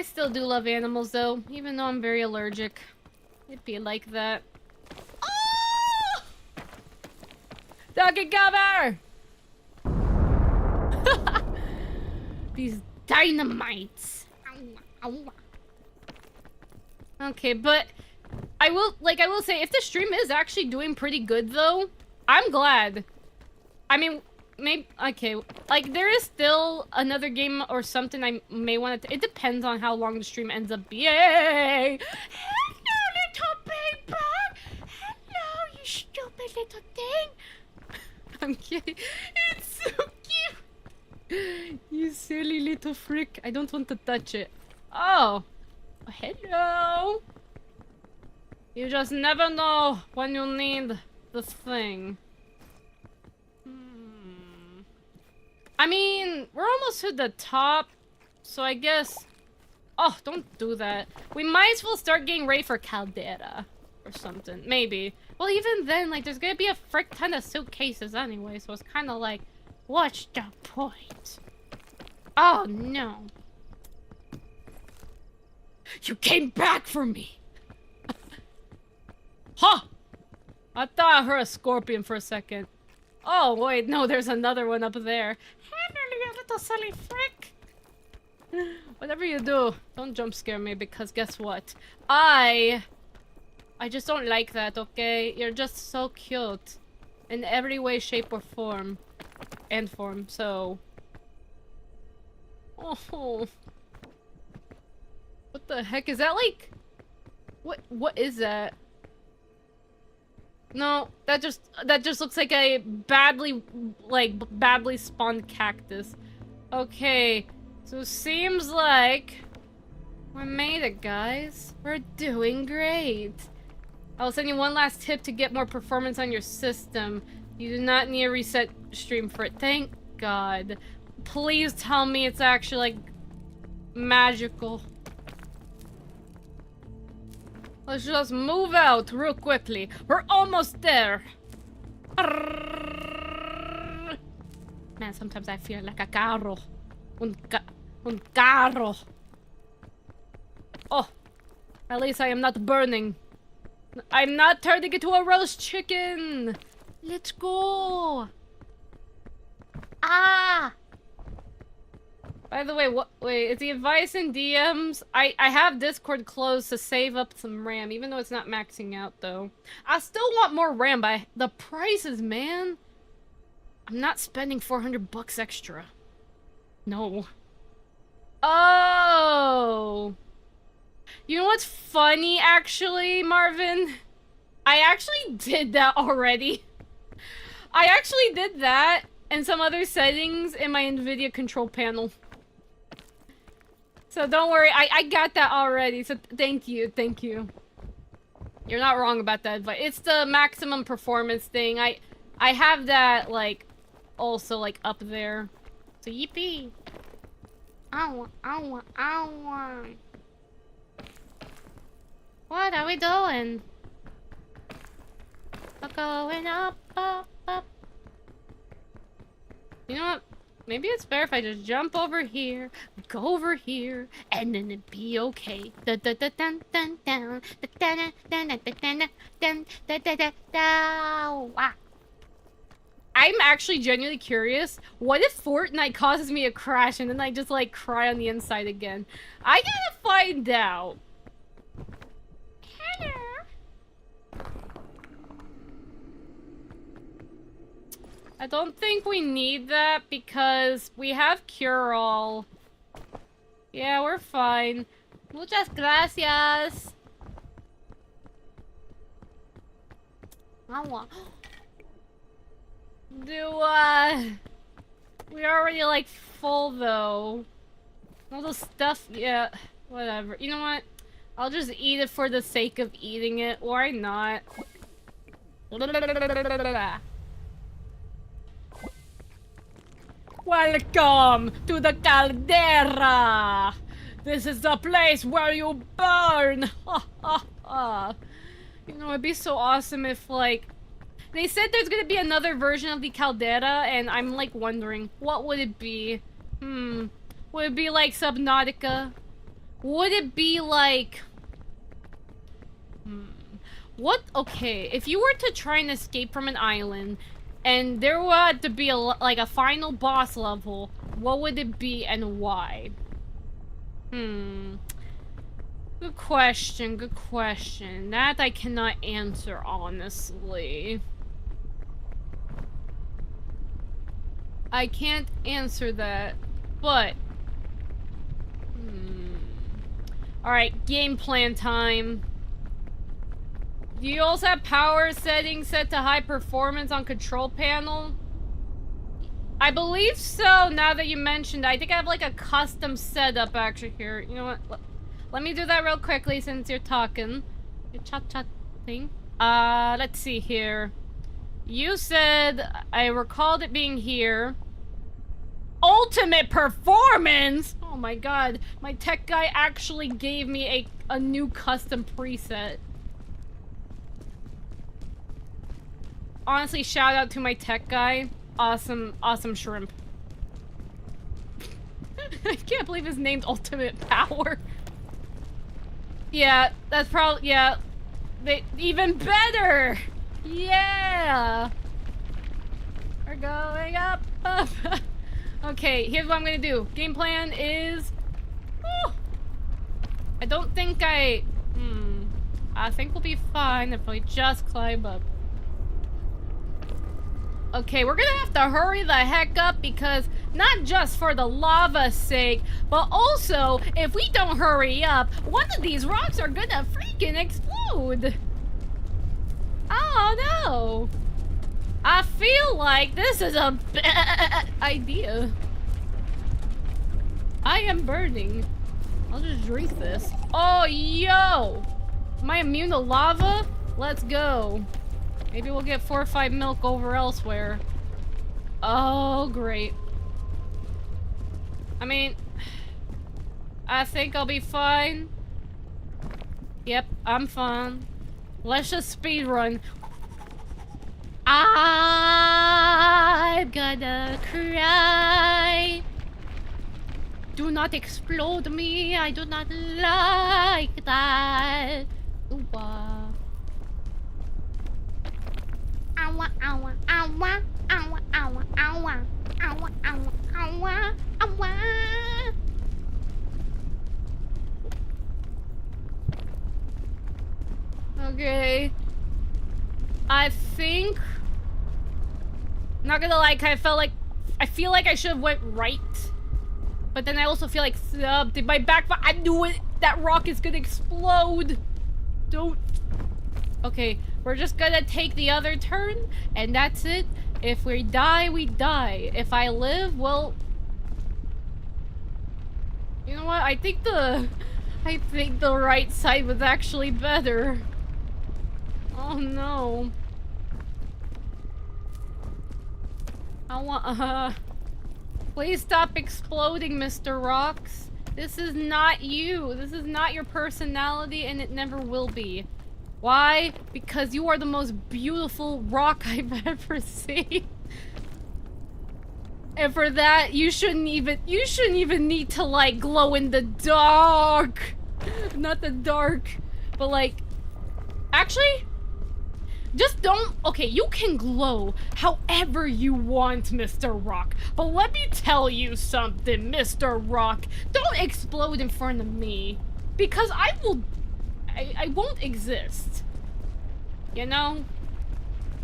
still do love animals, though, even though I'm very allergic. It'd be like that. Oh! Doggy cover! These dynamites. Okay, but I will say, if the stream is actually doing pretty good, though, I'm glad. I mean, maybe, okay, like, there is still another game or something I may want to... It depends on how long the stream ends up being. Hello, little baby! Hello, you stupid little thing! I'm kidding. It's so cute! You silly little frick. I don't want to touch it. Oh! Hello! You just never know when you need this thing. I mean, we're almost to the top, so I guess... Oh, don't do that. We might as well start getting ready for Caldera or something. Maybe. Well, even then, like, there's gonna be a frick ton of suitcases anyway, so it's kind of like, what's the point? Oh, no. You came back for me! Huh! I thought I heard a scorpion for a second. Oh, wait, no, there's another one up there. Hey, you little silly frick! Whatever you do, don't jump scare me, because guess what? I just don't like that, okay? You're just so cute. In every way, shape, or form. And form, so... Oh... What the heck? Is that like... What is that? No, that just looks like a badly spawned cactus. Okay, so seems like we made it, guys. We're doing great. I'll send you one last tip to get more performance on your system. You do not need a reset stream for it. Thank God. Please tell me it's actually like magical. Let's just move out real quickly. We're almost there. Man, sometimes I feel like a carro. Un carro. Oh, at least I am not burning. I'm not turning into a roast chicken. Let's go. Ah. By the way, wait, is the advice in DMs? I have Discord closed to save up some RAM, even though it's not maxing out, though. I still want more RAM, but the prices, man. I'm not spending 400 bucks extra. No. Oh! You know what's funny, actually, Marvin? I actually did that already. I actually did that and some other settings in my NVIDIA control panel. So don't worry, I got that already, so thank you, thank you. You're not wrong about that, but it's the maximum performance thing. I have that, like, also, like, up there. So yippee! Ow. What are we doing? We're going up. You know what? Maybe it's better if I just jump over here, go over here, and then it'd be okay. I'm actually genuinely curious. What if Fortnite causes me a crash and then I just like cry on the inside again? I gotta find out. Hello. I don't think we need that because we have cure-all. Yeah, we're fine. Muchas gracias. We're already like full though. All the stuff, yeah, whatever. You know what? I'll just eat it for the sake of eating it. Why not? Welcome to the caldera! This is the place where you burn! You know, it'd be so awesome if, like... They said there's gonna be another version of the caldera, and I'm, like, wondering, what would it be? Would it be, like, Subnautica? Would it be, like... What? Okay, if you were to try and escape from an island, and there were to be, like, a final boss level, what would it be and why? Good question, good question. That I cannot answer, honestly. I can't answer that, but... Alright, game plan time. Do you also have power settings set to high performance on control panel? I believe so, now that you mentioned it. I think I have like a custom setup actually here. You know what? Let me do that real quickly since you're talking. You're chat-chatting. Let's see here. You said, I recalled it being here. Ultimate performance! Oh my god. My tech guy actually gave me a new custom preset. Honestly, shout out to my tech guy. Awesome shrimp. I can't believe his name's Ultimate Power. Yeah, that's probably, yeah. Even better! Yeah! We're going up. Okay, here's what I'm gonna do. Game plan is... I don't think I think we'll be fine if we just climb up. Okay, we're gonna have to hurry the heck up because not just for the lava's sake, but also if we don't hurry up, one of these rocks are gonna freaking explode. Oh no. I feel like this is a bad idea. I am burning. I'll just drink this. Oh, yo! Am I immune to lava? Let's go. Maybe we'll get 4 or 5 milk over elsewhere. Oh, great. I mean, I think I'll be fine. Yep, I'm fine. Let's just speed run. I'm gonna cry. Do not explode me. I do not like that. Ooh, Awa, awa, awa, awa, awa, awa, awa, awa, awa, awa. Okay. I think... Not gonna lie, I feel like I should have went right. But then I also feel like, did my backfire? I knew it! That rock is gonna explode! Don't... Okay, we're just gonna take the other turn, and that's it. If we die, we die. If I live, well... You know what? I think the right side was actually better. Oh no. I want, please stop exploding, Mr. Rocks. This is not you. This is not your personality, and it never will be. Why? Because you are the most beautiful rock I've ever seen. And for that, you shouldn't even need to, like, glow in the dark. Not the dark, but, like, actually, just don't, okay, you can glow however you want, Mr. Rock. But let me tell you something, Mr. Rock. Don't explode in front of me. Because I won't exist. You know?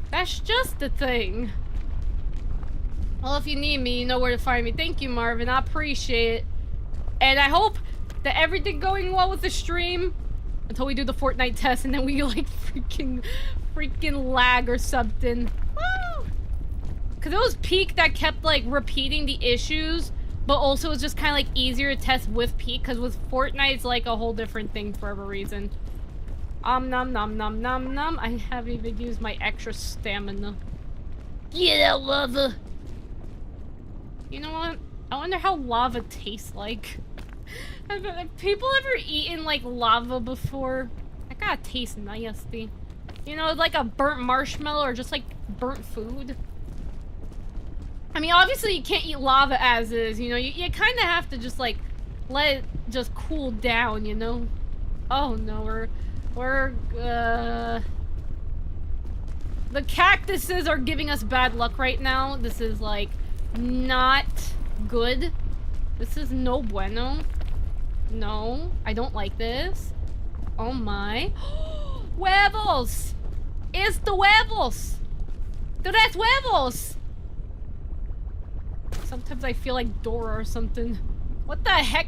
That's just the thing. Well, if you need me, you know where to find me. Thank you, Marvin. I appreciate it. And I hope that everything going well with the stream until we do the Fortnite test and then we, like, freaking lag or something. Woo! Because it was Peak that kept, like, repeating the issues but also it's just kind of like easier to test with Pete, because with Fortnite it's like a whole different thing for whatever reason. Nom nom nom nom nom. I haven't even used my extra stamina. Get out, lava! You know what? I wonder how lava tastes like. Have people ever eaten like lava before? That gotta taste nasty. You know, like a burnt marshmallow or just like burnt food. I mean, obviously you can't eat lava as is, you know, you kind of have to just like let it just cool down, you know? Oh no, the cactuses are giving us bad luck right now. This is like not good. This is no bueno. No, I don't like this. Oh my. Huevos! It's the huevos! Tres huevos! Sometimes I feel like Dora or something. What the heck?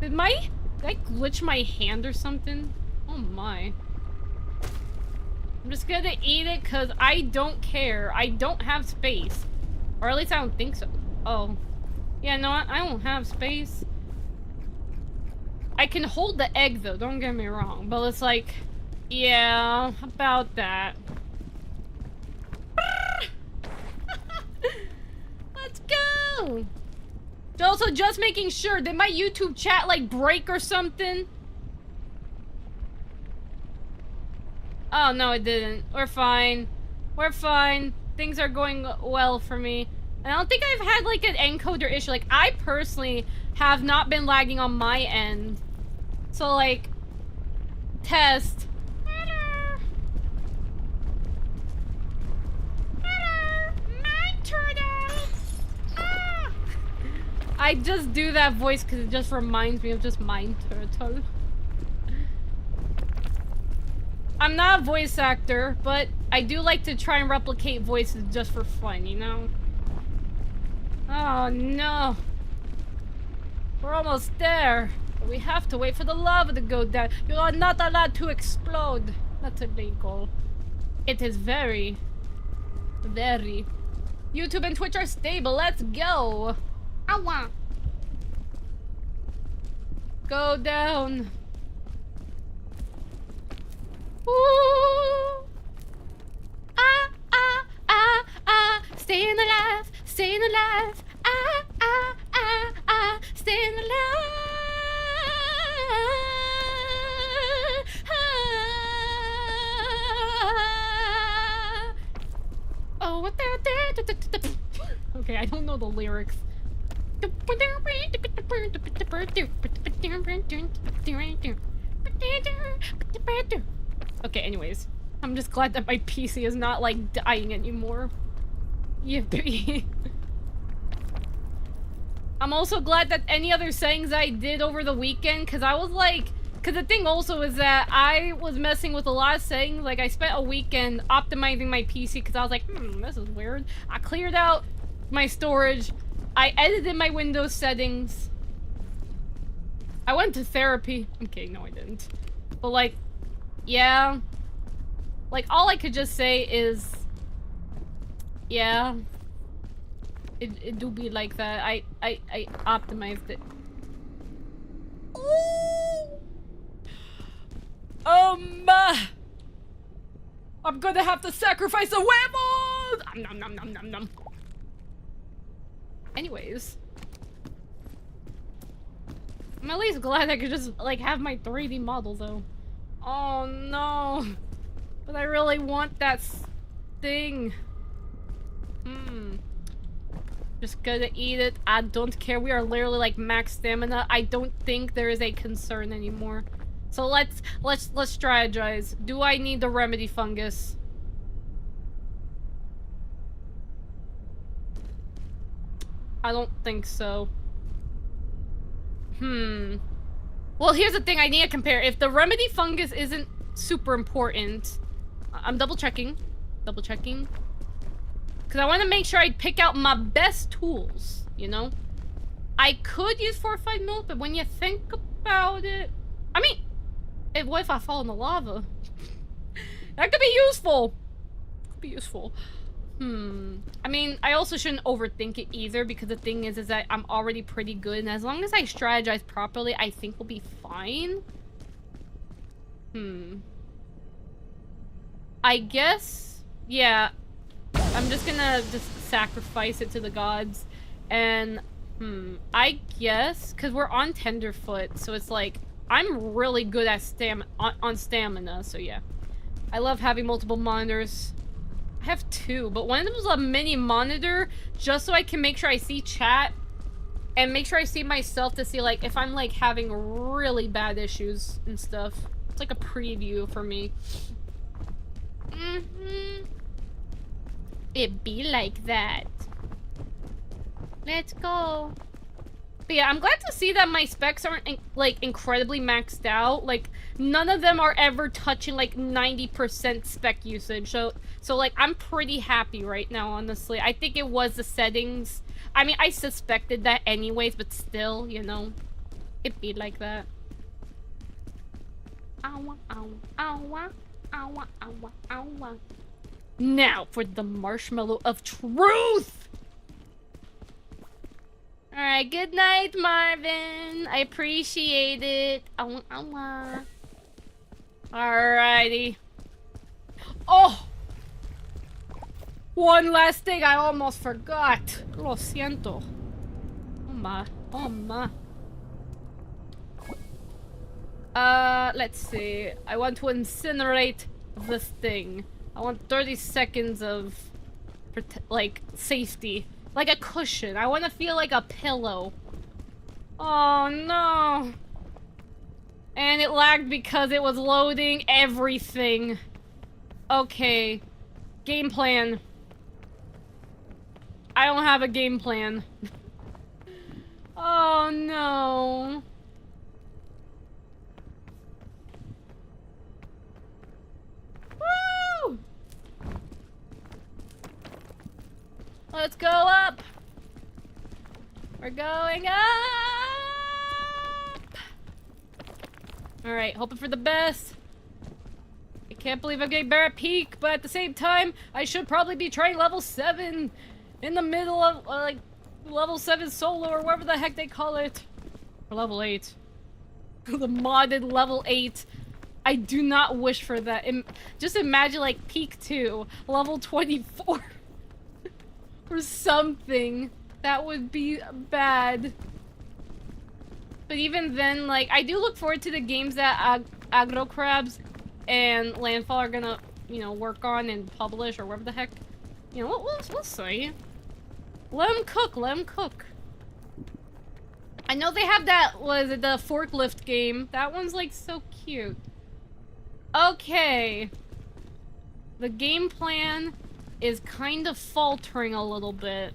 Did I glitch my hand or something? Oh my. I'm just gonna eat it because I don't care. I don't have space. Or at least I don't think so. Oh. Yeah, no, I don't have space. I can hold the egg though, don't get me wrong. But it's like, yeah, about that. Let's go! Also, just making sure, did my YouTube chat like break or something? Oh no, it didn't. We're fine. We're fine. Things are going well for me. And I don't think I've had like an encoder issue. Like, I personally have not been lagging on my end. So like, test. Hello. Hello. My turtle. Ah. I just do that voice because it just reminds me of just my turtle. I'm not a voice actor, but I do like to try and replicate voices just for fun, you know? Oh no. We're almost there. But we have to wait for the lava to go down. You are not allowed to explode. That's illegal. It is very, very. YouTube and Twitch are stable. Let's go. Ow. Go down. Ooh. Ah, ah, ah, ah. Staying alive, staying alive. Ah, ah, ah, ah. Staying alive. Ah. Oh, what the? Okay, I don't know the lyrics. Okay, anyways. I'm just glad that my PC is not, like, dying anymore. Yippee. I'm also glad that any other settings I did over the weekend, because I was like... Because the thing also is that I was messing with a lot of settings. Like, I spent a weekend optimizing my PC, because I was like, this is weird. I cleared out my storage. I edited my Windows settings. I went to therapy. Okay, no I didn't. But like, yeah. Like, all I could just say is... Yeah. It do be like that. I optimized it. Ooh! I'm gonna have to sacrifice a huevos! Nom nom nom nom nom. Anyways. I'm at least glad I could just, like, have my 3D model, though. Oh, no. But I really want that thing. Just gonna eat it. I don't care. We are literally, like, max stamina. I don't think there is a concern anymore. So let's strategize. Do I need the remedy fungus? I don't think so. Well, here's the thing I need to compare. If the remedy fungus isn't super important, I'm double checking. Double checking. Because I want to make sure I pick out my best tools, you know? I could use 4 or 5 mil, but when you think about it... I mean, what if I fall in the lava? That could be useful. Could be useful. I mean, I also shouldn't overthink it either, because the thing is that I'm already pretty good, and as long as I strategize properly, I think we'll be fine. I guess, yeah, I'm just gonna sacrifice it to the gods, and, I guess, because we're on tenderfoot, so it's like, I'm really good at on stamina, so yeah. I love having multiple monitors. I have 2, but one of them is a mini monitor, just so I can make sure I see chat, and make sure I see myself to see, like, if I'm, like, having really bad issues and stuff. It's like a preview for me. It be like that. Let's go. But yeah, I'm glad to see that my specs aren't, like, incredibly maxed out. Like, none of them are ever touching, like, 90% spec usage. So, like, I'm pretty happy right now, honestly. I think it was the settings. I mean, I suspected that anyways, but still, you know, it be like that. Ow, ow, ow, ow, ow, ow. Now for the marshmallow of truth! Alright, good night, Marvin. I appreciate it. Ow, ow. Alrighty. Oh! One last thing I almost forgot. Lo siento. Oh my. Oh my. Let's see. I want to incinerate this thing. I want 30 seconds of, like, safety. Like a cushion. I want to feel like a pillow. Oh no. And it lagged because it was loading everything. Okay. Game plan. I don't have a game plan. Oh no. Woo! Let's go up. We're going up. Alright, hoping for the best. I can't believe I'm getting better at peak, but at the same time, I should probably be trying level 7 in the middle of, like, level 7 solo or whatever the heck they call it. Or level 8. The modded level 8. I do not wish for that. Just imagine, like, peak 2, level 24. Or something. That would be bad. But even then, like, I do look forward to the games that Aggro Crabs and Landfall are gonna, you know, work on and publish or whatever the heck. You know, we'll see. Let them cook, let them cook. I know they have that, was it the forklift game? That one's, like, so cute. Okay. The game plan is kind of faltering a little bit.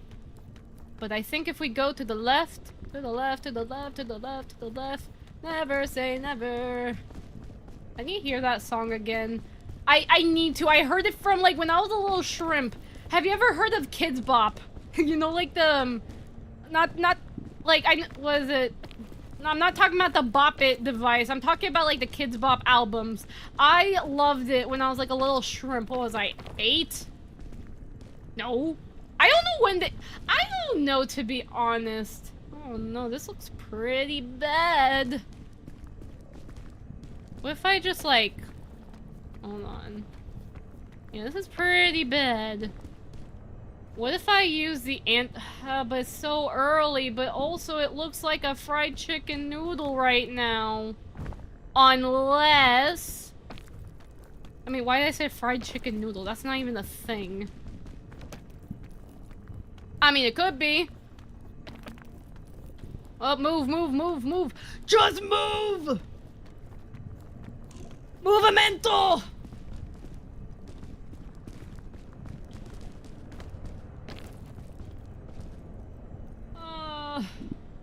But I think if we go to the left, to the left, to the left, to the left, to the left, never say never. I need to hear that song again. I need to. I heard it from, like, when I was a little shrimp. Have you ever heard of Kids Bop? You know, like the, not, like, was it, no, I'm not talking about the Bop It device. I'm talking about, like, the Kids Bop albums. I loved it when I was, like, a little shrimp. What was I, 8? No. I don't know when I don't know, to be honest. Oh no, this looks pretty bad. What if I just, like, hold on. Yeah, this is pretty bad. What if I use the but it's so early, but also it looks like a fried chicken noodle right now. Unless, I mean, why did I say fried chicken noodle? That's not even a thing. I mean, it could be. Oh, move, move, move, move. Just move! Movimento!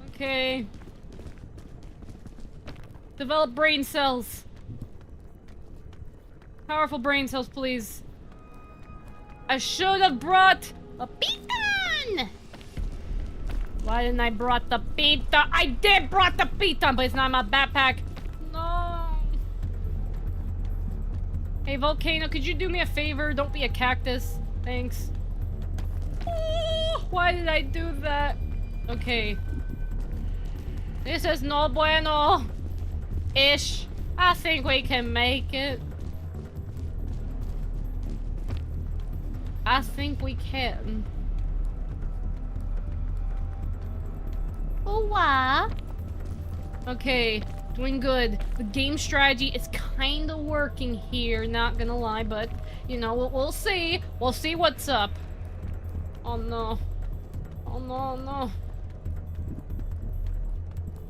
Okay. Develop brain cells. Powerful brain cells, please. I should have brought a piton! Why didn't I brought the piton? I did brought the piton, but it's not in my backpack. No. Hey, Volcano, could you do me a favor? Don't be a cactus. Thanks. Why did I do that? Okay. This is no bueno. Ish. I think we can make it. I think we can. Oh, wow. Okay, doing good. The game strategy is kind of working here, not gonna lie, but, you know, we'll see. We'll see what's up. Oh, no. Oh, no, no.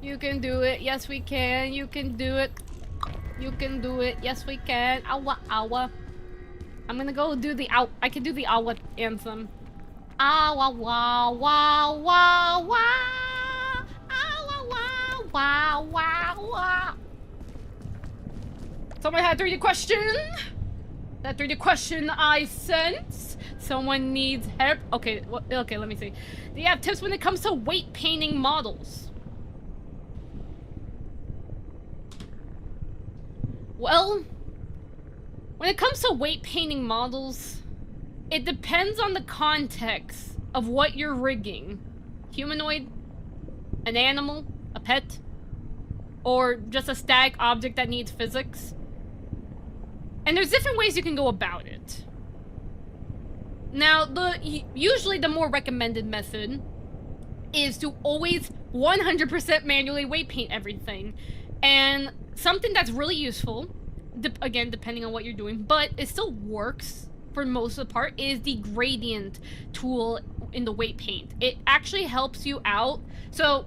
You can do it. Yes, we can. You can do it. You can do it. Yes, we can. Awa, awa. I'm gonna go do the I can do the awa anthem. Awa, wa, wa, wa, wa. Wow, wow, wow. Someone had 3D question. That 3D question I sense. Someone needs help. Okay, okay, let me see. Do you have tips when it comes to weight painting models? Well, when it comes to weight painting models, it depends on the context of what you're rigging. Humanoid? An animal? A pet? Or just a static object that needs physics? And there's different ways you can go about it. Now, usually the more recommended method is to always 100% manually weight paint everything. And something that's really useful, again, depending on what you're doing, but it still works for most of the part, is the gradient tool in the weight paint. It actually helps you out. So,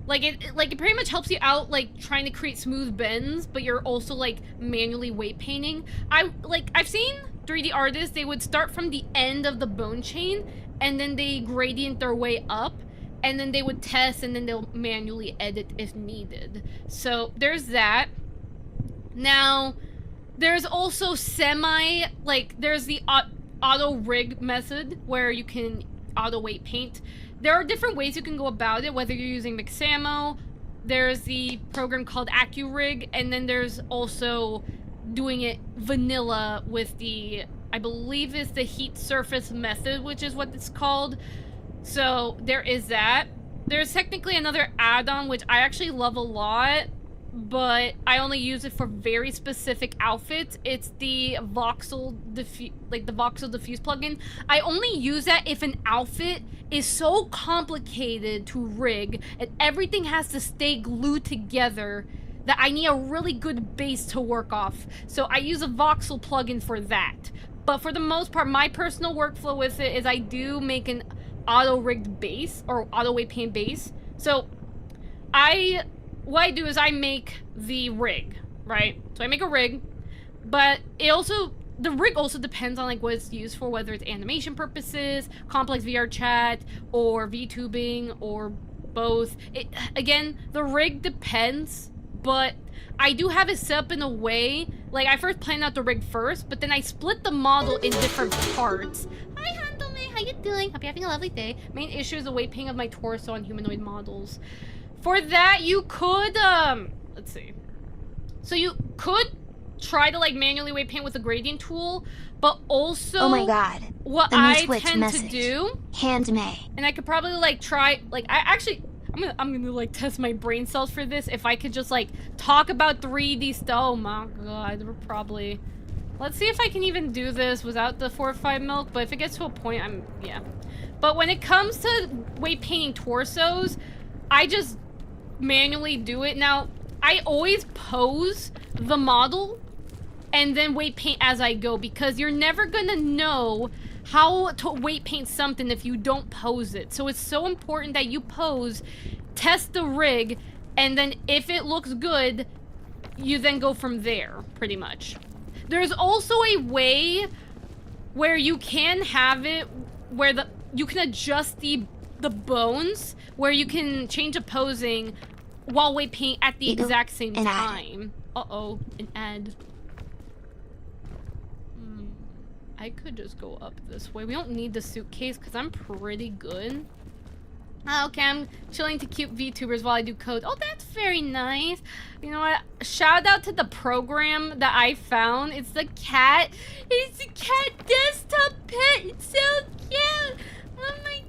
it pretty much helps you out, like, trying to create smooth bends, but you're also, like, manually weight painting. I've seen 3D artists, they would start from the end of the bone chain, and then they gradient their way up, and then they would test, and then they'll manually edit if needed. So, there's that. Now, there's also there's the auto rig method, where you can auto weight paint. There are different ways you can go about it, whether you're using Mixamo, there's the program called AccuRig, and then there's also doing it vanilla with the, I believe it's the heat surface method, which is what it's called. So there is that. There's technically another add-on, which I actually love a lot, but I only use it for very specific outfits. It's the voxel diffuse plugin. I only use that if an outfit is so complicated to rig and everything has to stay glued together that I need a really good base to work off. So I use a voxel plugin for that. But for the most part, my personal workflow with it is I do make an auto-rigged base, or auto-weight paint base. So what I do is I make the rig, right? So I make a rig, but the rig also depends on, like, what it's used for, whether it's animation purposes, complex VR chat, or VTubing, or both. Again, the rig depends, but I do have it set up in a way, like, I first plan out the rig first, but then I split the model in different parts. Hi, Handome, how you doing? Hope you're having a lovely day. Main issue is the weight painting of my torso on humanoid models. For that, you could, let's see. So you could try to, like, manually weight paint with a gradient tool, but also, oh my god, what I tend to do, Handme, and I could probably, like, try, like, I'm gonna like test my brain cells for this. If I could just, like, talk about 3D stuff. Oh my god, we're probably, let's see if I can even do this without the 4 or 5 milk, but if it gets to a point, yeah. But when it comes to weight painting torsos, I just manually do it. Now, I always pose the model and then weight paint as I go, because you're never gonna know how to weight paint something if you don't pose it. So it's so important that you pose, test the rig, and then if it looks good, you then go from there, pretty much. There's also a way where you can have it where you can adjust the buns, where you can change the posing while weight paint at the exact same time. Uh-oh, an ad. I could just go up this way. We don't need the suitcase because I'm pretty good. Okay, I'm chilling to cute VTubers while I do code. Oh, that's very nice. You know what? Shout out to the program that I found. It's the cat. It's the cat desktop pet. It's so cute. Oh my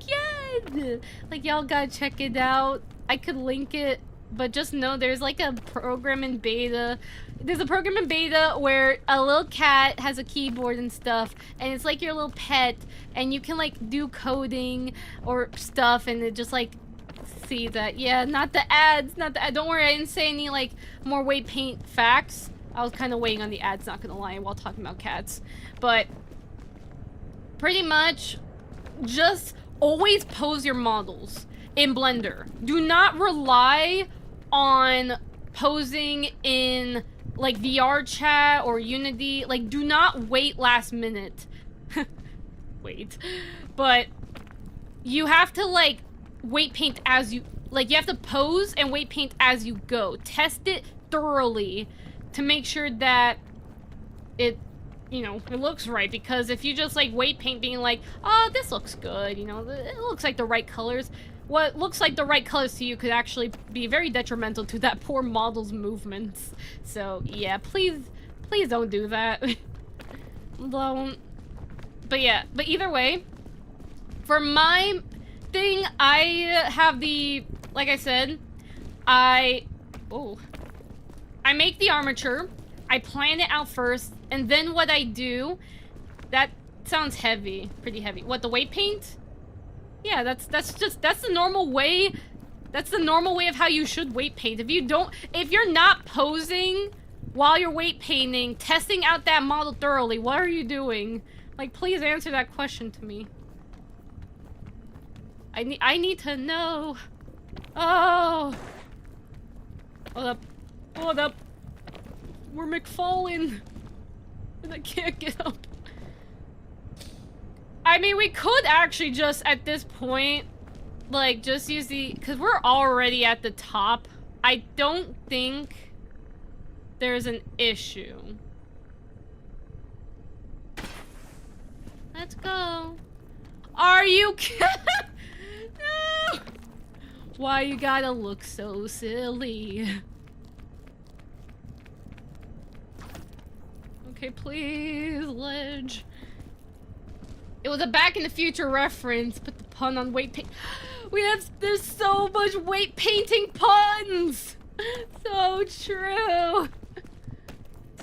god! Like, y'all gotta check it out. I could link it, but just know there's like a program in beta. There's a program in beta where a little cat has a keyboard and stuff, and it's like your little pet, and you can like do coding or stuff, and it just like see that. Yeah, not the ads, not the ad. Don't worry, I didn't say any like more weight paint facts. I was kind of waiting on the ads, not gonna lie, while talking about cats. But pretty much, just always pose your models in Blender. Do not rely on posing in like VR chat or Unity. Like, do not wait last minute. Wait. But you have to like weight paint as you, like, you have to pose and weight paint as you go. Test it thoroughly to make sure that it, you know, it looks right. Because if you just like weight paint being like, oh, this looks good, you know, it looks like the right colors, what looks like the right colors to you could actually be very detrimental to that poor model's movements. So yeah, please don't do that. Don't. But yeah, but either way, for my thing, I have the, like I said, I make the armature, I plan it out first, and then what I do, that sounds heavy, pretty heavy. What, the weight paint? Yeah, that's the normal way. That's the normal way of how you should weight paint. If you're not posing while you're weight painting, testing out that model thoroughly, what are you doing? Like, please answer that question to me. I need to know. Oh. Hold up. Hold up. We're McFallen. And I can't get up. I mean, we could actually just, at this point, like, just use the... Because we're already at the top. I don't think there's an issue. Let's go. Are you kidding? No! Why you gotta look so silly? Okay, please, ledge. It was a Back in the Future reference. Put the pun on weight paint. There's so much weight painting puns! So true.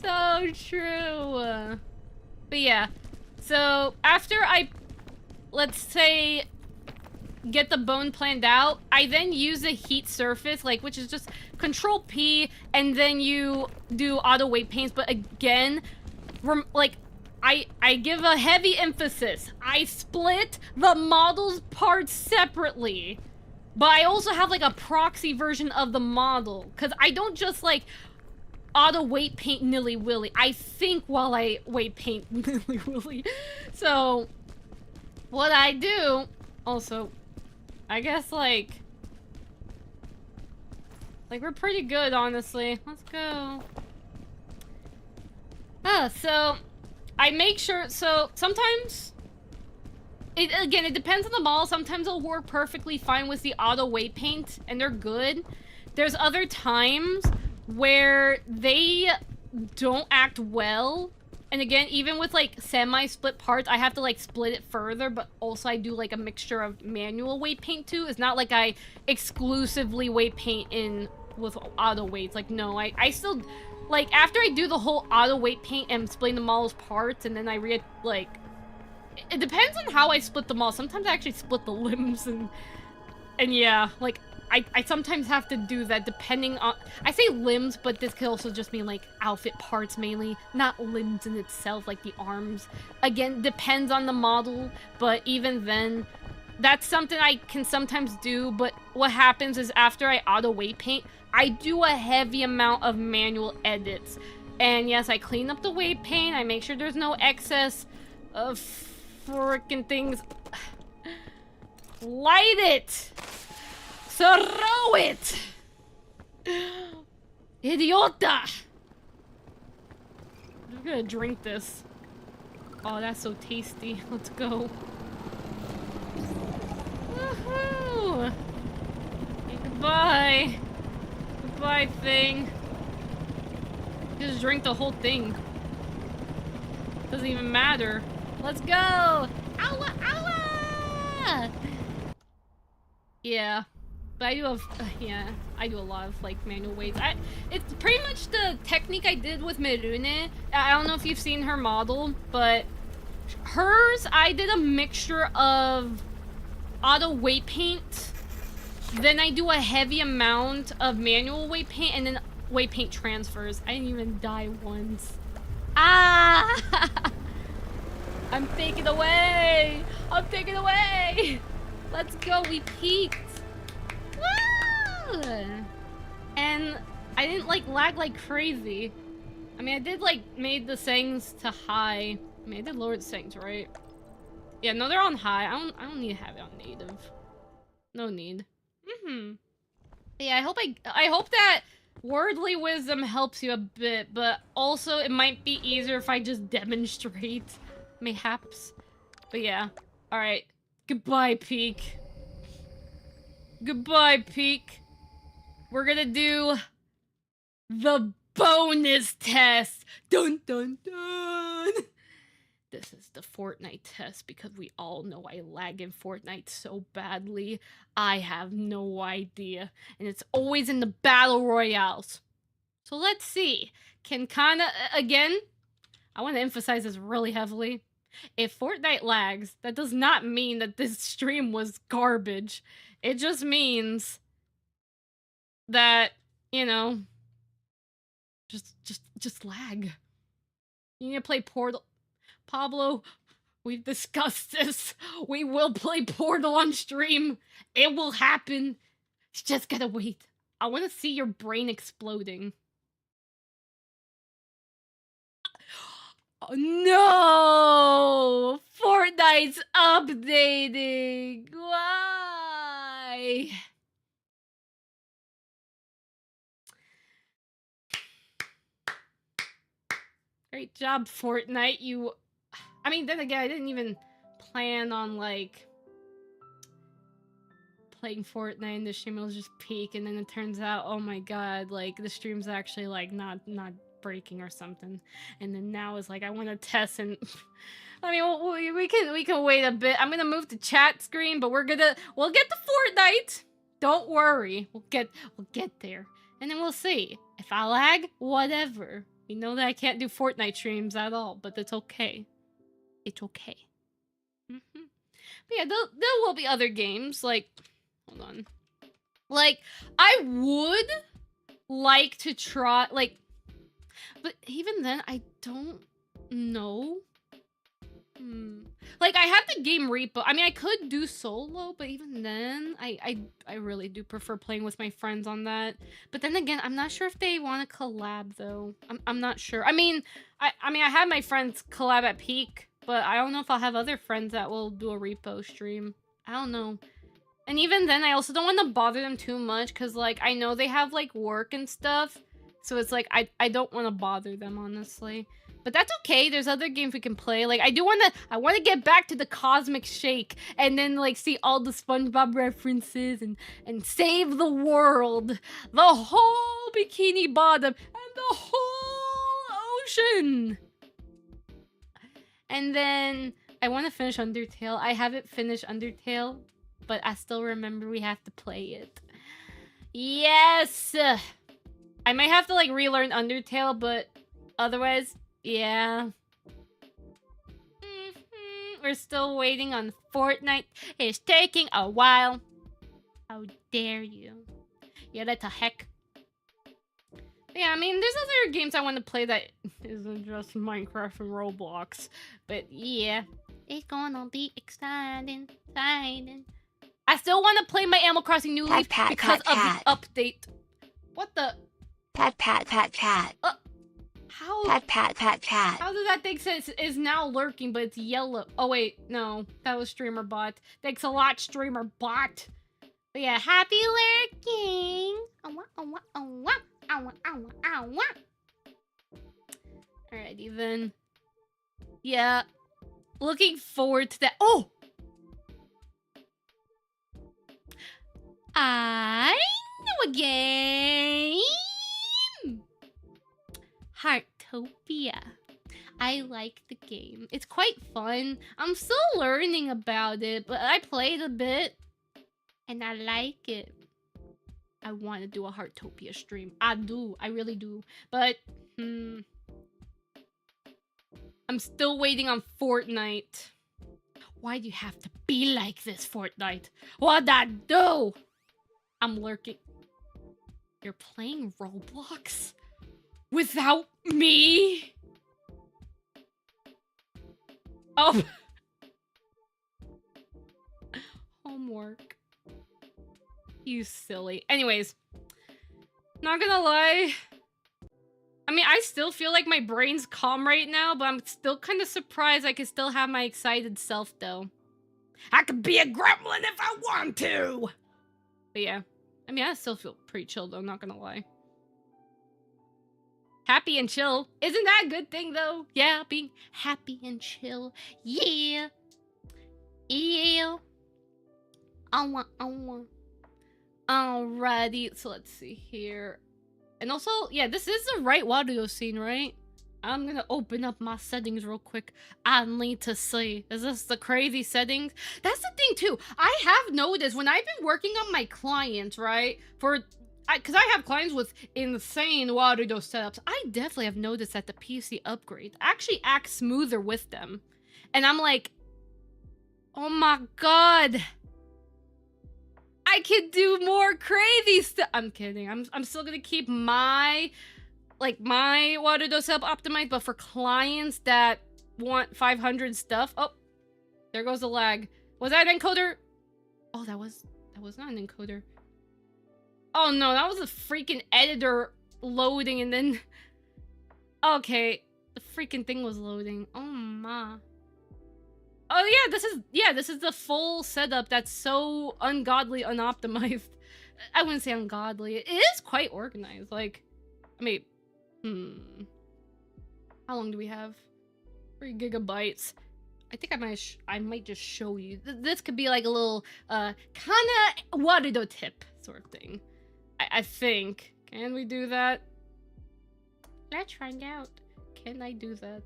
So true. But yeah. So, after I, let's say, get the bone planned out, I then use a heat surface, like, which is just Control P, and then you do auto weight paints. But again, like, I give a heavy emphasis. I split the model's parts separately. But I also have, like, a proxy version of the model. Because I don't just, like, auto weight paint nilly-willy. I think while I weight paint nilly-willy. So, what I do... Also, I guess, like, we're pretty good, honestly. Let's go. So... I make sure, so sometimes, again, it depends on the model. Sometimes it'll work perfectly fine with the auto weight paint, and they're good. There's other times where they don't act well. And again, even with, like, semi-split parts, I have to, like, split it further, but also I do, like, a mixture of manual weight paint, too. It's not like I exclusively weight paint in with auto weights. Like, no, I still... Like, after I do the whole auto weight paint and splitting the model's parts, and then I like... It depends on how I split them all. Sometimes I actually split the limbs, and yeah, like, I sometimes have to do that depending on... I say limbs, but this could also just mean, like, outfit parts mainly, not limbs in itself, like the arms. Again, depends on the model, but even then, that's something I can sometimes do, but what happens is after I auto weight paint, I do a heavy amount of manual edits. And yes, I clean up the weight paint, I make sure there's no excess of frickin' things. Light it! Throw it! Idiota! I'm gonna drink this. Oh, that's so tasty. Let's go. Woohoo! Okay, goodbye. Goodbye, thing. Just drink the whole thing. Doesn't even matter. Let's go! Ow! Ow! Yeah. But I do have, yeah, I do a lot of, like, manual waves. It's pretty much the technique I did with Mirune. I don't know if you've seen her model, but hers, I did a mixture of auto weight paint, then I do a heavy amount of manual weight paint, and then weight paint transfers. I didn't even die once. Ah! I'm taken away! I'm taken away! Let's go, we peaked! Woo! And I didn't like lag like crazy. I mean, I did like made the settings to high. I mean, I did lower the settings, right? Yeah, no, they're on high. I don't need to have it on native. No need. Yeah, I hope that wordly wisdom helps you a bit, but also it might be easier if I just demonstrate, mayhaps. But yeah, all right. Goodbye, Peak. Goodbye, Peak. We're gonna do the bonus test. Dun dun dun. This is the Fortnite test because we all know I lag in Fortnite so badly. I have no idea. And it's always in the battle royales. So let's see. Can Kana, again, I want to emphasize this really heavily. If Fortnite lags, that does not mean that this stream was garbage. It just means that, you know, just lag. You need to play Portal. Pablo, we've discussed this. We will play Portal on stream. It will happen. You just gotta wait. I want to see your brain exploding. Oh, no! Fortnite's updating. Why? Great job, Fortnite. You... I mean, then again, I didn't even plan on, like, playing Fortnite in the stream. It was just peak, and then it turns out, oh my god, like, the stream's actually, like, not breaking or something. And then now it's like, I want to test, and... I mean, we can wait a bit. I'm gonna move to chat screen, but we'll get to Fortnite. Don't worry. We'll get there. And then we'll see. If I lag, whatever. You know that I can't do Fortnite streams at all, but it's okay. It's okay. But yeah, there will be other games, like... Hold on. Like, I would like to try, like... But even then, I don't know. Like, I have the game repo. I mean, I could do solo, but even then, I really do prefer playing with my friends on that. But then again, I'm not sure if they want to collab, though. I'm not sure. I mean, I have my friends collab at Peak, but I don't know if I'll have other friends that will do a repo stream. I don't know. And even then, I also don't want to bother them too much, because, like, I know they have, like, work and stuff. So it's like, I don't want to bother them, honestly. But that's okay. There's other games we can play. Like, I want to get back to the Cosmic Shake and then, like, see all the SpongeBob references and save the world. The whole Bikini Bottom and the whole ocean. And then I want to finish Undertale. I haven't finished Undertale, but I still remember we have to play it. Yes! I might have to, like, relearn Undertale, but otherwise... Yeah. We're still waiting on Fortnite. It's taking a while. How dare you? Yeah, that's a heck. Yeah, I mean, there's other games I want to play that isn't just Minecraft and Roblox. But yeah, it's gonna be exciting. I still want to play my Animal Crossing New Leaf because of the update. What the? Pat. How? Pat. How does that thing say is now lurking, but it's yellow? Oh wait, no, that was Streamer Bot. Thanks a lot, Streamer Bot. But yeah, happy lurking. Alrighty then. Yeah, looking forward to that. Oh, I know a game. Heartopia. I like the game. It's quite fun. I'm still learning about it, but I played a bit and I like it. I want to do a Heartopia stream. I do. I really do. But, I'm still waiting on Fortnite. Why do you have to be like this, Fortnite? What'd I do? I'm lurking. You're playing Roblox? Without me? Oh. Homework. You silly. Anyways. Not gonna lie. I mean, I still feel like my brain's calm right now, but I'm still kind of surprised I can still have my excited self, though. I could be a gremlin if I want to! But yeah. I mean, I still feel pretty chill, though, not gonna lie. Happy and chill. Isn't that a good thing, though? Yeah, being happy and chill. Yeah. Yeah. Alrighty, so let's see here. And also, yeah, this is the right Wario scene, right? I'm gonna open up my settings real quick. I need to see. Is this the crazy settings? That's the thing, too. I have noticed when I've been working on my clients, right? Because I have clients with insane Wario setups. I definitely have noticed that the PC upgrades actually act smoother with them. And I'm like, oh my god. I can do more crazy stuff. I'm kidding. I'm still gonna keep my Wario setup optimized, but for clients that want 500 stuff. Oh, there goes the lag. Was that an encoder? Oh, that was not an encoder. Oh no, that was a freaking editor loading and then... Okay, the freaking thing was loading. Oh my. Oh yeah, this is the full setup that's so ungodly unoptimized. I wouldn't say ungodly. It is quite organized. Like, I mean, how long do we have? 3 gigabytes. I think I might just show you. This could be like a little Kana Wario tip sort of thing. I think. Can we do that? Let's find out. Can I do that?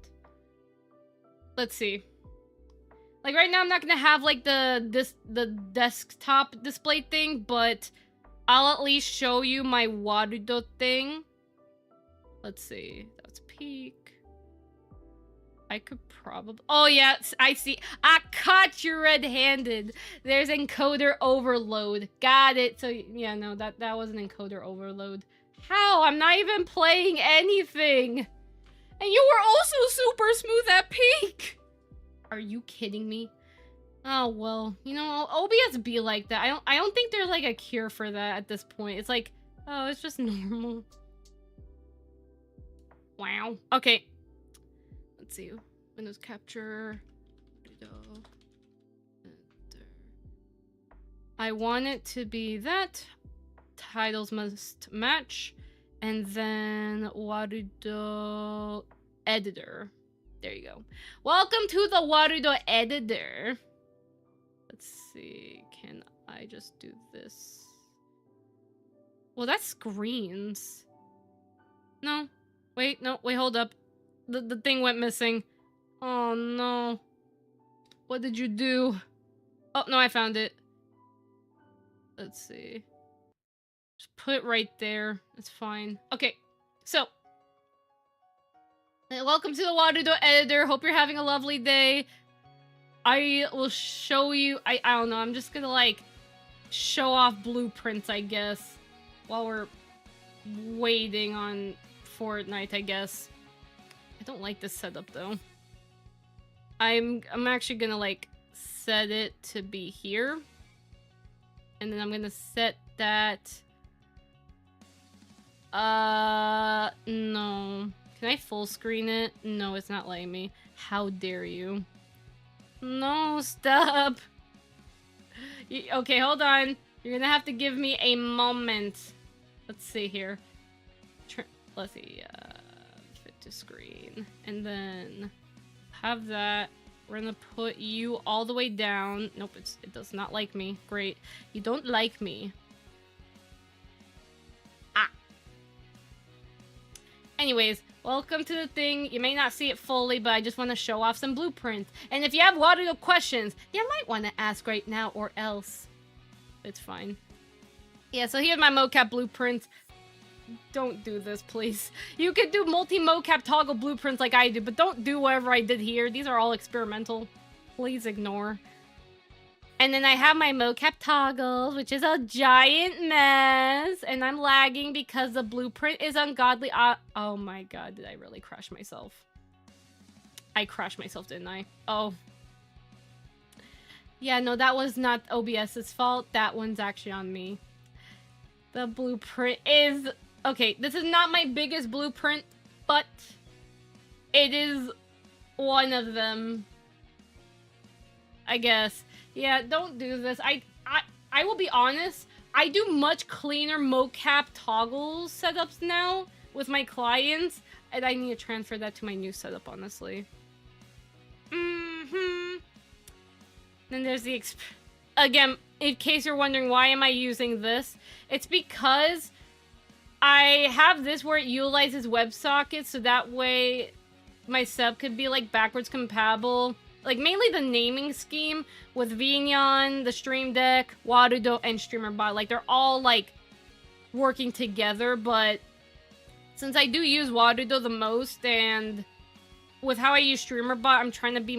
Let's see. Like right now I'm not gonna have like the desktop display thing, but I'll at least show you my Wario thing. Let's see. That's peak. I could probably... Oh yeah, I see. I caught you red-handed. There's encoder overload. Got it. So yeah, no, that was an encoder overload. How? I'm not even playing anything. And you were also super smooth at peak. Are you kidding me? Oh well, you know, OBS be like that. I don't think there's like a cure for that at this point. It's like, oh, it's just normal. Wow. Okay. Let's see. Windows capture. I want it to be that. Titles must match. And then Wario editor. There you go. Welcome to the Wario editor. Let's see. Can I just do this? Well, that's screens. No. Wait, no. Wait, hold up. The thing went missing. Oh, no. What did you do? Oh, no, I found it. Let's see. Just put it right there. It's fine. Okay, so. Welcome to the Wario editor. Hope you're having a lovely day. I will show you. I don't know. I'm just gonna, like, show off blueprints, I guess. While we're waiting on Fortnite, I guess. I don't like this setup, though. I'm actually gonna, like, set it to be here. And then I'm gonna set that... no. Can I full screen it? No, it's not letting me. How dare you? No, stop. Okay, hold on. You're gonna have to give me a moment. Let's see here. Let's see. Fit to screen. And then have that. We're gonna put you all the way down. Nope, it does not like me. Great. You don't like me. Anyways, welcome to the thing. You may not see it fully, but I just want to show off some blueprints. And if you have water questions, you might want to ask right now or else. It's fine. Yeah, so here's my mocap blueprints. Don't do this, please. You could do multi-mocap toggle blueprints like I do, but don't do whatever I did here. These are all experimental. Please ignore. And then I have my mocap toggles, which is a giant mess. And I'm lagging because the blueprint is ungodly. Oh my god, did I really crash myself? I crashed myself, didn't I? Oh. Yeah, no, that was not OBS's fault. That one's actually on me. The blueprint is... Okay, this is not my biggest blueprint, but it is one of them. I guess. Yeah, don't do this. I will be honest, I do much cleaner mocap toggles setups now with my clients, and I need to transfer that to my new setup, honestly. Then there's the again, in case you're wondering why am I using this, it's because I have this where it utilizes WebSockets, so that way my sub could be like backwards compatible. Like mainly the naming scheme with Vignon, the Stream Deck, Warudo, and StreamerBot. Like they're all like working together, but since I do use Warudo the most, and with how I use StreamerBot, I'm trying to be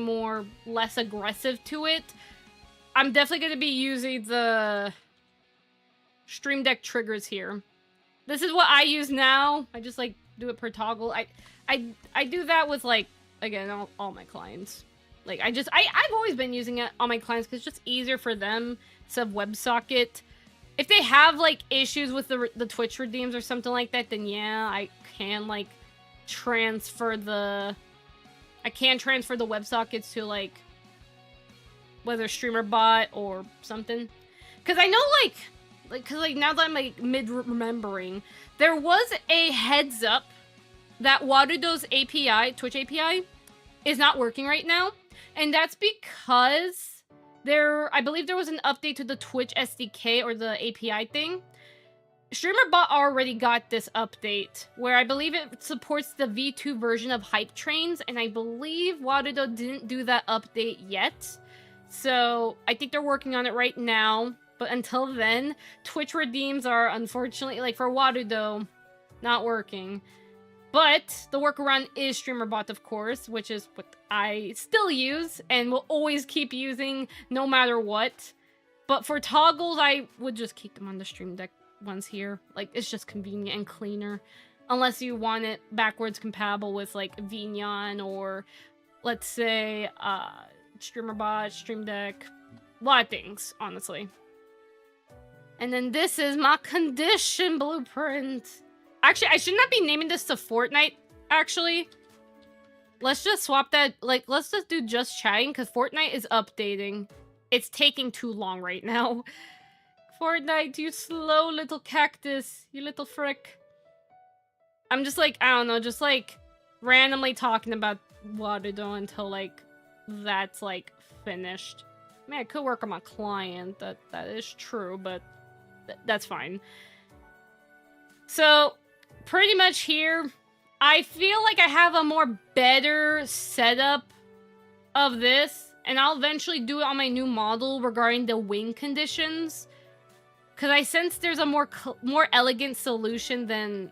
less aggressive to it. I'm definitely going to be using the Stream Deck triggers here. This is what I use now. I just like do it per toggle. I do that with like, again, all my clients. Like I've always been using it on my clients because it's just easier for them to have WebSocket. If they have like issues with the Twitch redeems or something like that, then yeah, I can like transfer the WebSockets to like whether StreamerBot or something. Because I know like now that I'm like remembering, there was a heads up that Warudo's API, Twitch API, is not working right now. And that's because I believe there was an update to the Twitch SDK or the API thing. StreamerBot already got this update where I believe it supports the V2 version of Hype Trains, and I believe Warudo didn't do that update yet. So I think they're working on it right now. But until then, Twitch redeems are unfortunately, like for Warudo, not working. But the workaround is StreamerBot, of course, which is what I still use and will always keep using no matter what. But for toggles, I would just keep them on the Stream Deck ones here. Like, it's just convenient and cleaner. Unless you want it backwards compatible with, like, Vignon or, let's say, StreamerBot, Stream Deck. A lot of things, honestly. And then this is my condition blueprint. Actually, I should not be naming this to Fortnite, actually. Let's just swap that, like, let's just do just chatting, because Fortnite is updating. It's taking too long right now. Fortnite, you slow little cactus, you little frick. I'm just like, I don't know, just like randomly talking about Warudo until like that's like finished. I mean, I could work on my client, that is true, but that's fine. So, pretty much here, I feel like I have a more better setup of this, and I'll eventually do it on my new model regarding the wing conditions, because I sense there's a more elegant solution than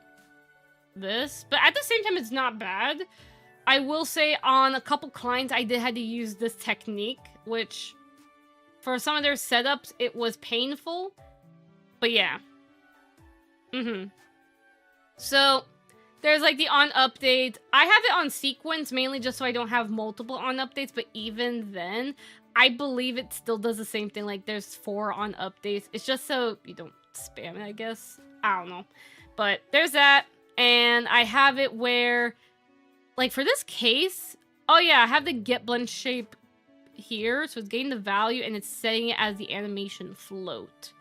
this, but at the same time, it's not bad. I will say on a couple clients, I did have to use this technique, which for some of their setups, it was painful, but yeah. So, there's like the on update. I have it on sequence mainly just so I don't have multiple on updates, but even then, I believe it still does the same thing. Like there's 4 on updates. It's just so you don't spam it, I guess. I don't know. But there's that. And I have it where, like for this case, oh yeah, I have the get blend shape here. So it's getting the value and it's setting it as the animation float.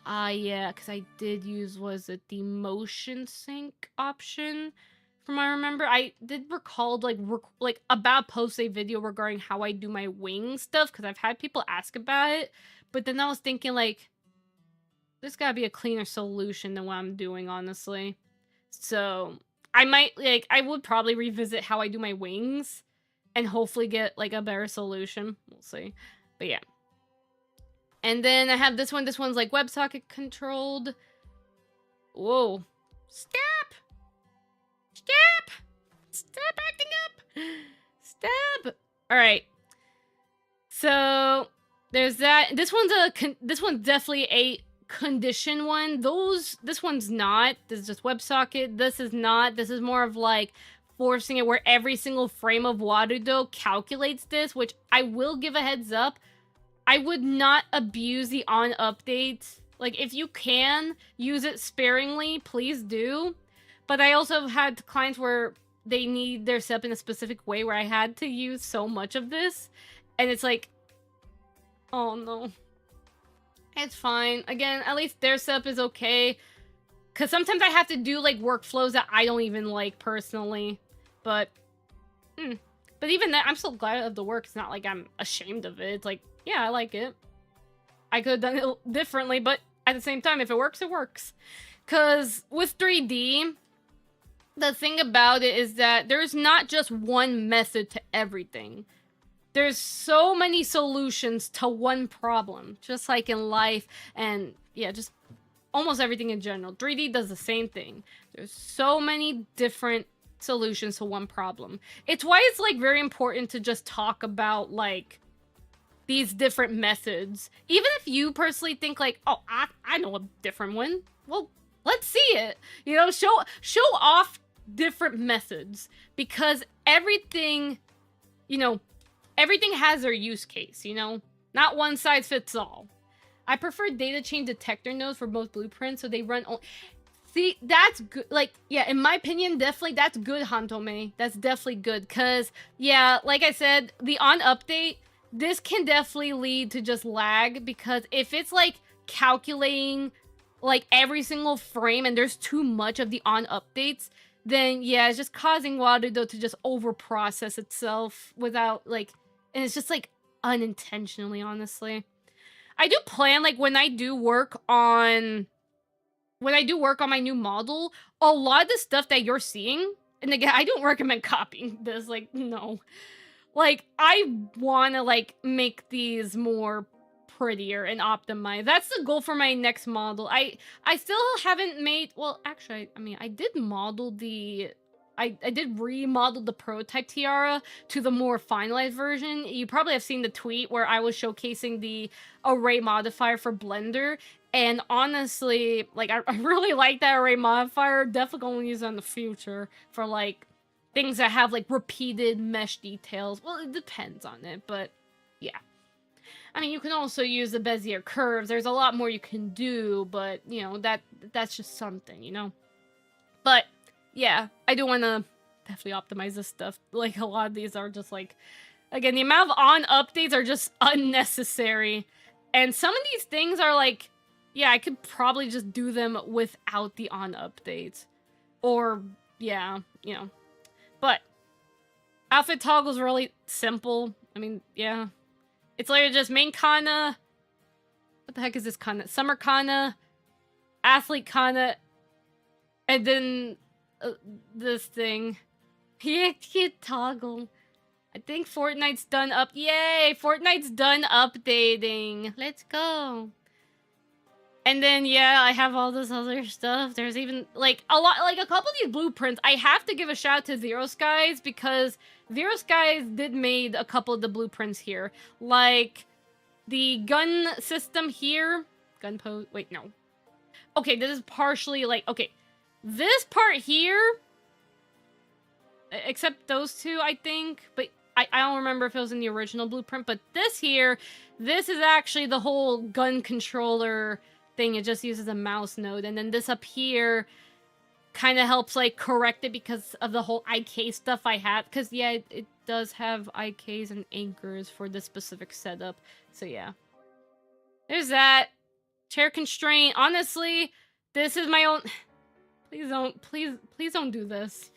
Yeah, because I did use, was it the motion sync option? From what I remember, I did recall like about post a video regarding how I do my wing stuff, because I've had people ask about it, but then I was thinking like, there's gotta be a cleaner solution than what I'm doing, honestly. So I might, like, I would probably revisit how I do my wings and hopefully get, like, a better solution. We'll see. But yeah. And then I have this one. This one's, like, WebSocket controlled. Whoa. Stop! Stop! Stop acting up! Stop! Alright. So, there's that. This one's definitely a condition one. This one's not. This is just WebSocket. This is not. This is more of like forcing it where every single frame of Warudo calculates this, which I will give a heads up. I would not abuse the on updates. Like, if you can use it sparingly, please do. But I also had clients where they need their setup in a specific way where I had to use so much of this. And it's like, oh no. It's fine. Again, at least their setup is okay. Because sometimes I have to do, like, workflows that I don't even like personally. But, But even that, I'm still glad of the work. It's not like I'm ashamed of it. It's like, yeah, I like it. I could have done it differently, but at the same time, if it works, it works. Because with 3D, the thing about it is that there's not just one method to everything. There's so many solutions to one problem, just like in life and, yeah, just almost everything in general. 3D does the same thing. There's so many different solutions to one problem. It's why it's, like, very important to just talk about, like, these different methods. Even if you personally think, like, oh, I know a different one. Well, let's see it. You know, show off different methods. Because everything, you know, everything has their use case, you know? Not one size fits all. I prefer data chain detector nodes for both blueprints, so they run... See, that's good. Like, yeah, in my opinion, definitely, that's good, Hantome. That's definitely good, because, yeah, like I said, the on update, this can definitely lead to just lag, because if it's, like, calculating, like, every single frame, and there's too much of the on updates, then, yeah, it's just causing Warudo to just over-process itself without, like... And it's just, like, unintentionally, honestly. I do plan, like, when I do work on my new model, a lot of the stuff that you're seeing, and again, I don't recommend copying this, like, no. Like, I wanna, like, make these more prettier and optimized. That's the goal for my next model. I still haven't made, well, actually, I mean, I did model the... I did remodel the prototype tiara to the more finalized version. You probably have seen the tweet where I was showcasing the array modifier for Blender. And honestly, like, I really like that array modifier. Definitely going to use it in the future for, like, things that have, like, repeated mesh details. Well, it depends on it, but yeah. I mean, you can also use the Bezier curves. There's a lot more you can do, but, you know, that's just something, you know? But... yeah, I do want to definitely optimize this stuff. Like, a lot of these are just, like... again, the amount of on updates are just unnecessary. And some of these things are, like... yeah, I could probably just do them without the on updates. Or, yeah, you know. But, outfit toggle's really simple. I mean, yeah. It's literally just main Kana. What the heck is this Kana? Summer Kana. Athlete Kana. And then... this thing. Cute toggle. I think Fortnite's done up. Yay! Fortnite's done updating. Let's go. And then, yeah, I have all this other stuff. There's even, like, a lot, like, a couple of these blueprints. I have to give a shout out to Zero Skies, because Zero Skies did made a couple of the blueprints here. Like, the gun system here. Gun pose. Wait, no. Okay, this is partially, like, okay. This part here, except those two, I think, but I don't remember if it was in the original blueprint, but this here, this is actually the whole gun controller thing. It just uses a mouse node, and then this up here kind of helps, like, correct it because of the whole IK stuff I have, because, yeah, it does have IKs and anchors for this specific setup, so, yeah. There's that. Chair constraint. Honestly, this is my own... Please don't do this.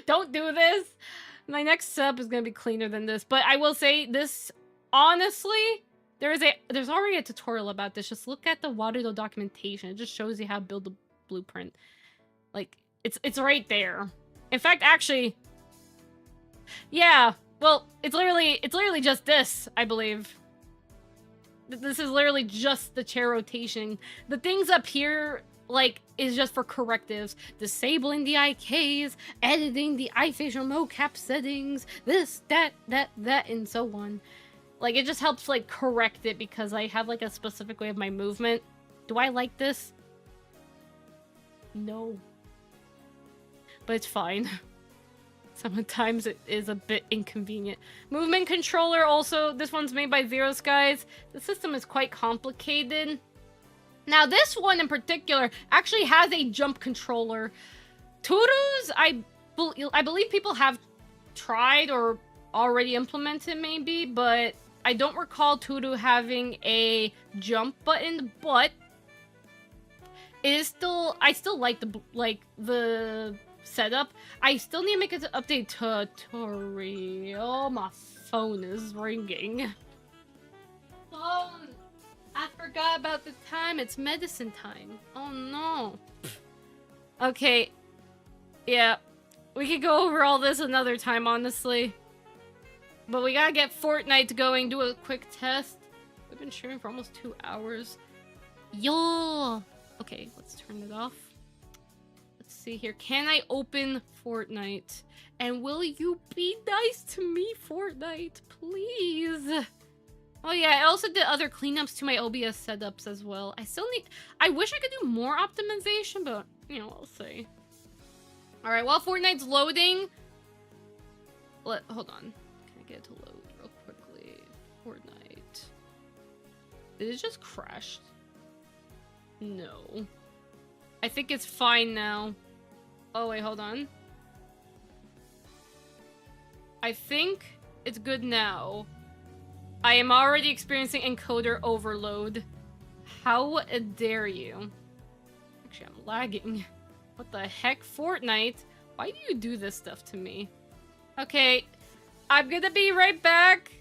Don't do this. My next sub is gonna be cleaner than this, but I will say this, honestly, there's already a tutorial about this. Just look at the Warudo documentation. It just shows you how to build the blueprint. Like, it's right there. In fact, actually, yeah. Well, it's literally just this, I believe. This is literally just the chair rotation. The things up here, like, is just for correctives. Disabling the IKs, editing the eye facial mocap settings, this, that, and so on. Like, it just helps, like, correct it because I have, like, a specific way of my movement. Do I like this? No. But it's fine. Sometimes it is a bit inconvenient. Movement controller also, this one's made by Zero Skies. The system is quite complicated. Now this one in particular actually has a jump controller. Turu's, I believe people have tried or already implemented maybe, but I don't recall Turu having a jump button, but it is still, I still like the setup. I still need to make an update tutorial. My phone is ringing. Phone! I forgot about the time. It's medicine time. Oh no. Okay. Yeah. We could go over all this another time, honestly. But we gotta get Fortnite going, do a quick test. We've been streaming for almost 2 hours. Yo! Okay, let's turn it off. Let's see here. Can I open Fortnite? And will you be nice to me, Fortnite? Please. Oh yeah, I also did other cleanups to my OBS setups as well. I wish I could do more optimization, but, you know, we'll see. Alright, while Fortnite's loading... Hold on. Can I get it to load real quickly? Fortnite. Did it just crash? No. I think it's fine now. Oh, wait, hold on. I think it's good now. I am already experiencing encoder overload. How dare you? Actually, I'm lagging. What the heck, Fortnite? Why do you do this stuff to me? Okay, I'm gonna be right back.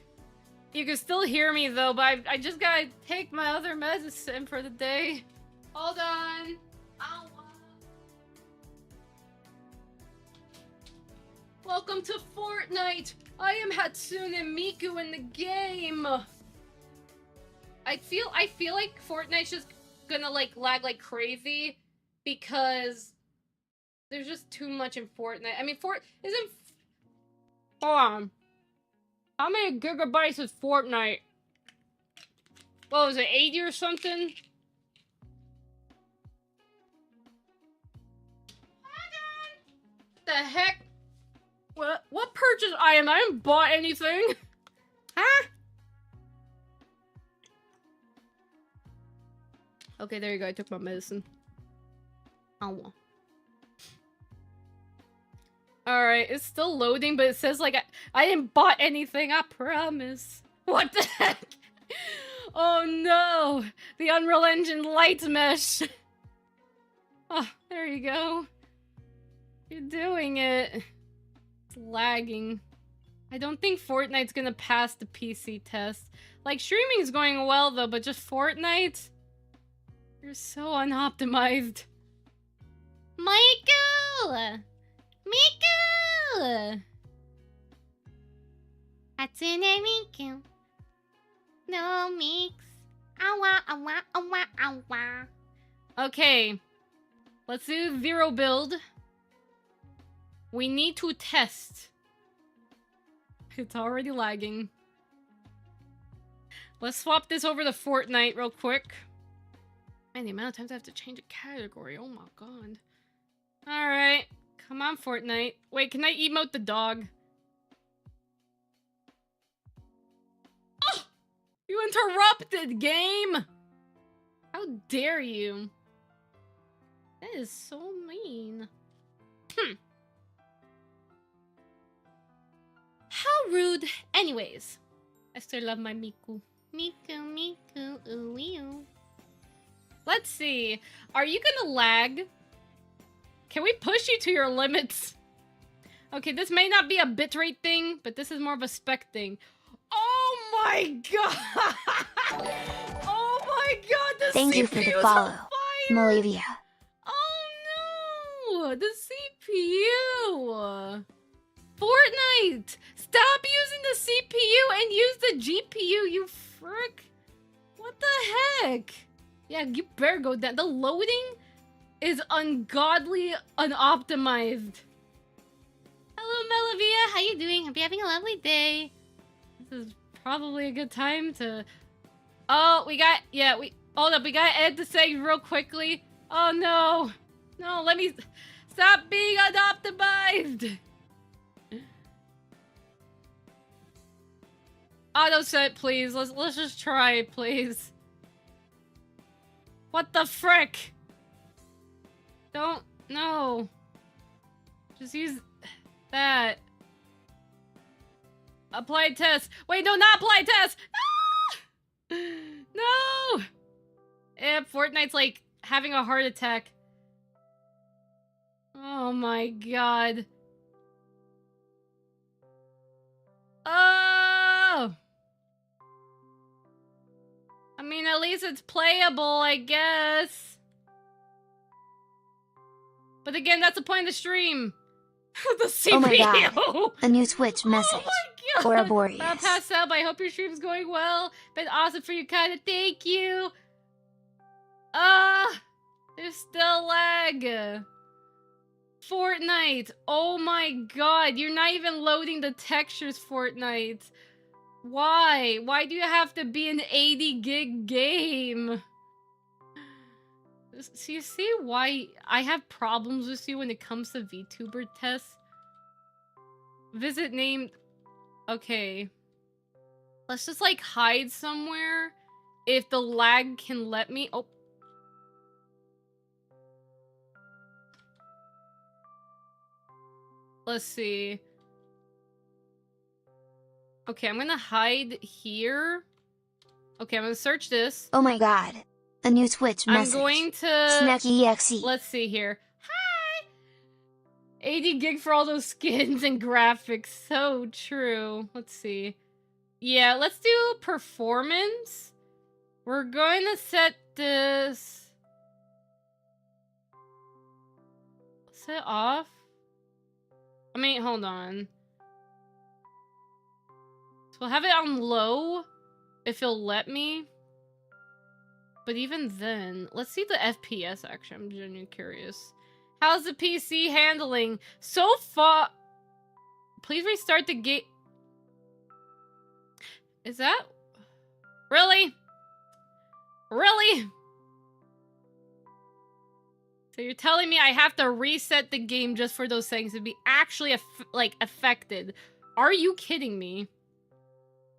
You can still hear me though, but I just gotta take my other medicine for the day. Hold on. Ow. Welcome to Fortnite. I am Hatsune Miku in the game. I feel like Fortnite's just gonna like lag like crazy because there's just too much in Fortnite. I mean, hold on. How many gigabytes is Fortnite? What was it, 80 or something? The heck? What purchase item? I haven't bought anything. Huh? Okay, there you go. I took my medicine. Ow. Alright, it's still loading, but it says like I didn't bought anything, I promise. What the heck? Oh no! The Unreal Engine light mesh! Oh, there you go. You're doing it. It's lagging. I don't think Fortnite's gonna pass the PC test. Like, streaming's going well though, but just Fortnite? You're so unoptimized. Michael! Miku! Hatsune Miku. No mix. Awa, awa, awa, awa. Okay. Let's do zero build. We need to test. It's already lagging. Let's swap this over to Fortnite real quick. Man, the amount of times I have to change a category. Oh my god. Alright. Come on, Fortnite. Wait, can I emote the dog? Oh! You interrupted, game! How dare you? That is so mean. How rude. Anyways. I still love my Miku. Miku, ooh, ooh. Let's see. Are you gonna lag? Can we push you to your limits? Okay, this may not be a bitrate thing, but this is more of a spec thing. Oh my god! Oh my god, the Thank you for the follow, Malavia. Oh The CPU! Fortnite! Stop using the CPU and use the GPU, you frick! What the heck? Yeah, you better go down. The loading is ungodly unoptimized. Hello, Melavia. How you doing? Hope you're having a lovely day. This is probably a good time to... Oh, hold up. We gotta edit the segment real quickly. Oh, no. No, let me... Stop being unoptimized! Auto set, please. Let's just try it, please. What the frick? Don't... No. Just use that. Apply test. Wait, no, not apply test! Ah! No! Fortnite's like having a heart attack. Oh my god. Oh! I mean, at least it's playable, I guess. But again, that's the point of the stream. The CPU! Oh my god. A new Twitch message. Oh my god! Ouroboros. I'll pass up. I hope your stream's going well. Been awesome for you, Kana. Thank you. There's still lag. Fortnite. Oh my god. You're not even loading the textures, Fortnite. Why? Why do you have to be an 80 gig game? So you see why I have problems with you when it comes to VTuber tests? Visit name... Okay. Let's just like hide somewhere if the lag can let me... Oh. Let's see. Okay, I'm gonna hide here. Okay, I'm gonna search this. Oh my god. A new Twitch message. I'm going to... Snacky EXE. Let's see here. Hi! 80 gig for all those skins and graphics. So true. Let's see. Yeah, let's do performance. We're going to set this... Set off? I mean, hold on. So we'll have it on low, if it'll let me. But even then, let's see the FPS actually. I'm genuinely curious. How's the PC handling? So far... Please restart the game. Is that... Really? Really? So you're telling me I have to reset the game just for those settings to be actually affected? Are you kidding me?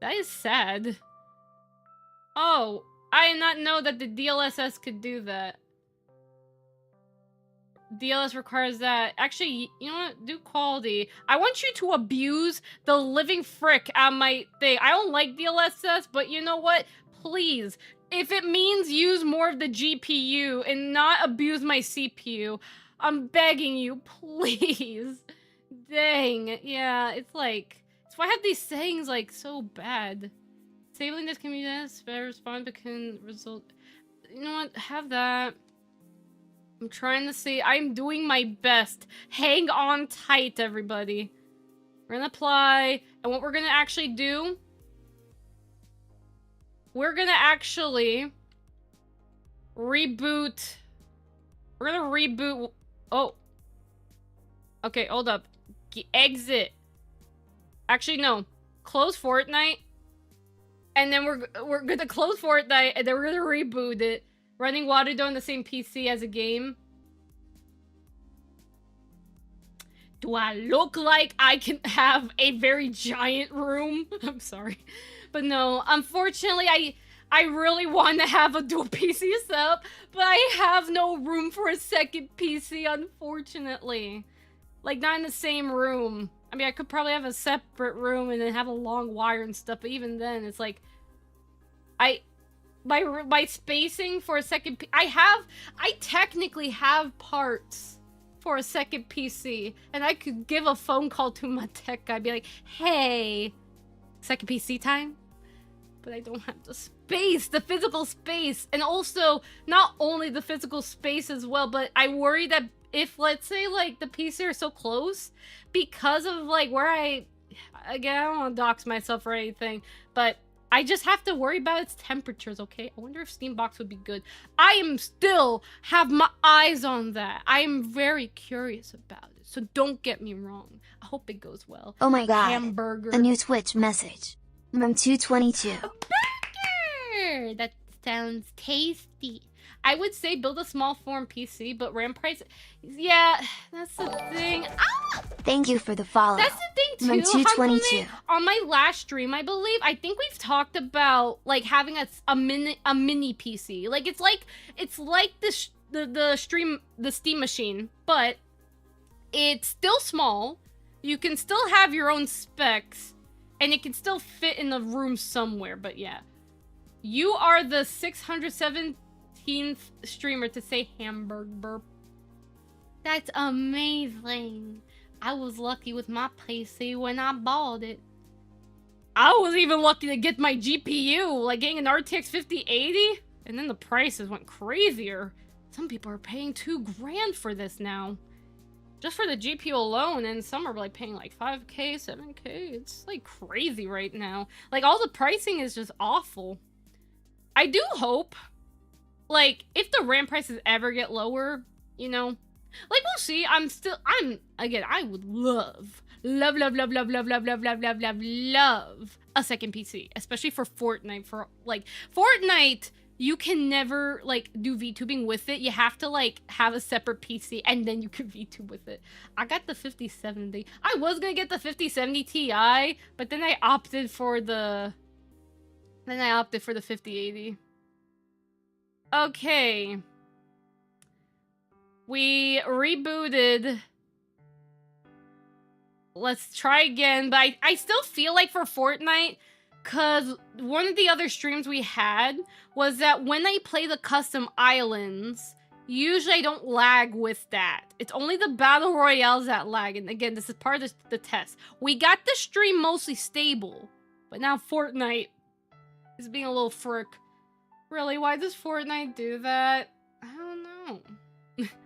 That is sad. Oh, I did not know that the DLSS could do that. DLS requires that. Actually, you know what? Do quality. I want you to abuse the living frick out of my thing. I don't like DLSS, but you know what? Please. If it means use more of the GPU and not abuse my CPU, I'm begging you, please. Dang. Yeah, it's like... That's why I have these sayings, like, so bad. Disabling this can be this, better respond, but can result... You know what? Have that. I'm trying to see. I'm doing my best. Hang on tight, everybody. We're gonna apply. And what we're gonna actually do... We're gonna actually... reboot... We're gonna reboot... Oh. Okay, hold up. Exit. Actually, no. Close Fortnite. And then we're gonna close Fortnite, and then we're gonna reboot it. Running Waterdo on the same PC as a game. Do I look like I can have a very giant room? I'm sorry. But no, unfortunately, I really want to have a dual PC setup, but I have no room for a second PC, unfortunately. Like, not in the same room. I mean, I could probably have a separate room and then have a long wire and stuff, but even then, it's like... My spacing for a second... I technically have parts for a second PC, and I could give a phone call to my tech guy, be like, hey, second PC time? But I don't have the space, the physical space, and also, not only the physical space as well, but I worry that if let's say like the PC are so close, because of like where again, I don't want to dox myself or anything, but I just have to worry about its temperatures, okay? I wonder if Steambox would be good. I am still have my eyes on that. I am very curious about it, so don't get me wrong. I hope it goes well. Oh my god. Hamburger. A new Twitch message. From 222. Burger! That sounds tasty. I would say build a small form PC, but RAM price... Yeah, that's the thing. Ah! Thank you for the follow. That's the thing From too. 222. On my last stream, I believe, I think we've talked about like having a mini PC. Like it's like the Steam machine, but it's still small. You can still have your own specs, and it can still fit in a room somewhere. But yeah, you are the 617th streamer to say hamburg burp. That's amazing. I was lucky with my PC when I bought it. I was even lucky to get my GPU, like getting an RTX 5080, and then the prices went crazier. Some people are paying $2 grand for this now. Just for the GPU alone, and some are like paying like 5K, 7K. It's like crazy right now. Like all the pricing is just awful. I do hope, like, if the RAM prices ever get lower, you know, like we'll see. Again, I would love a second PC, especially for Fortnite. For like Fortnite, you can never like do VTubing with it. You have to like have a separate PC and then you can VTube with it. I got the 5070. I was gonna get the 5070 Ti, but then I opted for the 5080. Okay. We rebooted. Let's try again, but I still feel like for Fortnite, because one of the other streams we had was that when I play the custom islands, usually I don't lag with that. It's only the battle royales that lag. And again, this is part of the test. We got the stream mostly stable, but now Fortnite is being a little frick. Really, why does Fortnite do that? I don't know.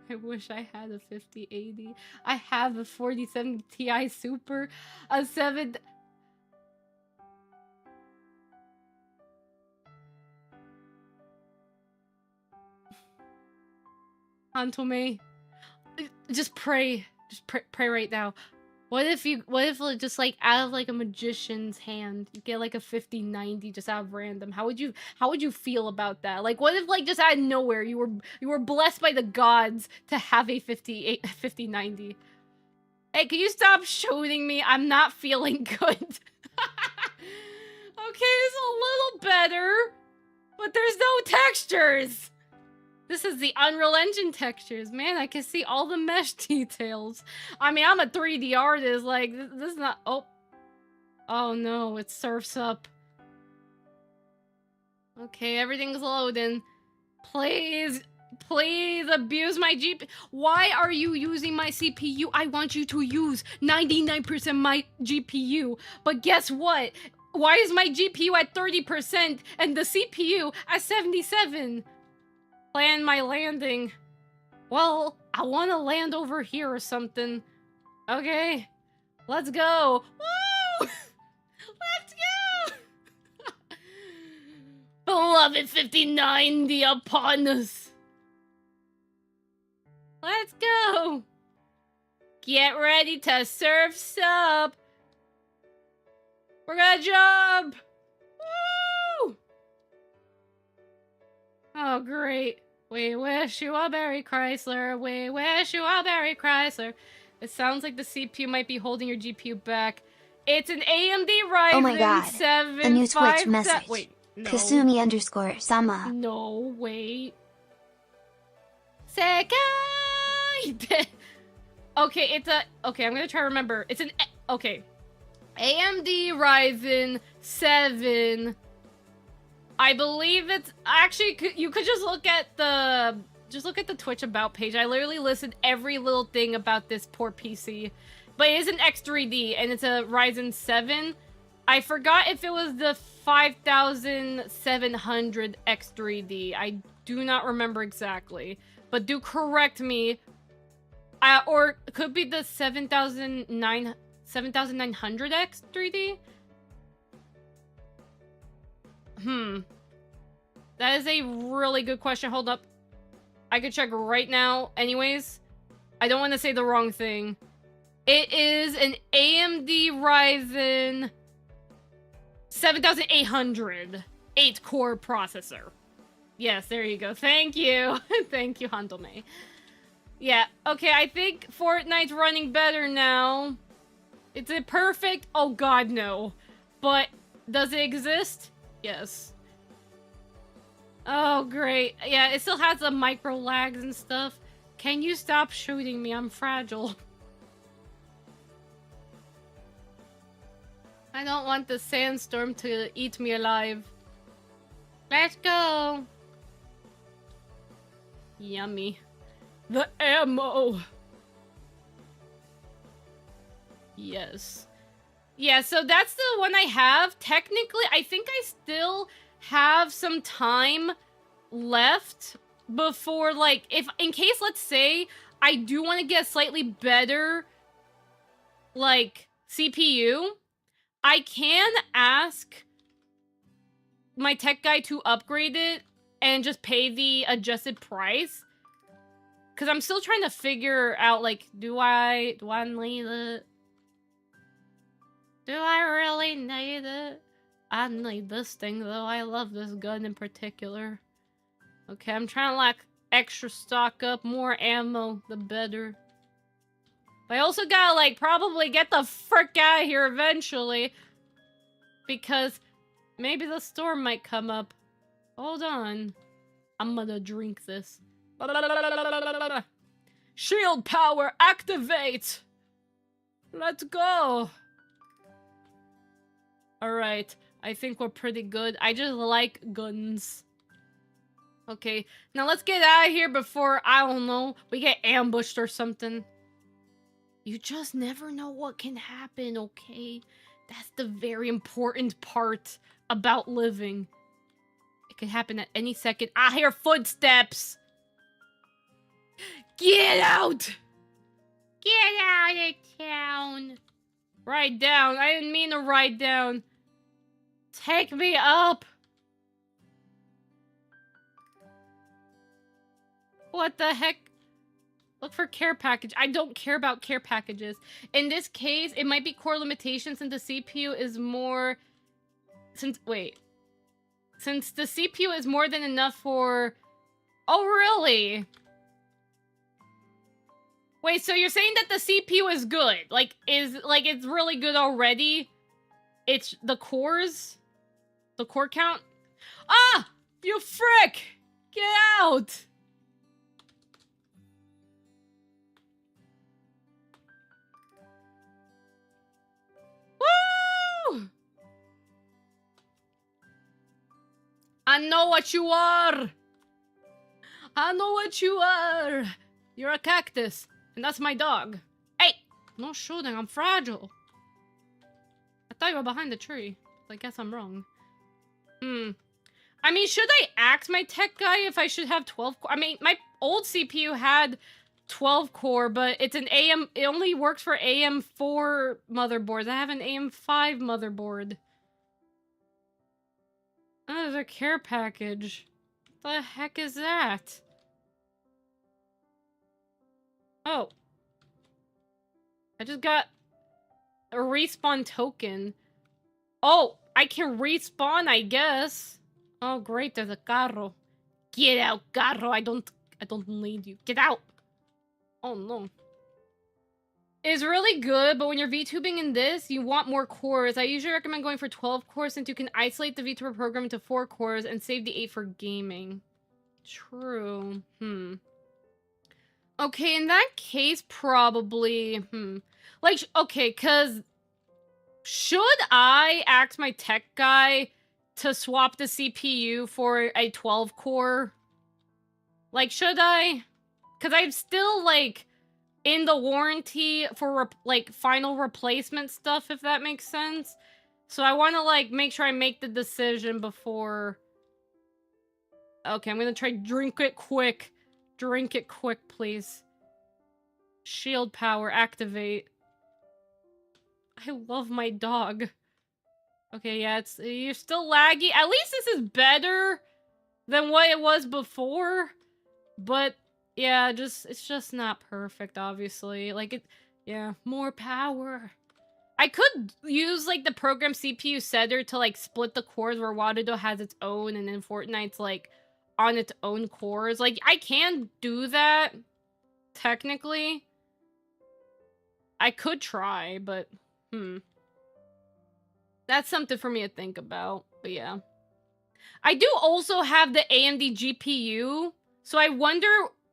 I wish I had a 5080. I have a 4070 Ti Super, a 7... Antome, just pray. Just pray right now. What if like, just like out of like a magician's hand, you get like a 5090 just out of random? How would you feel about that? Like what if like just out of nowhere you were blessed by the gods to have a 5090? Hey, can you stop shooting me? I'm not feeling good. Okay, it's a little better, but there's no textures. This is the Unreal Engine textures. Man, I can see all the mesh details. I mean, I'm a 3D artist. Like, this is not... Oh. Oh, no. It surfs up. Okay, everything's loading. Please abuse my GPU. Why are you using my CPU? I want you to use 99% my GPU. But guess what? Why is my GPU at 30% and the CPU at 77%? Plan my landing. Well, I want to land over here or something. Okay, let's go. Woo! Let's go! Beloved 5090 upon us. Let's go. Get ready to surf sub. We're gonna jump. Woo! Oh, great. We wish you a Merry Chrysler. We wish you a Merry Chrysler. It sounds like the CPU might be holding your GPU back. It's an AMD Ryzen oh my god. 7 a new Twitch message. Wait, no. Kasumi_sama. No, wait. Sekai! Okay, it's a... Okay, I'm gonna try to remember. It's an... Okay. AMD Ryzen 7... I believe it's actually you could just look at the Twitch about page. I literally listed every little thing about this poor PC. But it is an X3D and it's a Ryzen 7. I forgot if it was the 5700 X3D. I do not remember exactly. But do correct me Or it could be the 7900X 3D? That is a really good question. Hold up. I could check right now. Anyways, I don't want to say the wrong thing. It is an AMD Ryzen 7800 8-core processor. Yes, there you go. Thank you. Thank you, Handome. Yeah, okay, I think Fortnite's running better now. Is it perfect? Oh god, no. But does it exist? Yes. Oh, great. Yeah, it still has the micro lags and stuff. Can you stop shooting me? I'm fragile. I don't want the sandstorm to eat me alive. Let's go. Yummy. The ammo. Yes. Yeah, so that's the one I have. Technically, I think I still have some time left before, like, if in case, let's say, I do want to get slightly better, like, CPU, I can ask my tech guy to upgrade it and just pay the adjusted price. Because I'm still trying to figure out, like, do I need it? Do I really need it? I need this thing, though. I love this gun in particular. Okay, I'm trying to, like, extra stock up. More ammo, the better. But I also gotta, like, probably get the frick out of here eventually. Because maybe the storm might come up. Hold on. I'm gonna drink this. Shield power, activate! Let's go! Alright, I think we're pretty good. I just like guns. Okay, now let's get out of here before, I don't know, we get ambushed or something. You just never know what can happen, okay? That's the very important part about living. It could happen at any second. I hear footsteps! Get out! Get out of town! Ride down. I didn't mean to ride down. Take me up! What the heck? Look for care package. I don't care about care packages. In this case, it might be core limitations since the CPU is more... Since the CPU is more than enough for... Oh, really? Wait, so you're saying that the CPU is good? It's really good already? It's the cores? The core count? Ah! You frick! Get out! Woo! I know what you are! I know what you are! You're a cactus. And that's my dog. Hey! No shooting, I'm fragile. I thought you were behind the tree. I guess I'm wrong. I mean, should I ask my tech guy if I should have 12 core? I mean, my old CPU had 12 core, but it's an AM... It only works for AM4 motherboards. I have an AM5 motherboard. Oh, there's a care package. What the heck is that? Oh. I just got a respawn token. Oh, I can respawn, I guess. Oh, great, there's a carro. Get out, carro. I don't need you. Get out. Oh, no. It's really good, but when you're VTubing in this, you want more cores. I usually recommend going for 12 cores since you can isolate the VTuber program into 4 cores and save the 8 for gaming. True. Okay, in that case, probably, Like, okay, because should I ask my tech guy to swap the CPU for a 12-core? Like, should I? Because I'm still, like, in the warranty for, final replacement stuff, if that makes sense. So I want to, like, make sure I make the decision before... Okay, I'm gonna try drink it quick. Drink it quick, please. Shield power, activate. I love my dog. Okay, yeah, you're still laggy. At least this is better than what it was before. But yeah, it's just not perfect, obviously. Like yeah, more power. I could use like the program CPU setter to like split the cores where Warudo has its own and then Fortnite's like on its own cores. Like I can do that technically. I could try, but that's something for me to think about. But yeah. I do also have the AMD GPU, so I wonder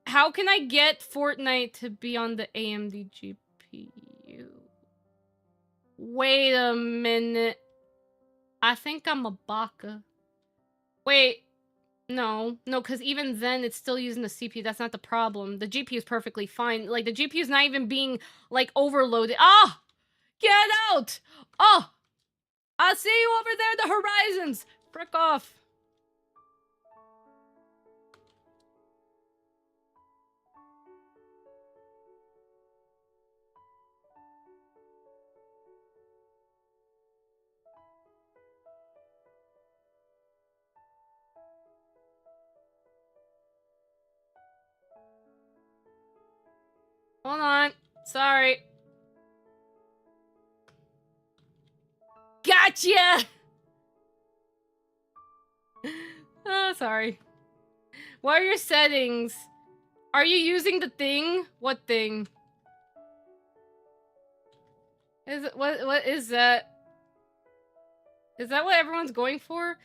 how can I get Fortnite to be on the AMD GPU? Wait a minute. I think I'm a baka. Wait. No, because even then, it's still using the CPU. That's not the problem. The GPU is perfectly fine. Like, the GPU is not even being, like, overloaded. Ah! Get out! Oh! I see you over there, the horizons! Frick off. Hold on. Sorry. Gotcha! Oh, sorry. What are your settings? Are you using the thing? What thing? Is it what is that? Is that what everyone's going for?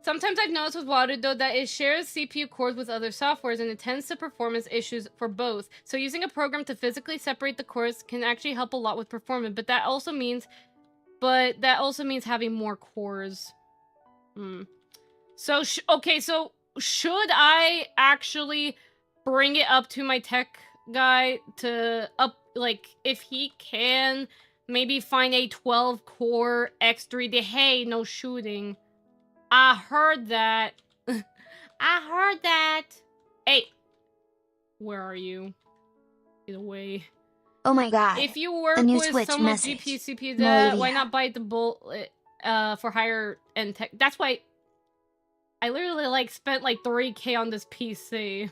Sometimes I've noticed with Warudo that it shares CPU cores with other softwares and it tends to performance issues for both. So using a program to physically separate the cores can actually help a lot with performance, but that also means having more cores. So okay, so should I actually bring it up to my tech guy to like if he can maybe find a 12 core X3D? Hey, no shooting. I heard that. I heard that. Hey. Where are you? Get away. Oh my god. If you work a new with Switch someone with message. GPU, CPU debt, why not buy the bullet for higher end tech? That's why I literally like spent like 3K on this PC.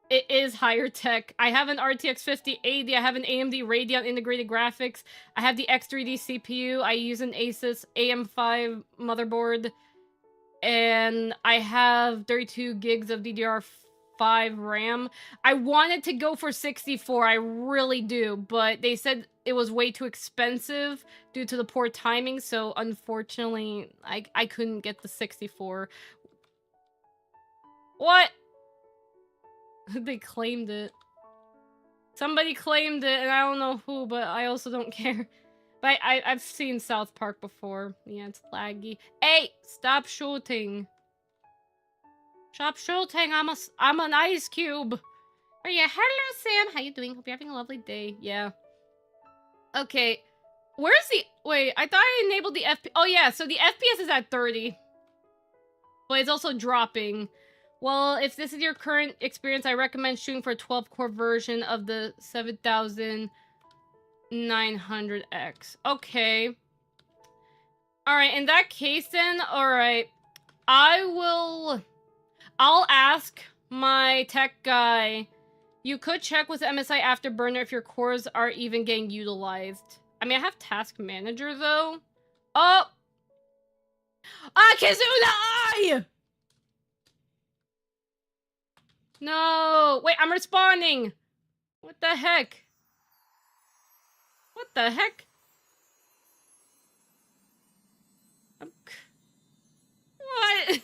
It is higher tech. I have an RTX 5080. I have an AMD Radeon integrated graphics. I have the X3D CPU. I use an Asus AM5 motherboard. And I have 32 gigs of DDR5 RAM. I wanted to go for 64. I really do. But they said it was way too expensive due to the poor timing. So unfortunately, I couldn't get the 64. What? They claimed it. Somebody claimed it, and I don't know who, but I also don't care. But I've seen South Park before. Yeah, it's laggy. Hey, stop shooting. Stop shooting. I'm an ice cube. Oh yeah, hello Sam. How you doing? Hope you're having a lovely day. Yeah. Okay. Where's the... Wait, I thought I enabled the FPS... Oh yeah, so the FPS is at 30. But it's also dropping. Well, if this is your current experience, I recommend shooting for a 12-core version of the 7900X. Okay. Alright, in that case then, alright. I'll ask my tech guy. You could check with MSI Afterburner if your cores are even getting utilized. I mean, I have Task Manager, though. Oh! Kizuna! No! Wait, I'm respawning! What the heck? What the heck? What?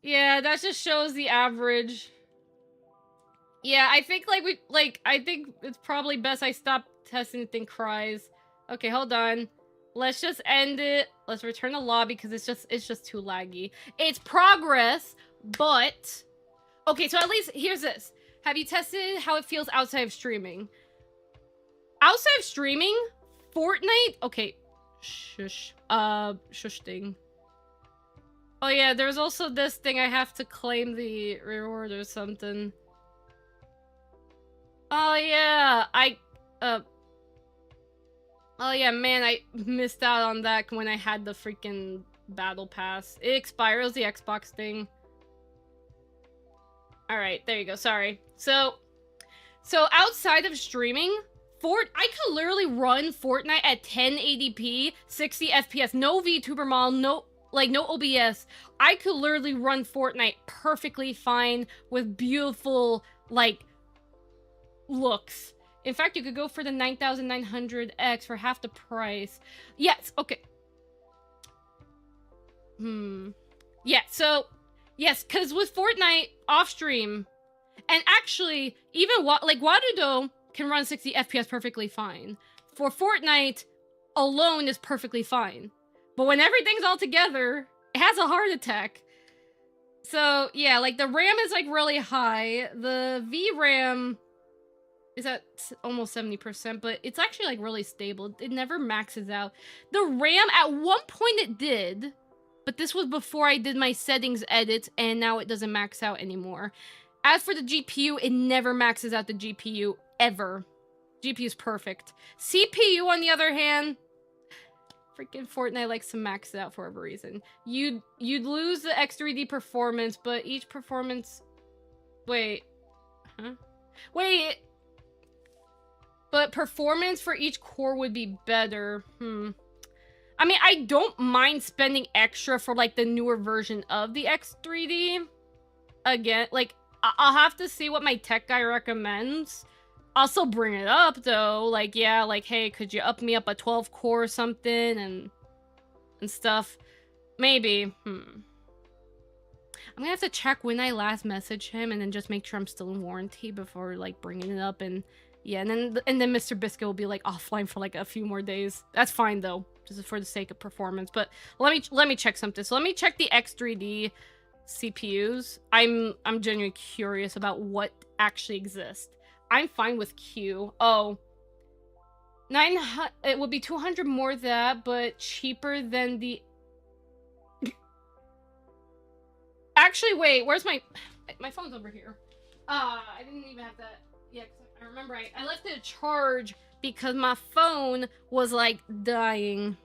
Yeah, that just shows the average. Yeah, I think, I think it's probably best I stop testing the thing cries. Okay, hold on. Let's just end it. Let's return the lobby because it's just too laggy. It's progress, but... Okay, so at least, here's this. Have you tested how it feels outside of streaming? Outside of streaming? Fortnite? Okay. Shush. Shush thing. Oh yeah, there's also this thing I have to claim the reward or something. Oh yeah, oh yeah, man, I missed out on that when I had the freaking battle pass. It expires the Xbox thing. All right, there you go. Sorry. So outside of streaming, I could literally run Fortnite at 1080p, 60 FPS, no VTuber model, no OBS. I could literally run Fortnite perfectly fine with beautiful, like, looks. In fact, you could go for the 9900X for half the price. Yes, okay. Yeah, so, yes, because with Fortnite off-stream, and actually, even, like, Warudo can run 60 FPS perfectly fine. For Fortnite, alone is perfectly fine. But when everything's all together, it has a heart attack. So, yeah, like, the RAM is, like, really high. The VRAM is at almost 70%, but it's actually, like, really stable. It never maxes out. The RAM, at one point it did, but this was before I did my settings edits, and now it doesn't max out anymore. As for the GPU, it never maxes out the GPU, ever. GPU's perfect. CPU, on the other hand, freaking Fortnite likes to max it out for whatever reason. You'd lose the X3D performance, but each performance... Wait. Huh? Wait. But performance for each core would be better. I mean, I don't mind spending extra for, like, the newer version of the X3D. Again, like, I'll have to see what my tech guy recommends. I'll still bring it up, though. Like, yeah, like, hey, could you up me up a 12 core or something and stuff? Maybe. I'm gonna have to check when I last messaged him and then just make sure I'm still in warranty before, like, bringing it up. And yeah, and then Mr. Biscuit will be, like, offline for, like, a few more days. That's fine, though, just for the sake of performance. But let me check something. So let me check the X3D CPUs. I'm genuinely curious about what actually exists. I'm fine with Q. Oh, 900. It would be 200 more that, but cheaper than the. Actually, wait. Where's my phone's over here? I didn't even have that. Yeah, I remember I left it charge because my phone was like dying.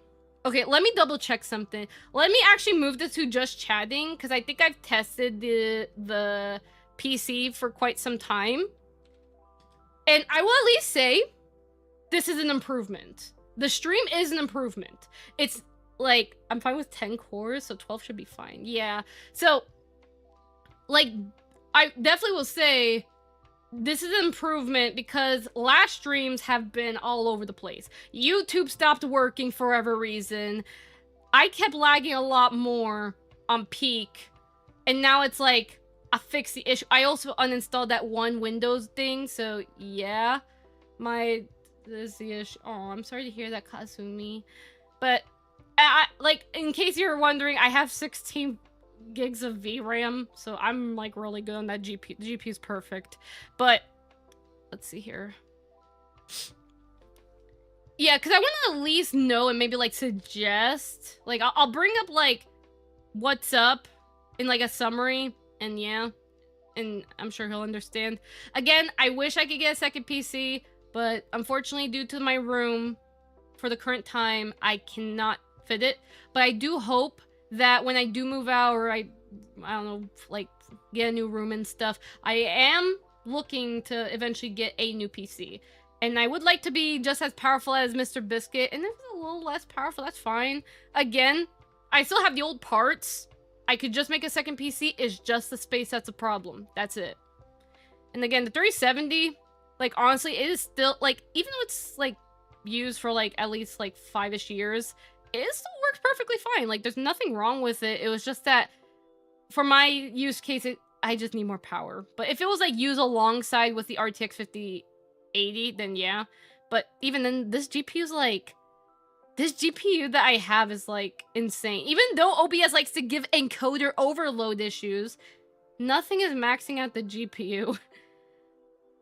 Okay, let me double check something. Let me actually move this to just chatting, because I think I've tested the PC for quite some time. And I will at least say, this is an improvement. The stream is an improvement. It's, like, I'm fine with 10 cores, so 12 should be fine. Yeah, so, like, I definitely will say, this is an improvement because last streams have been all over the place. YouTube stopped working for whatever reason. I kept lagging a lot more on peak. And now it's like, I fixed the issue. I also uninstalled that one Windows thing. So yeah, this is the issue. Oh, I'm sorry to hear that, Kazumi. But like, in case you're wondering, I have 16 gigs of VRAM, so I'm, like, really good on that GPU. The GPU's perfect. But let's see here. Yeah, because I want to at least know and maybe, like, suggest. Like, I'll bring up, like, what's up in, like, a summary, and yeah, and I'm sure he'll understand. Again, I wish I could get a second PC, but unfortunately, due to my room, for the current time, I cannot fit it. But I do hope that when I do move out, or I don't know, like, get a new room and stuff, I am looking to eventually get a new PC. And I would like to be just as powerful as Mr. Biscuit, and if it's a little less powerful, that's fine. Again, I still have the old parts. I could just make a second PC. It's just the space that's a problem. That's it. And again, the 370, like, honestly, it is still, like, even though it's, like, used for, like, at least, like, 5-ish years, it still works perfectly fine. Like, there's nothing wrong with it. It was just that, for my use case, I just need more power. But if it was, like, used alongside with the RTX 5080, then yeah. But even then, this GPU's, like, this GPU that I have is, like, insane. Even though OBS likes to give encoder overload issues, nothing is maxing out the GPU.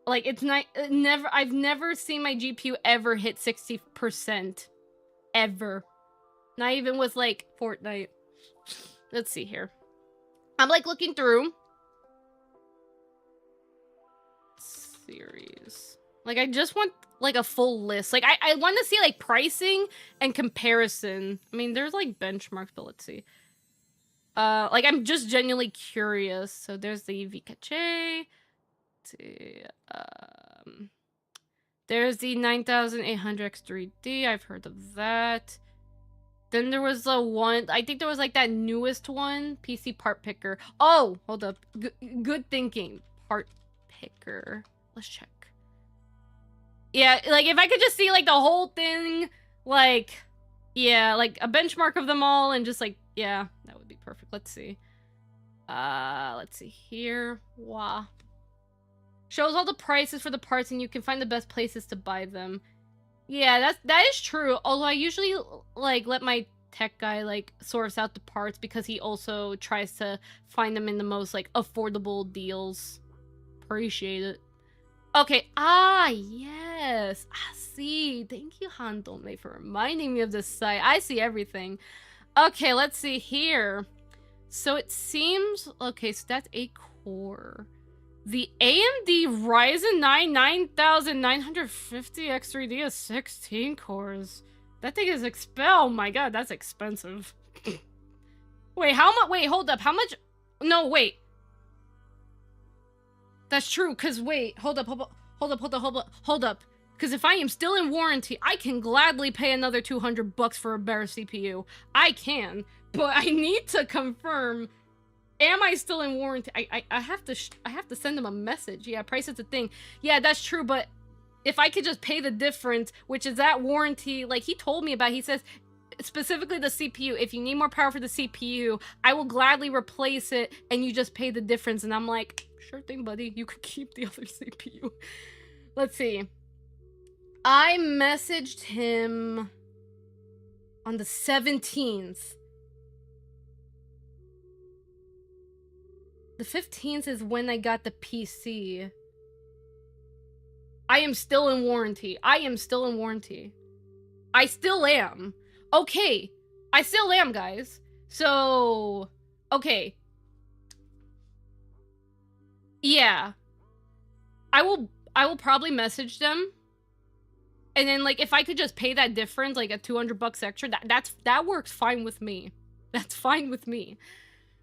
Like, it's not, I've never seen my GPU ever hit 60%. Ever. Not even with, like, Fortnite. Let's see here. I'm, like, looking through. Series. Like, I just want, like, a full list. Like, I want to see, like, pricing and comparison. I mean, there's, like, benchmarks, but let's see. Like, I'm just genuinely curious. So there's the Vikache. Let's see. There's the 9800 X3D. I've heard of that. Then there was the one, I think there was, like, that newest one. PC Part Picker. Oh, hold up. Good thinking. Part Picker. Let's check. Yeah, like, if I could just see, like, the whole thing, like, yeah, like, a benchmark of them all, and just, like, yeah, that would be perfect. Let's see. Let's see here. Wow. Shows all the prices for the parts, and you can find the best places to buy them. Yeah, that is true. Although I usually, like, let my tech guy, like, source out the parts, because he also tries to find them in the most, like, affordable deals. Appreciate it. Okay, yes. I see. Thank you, Handome, for reminding me of this site. I see everything. Okay, let's see here. So it seems... Okay, so that's a core. The AMD Ryzen 9 9950 X3D is 16 cores. That thing is oh my god, that's expensive. Wait, how much? Wait, hold up. How much? No, wait. That's true, because wait, hold up. Because if I am still in warranty, I can gladly pay another $200 for a better CPU. I can, but I need to confirm, am I still in warranty? I have to send them a message. Yeah, price is a thing. Yeah, that's true, but if I could just pay the difference, which is that warranty, like he told me about, he says, specifically the CPU, if you need more power for the CPU, I will gladly replace it, and you just pay the difference. And I'm like, sure thing, buddy. You could keep the other CPU. Let's see. I messaged him on the 17th. The 15th is when I got the PC. I am still in warranty. I still am. Okay. I still am, guys. So, okay. Yeah. I will probably message them. And then, like, if I could just pay that difference, like, a $200 extra, that works fine with me. That's fine with me.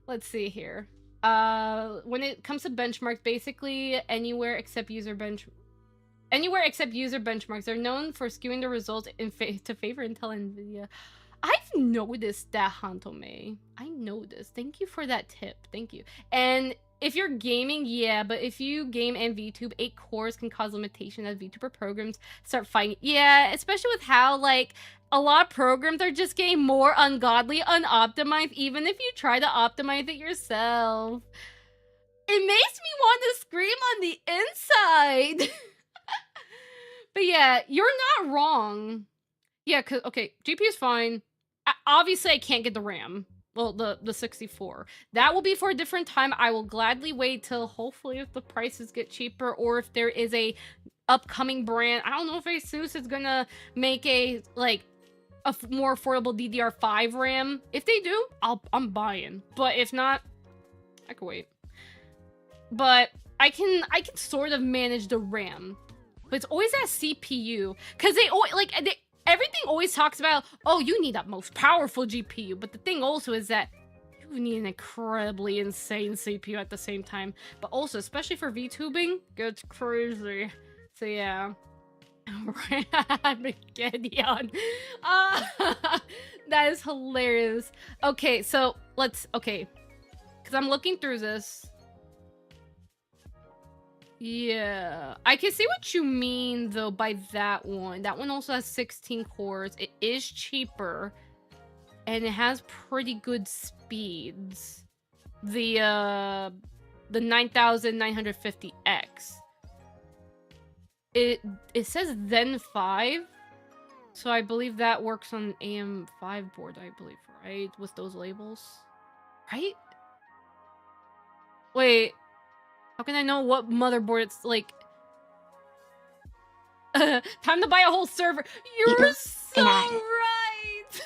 Let's see here. When it comes to benchmarks, basically anywhere except user benchmarks are known for skewing the results to favor Intel and Nvidia. I've noticed that, Hantome. I noticed. Thank you for that tip. Thank you. And if you're gaming, yeah, but if you game and VTube, 8 cores can cause limitation as VTuber programs start fighting. Yeah, especially with how, like, a lot of programs are just getting more ungodly, unoptimized, even if you try to optimize it yourself. It makes me want to scream on the inside. But yeah, you're not wrong. Yeah, cause okay, GPU is fine. Obviously, I can't get the RAM. Well, the 64. That will be for a different time. I will gladly wait till hopefully if the prices get cheaper, or if there is a upcoming brand. I don't know if ASUS is gonna make a like a more affordable DDR5 RAM. If they do, I'm buying. But if not, I can wait. But I can sort of manage the RAM. But it's always that CPU, because everything always talks about, oh, you need that most powerful GPU. But the thing also is that you need an incredibly insane CPU at the same time. But also, especially for VTubing, it's crazy. So yeah. Right, Gideon. That is hilarious. Okay, so okay. Because I'm looking through this. Yeah, I can see what you mean, though, by that one. That one also has 16 cores. It is cheaper, and it has pretty good speeds. The 9950X. It says Zen 5, so I believe that works on an AM5 board, I believe, right? With those labels, right? Wait. How can I know what motherboard it's like? Time to buy a whole server. You're so right.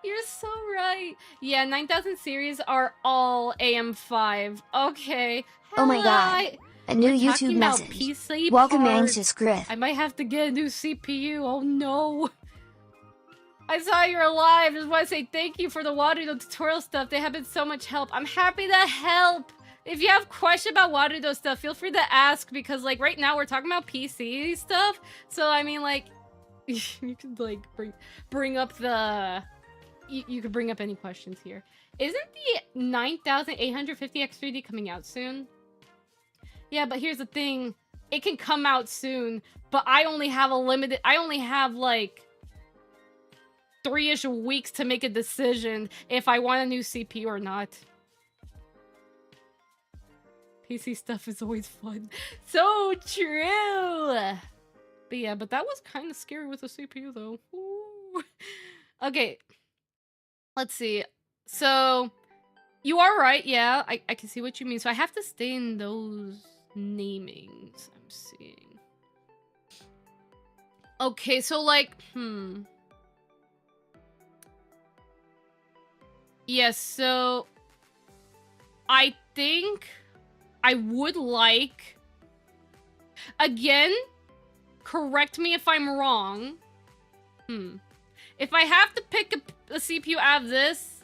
You're so right. Yeah, 9000 series are all AM5. Okay. Oh my god. A new We're YouTube talking about message. PC Welcome parts. anxious Griff. I might have to get a new CPU. Oh no. I saw you're alive. Just want to say thank you for the Warudo tutorial stuff. They have been so much help. I'm happy to help. If you have questions about Warudo stuff, feel free to ask, because like right now we're talking about PC stuff. So I mean, like, you could like bring up the you could bring up any questions here. Isn't the 9850 X3D coming out soon? Yeah, but here's the thing. It can come out soon, but I only have like 3-ish weeks to make a decision if I want a new CPU or not. PC stuff is always fun. So true! But yeah, but that was kind of scary with the CPU though. Ooh. Okay. Let's see. So, you are right, yeah. I can see what you mean. So I have to stay in those namings I'm seeing. Okay, so like, yes, so I think I would like, again, correct me if I'm wrong. If I have to pick a CPU out of this,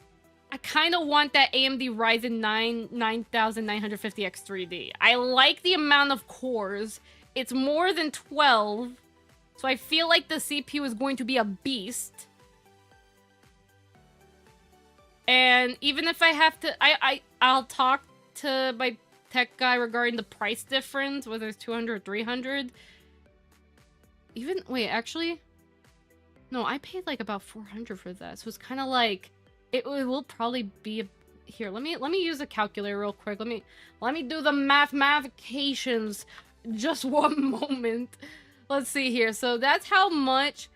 I kind of want that AMD Ryzen 9 9950X3D. I like the amount of cores. It's more than 12, so I feel like the CPU is going to be a beast. And even if I have to, I'll talk to my tech guy regarding the price difference, whether it's 200 or 300. Even, wait, actually, no, I paid like about 400 for that, so it's kind of like, it will probably be here. Let me use a calculator real quick. Let me do the mathematications. Just one moment. Let's see here. So that's how much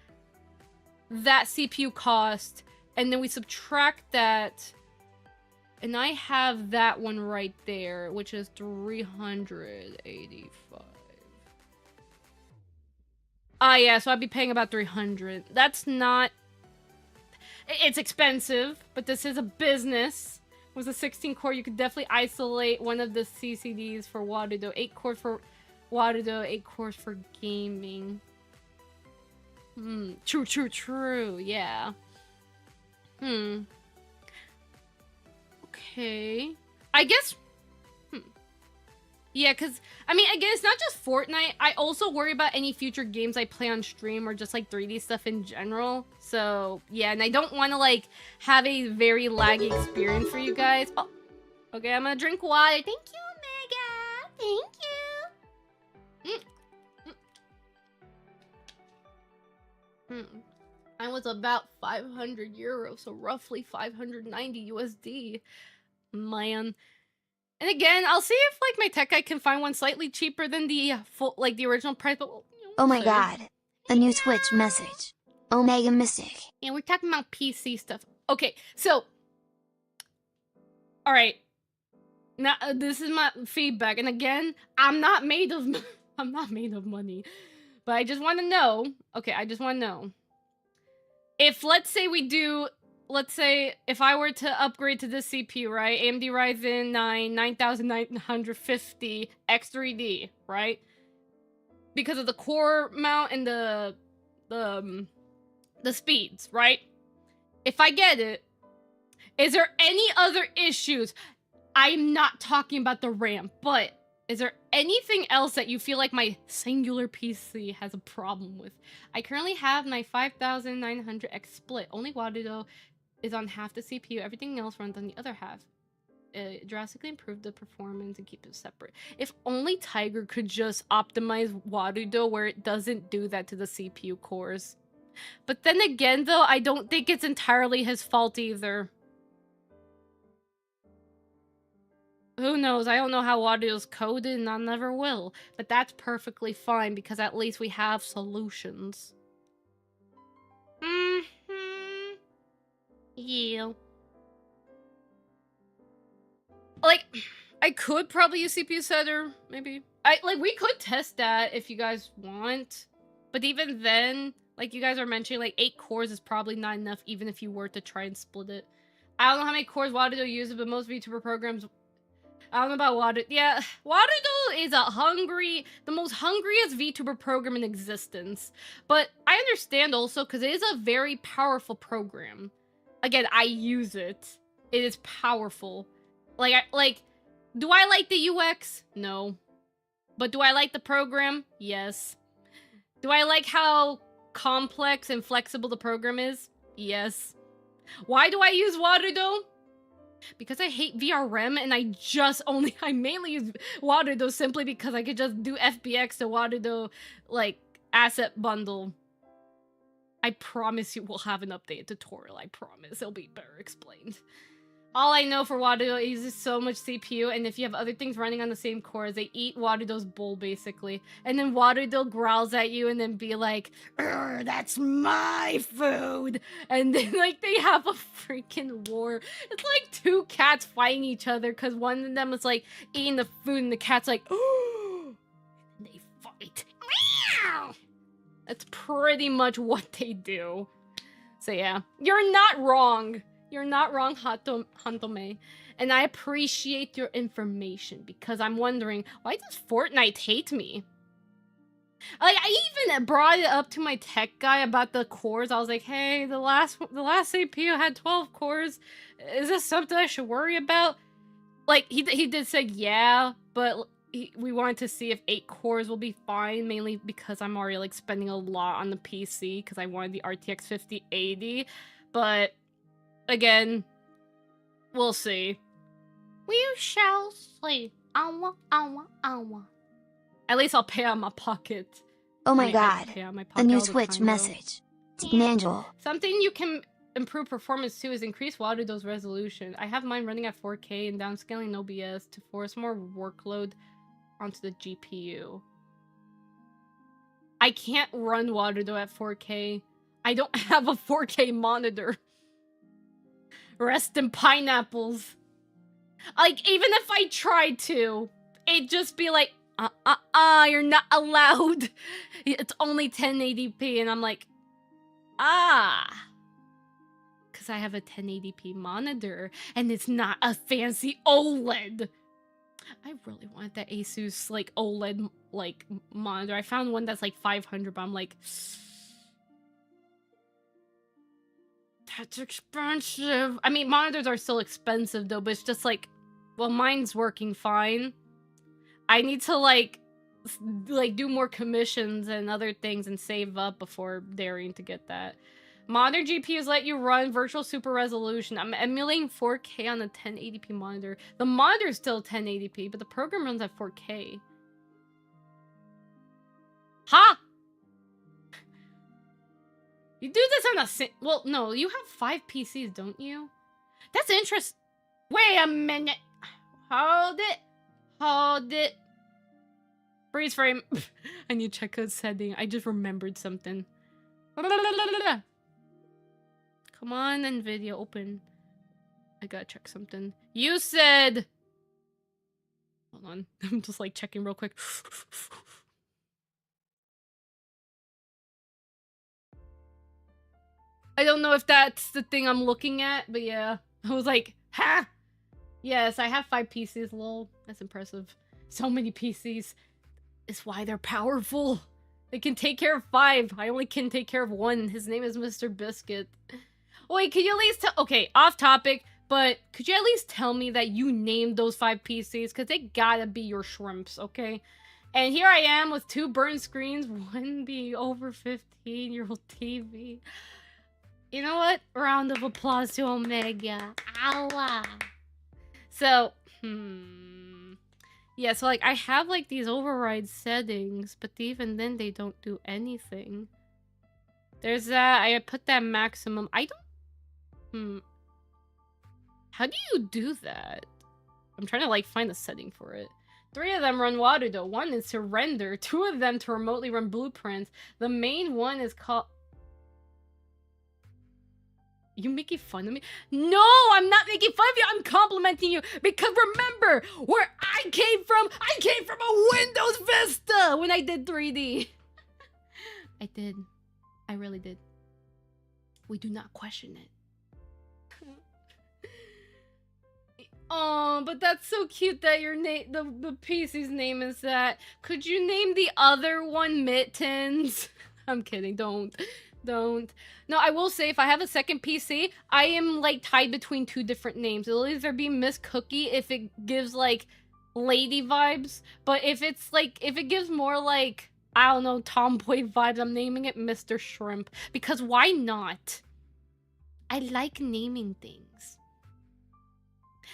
that CPU cost, and then we subtract that, and I have that one right there, which is 385. Ah, yeah, so I'd be paying about 300. That's not... It's expensive, but this is a business. With a 16 core, you could definitely isolate one of the CCDs for Warudo. 8 core for Warudo, 8 cores for gaming. True, yeah. Okay. I guess... Yeah, because, I mean, again, it's not just Fortnite. I also worry about any future games I play on stream or just, like, 3D stuff in general. So, yeah, and I don't want to, like, have a very laggy experience for you guys. Oh, okay, I'm gonna drink water. Thank you, Mega. Thank you. I was about 500 euros, so roughly 590 USD. Man. And again, I'll see if like my tech guy can find one slightly cheaper than the full, like the original price. But oh my god, a new Twitch message. Omega Mystic. Yeah, we're talking about PC stuff. Okay, so, all right. Now this is my feedback, and again, I'm not made of money, but I just want to know. Okay, I just want to know if let's say if I were to upgrade to this CPU, right? AMD Ryzen 9 9950 X3D, right? Because of the core mount and the speeds, right? If I get it, is there any other issues? I'm not talking about the RAM, but is there anything else that you feel like my singular PC has a problem with? I currently have my 5900X split. Only Warudo is on half the CPU. Everything else runs on the other half. It drastically improved the performance and keep it separate. If only Tiger could just optimize Warudo where it doesn't do that to the CPU cores. But then again, though, I don't think it's entirely his fault either. Who knows? I don't know how Warudo's coded, and I never will. But that's perfectly fine, because at least we have solutions. Yeah. Like, I could probably use CPU setter, maybe. We could test that if you guys want. But even then, like you guys are mentioning, like 8 cores is probably not enough, even if you were to try and split it. I don't know how many cores Warudo uses, but most VTuber programs... I don't know about Water. Yeah, Waterdo is the most hungriest VTuber program in existence. But I understand also because it is a very powerful program. Again, I use it. It is powerful. Do I like the UX? No. But do I like the program? Yes. Do I like how complex and flexible the program is? Yes. Why do I use Waterdo? Because I hate VRM and I mainly use Waterdo simply because I could just do FBX to Waterdo, like, asset bundle. I promise you we'll have an updated tutorial, I promise. It'll be better explained. All I know for Waterdo, it uses so much CPU, and if you have other things running on the same cores, they eat Waterdo's bowl, basically. And then Waterdo growls at you and then be like, that's my food! And then, like, they have a freaking war. It's like two cats fighting each other, because one of them is, like, eating the food, and the cat's like, oh! And they fight. Meow! That's pretty much what they do. So yeah, you're not wrong. You're not wrong, Hantome. And I appreciate your information because I'm wondering, why does Fortnite hate me? Like, I even brought it up to my tech guy about the cores. I was like, hey, the last CPU had 12 cores. Is this something I should worry about? Like, he did say, yeah, but we wanted to see if 8 cores will be fine, mainly because I'm already, like, spending a lot on the PC because I wanted the RTX 5080. But again, we'll see. We shall see. At least I'll pay out my pocket. Oh my god. A new Twitch message. Manual. Something you can improve performance too is increase Waterdo's resolution. I have mine running at 4K and downscaling OBS to force more workload onto the GPU. I can't run Waterdo at 4K. I don't have a 4K monitor. Rest in pineapples. Like, even if I tried to, it'd just be like, you're not allowed. It's only 1080p, and I'm like, because I have a 1080p monitor, and it's not a fancy OLED. I really wanted that Asus, like, OLED, like, monitor. I found one that's, like, 500, but I'm like, that's expensive. I mean, monitors are still expensive, though, but it's just like, well, mine's working fine. I need to, like, do more commissions and other things and save up before daring to get that. Modern GPUs let you run virtual super resolution. I'm emulating 4K on a 1080p monitor. The monitor is still 1080p, but the program runs at 4K. Ha! You do this on a well, no, you have 5 PCs, don't you? That's interesting. Wait a minute. Hold it. Hold it. Freeze frame. I need to check a setting. I just remembered something. Come on, NVIDIA, open. I gotta check something. You said... Hold on. I'm just like checking real quick. I don't know if that's the thing I'm looking at, but yeah. I was like, ha! Yes, I have 5 PCs, lol. That's impressive. So many PCs. It's why they're powerful. They can take care of 5. I only can take care of 1. His name is Mr. Biscuit. Wait, could you at least tell- okay, off topic, but could you at least tell me that you named those 5 PCs? Because they gotta be your shrimps, okay? And here I am with 2 burnt screens, one being over 15-year-old TV. You know what? Round of applause to Omega. Ow. So, yeah, so, like, I have, like, these override settings, but even then they don't do anything. There's that. I put that maximum. I don't... How do you do that? I'm trying to, like, find a setting for it. 3 of them run Waterdo. 1 is to render. 2 of them to remotely run blueprints. The main one is called... You making fun of me? No, I'm not making fun of you. I'm complimenting you because remember where I came from a Windows Vista when I did 3D. I did. I really did. We do not question it. Oh, but that's so cute that your name, the PC's name is that. Could you name the other one Mittens? I'm kidding. Don't. No, I will say if I have a second PC, I am like tied between two different names. It'll either be Miss Cookie if it gives like lady vibes, but if it's like if it gives more like I don't know tomboy vibes, I'm naming it Mr. Shrimp because why not? I like naming things.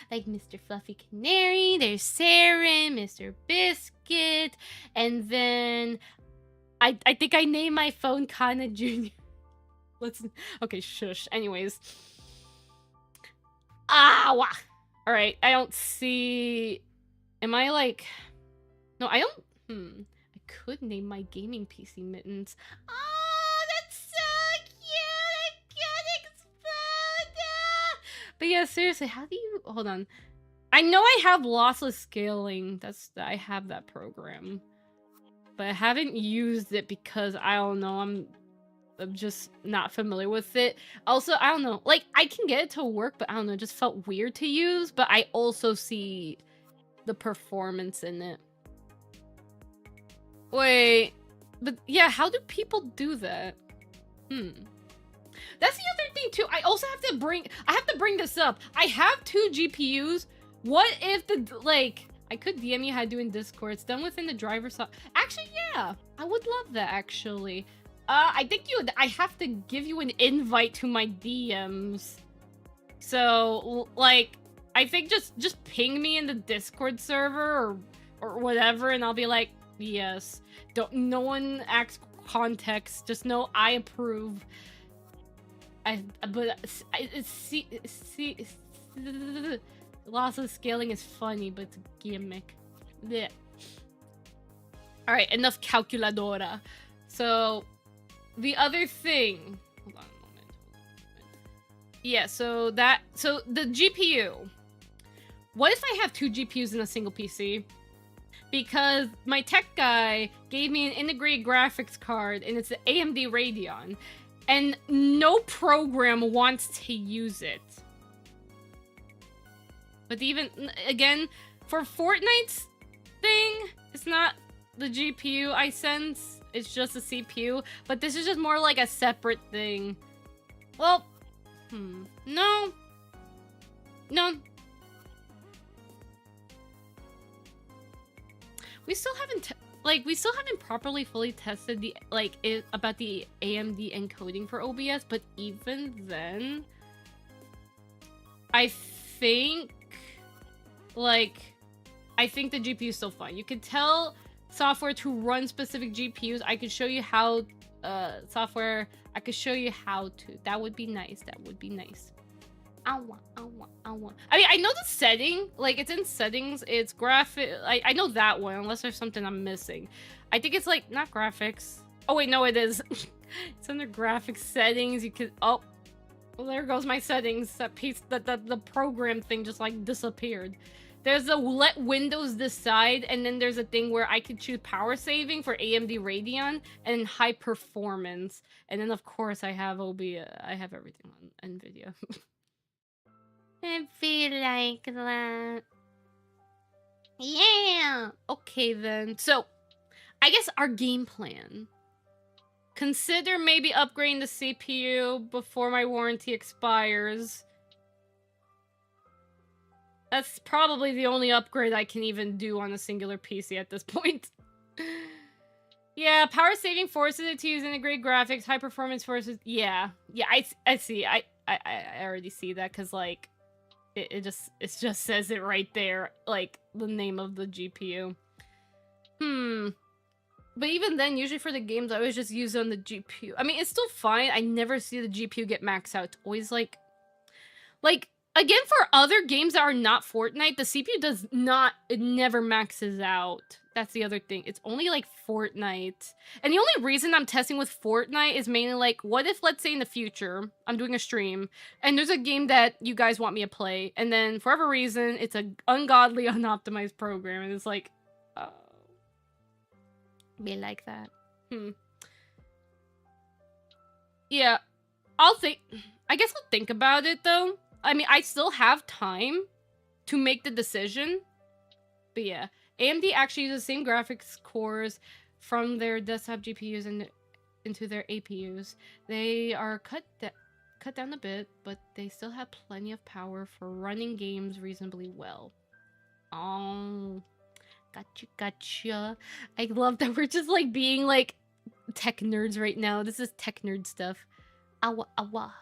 Like Mr. Fluffy Canary, there's Saren, Mr. Biscuit, and then I think I named my phone Kana Jr. Okay, shush. Anyways. Ah! Alright, I don't see... Am I like... No, I don't... I could name my gaming PC Mittens. Oh, that's so cute! I can't explode! But yeah, seriously, how do you... Hold on. I know I have lossless scaling. I have that program. But I haven't used it because, I don't know, I'm just not familiar with it. Also, I don't know, like, I can get it to work, but I don't know, it just felt weird to use, but I also see the performance in it. Wait, but yeah, how do people do that? That's the other thing too. I also have to bring this up. I have 2 GPUs. What if I could DM you how to do in Discord. It's done within the driver's side. Actually, yeah. I would love that, actually. I think I have to give you an invite to my DMs. So, like, I think just ping me in the Discord server or whatever, and I'll be like, yes. No one asks context. Just know I approve. Loss of scaling is funny, but it's a gimmick. Yeah. Alright, enough calculadora. So, the other thing... Hold on a moment. Yeah, so the GPU. What if I have 2 GPUs in a single PC? Because my tech guy gave me an integrated graphics card, and it's an AMD Radeon. And no program wants to use it. But even, again, for Fortnite's thing, it's not the GPU I sense, it's just the CPU. But this is just more like a separate thing. Well, no. We still haven't, we still haven't properly fully tested the, about the AMD encoding for OBS, but even then, I think the GPU is still fine. You can tell software to run specific GPUs. I could show you how, I could show you how to. That would be nice. That would be nice. I mean, I know the setting. Like, it's in settings. It's graphic. I know that one, unless there's something I'm missing. I think it's, not graphics. Oh, wait, no, it is. It's under graphics settings. You could... Oh. Well, there goes my settings. That piece... The program thing just, disappeared. There's a let Windows decide, and then there's a thing where I could choose power saving for AMD Radeon and high performance. And then, of course, I have I have everything on NVIDIA. I feel like that. Yeah! Okay, then. So, I guess our game plan. Consider maybe upgrading the CPU before my warranty expires. That's probably the only upgrade I can even do on a singular PC at this point. Yeah, power saving forces it to use integrated graphics, high performance forces. Yeah, I see. I already see that because it just says it right there, the name of the GPU. But even then, usually for the games, I always just use it on the GPU. I mean, it's still fine. I never see the GPU get maxed out. It's always again, for other games that are not Fortnite, the CPU does not, it never maxes out. That's the other thing. It's only Fortnite. And the only reason I'm testing with Fortnite is mainly what if, let's say in the future, I'm doing a stream, and there's a game that you guys want me to play, and then for whatever reason, it's an ungodly, unoptimized program, and it's oh. Be like that. Yeah. I guess I'll think about it, though. I mean, I still have time to make the decision. But yeah, AMD actually uses the same graphics cores from their desktop GPUs and into their APUs. They are cut down a bit, but they still have plenty of power for running games reasonably well. Oh, gotcha. I love that we're just like being like tech nerds right now. This is tech nerd stuff. Awa awa.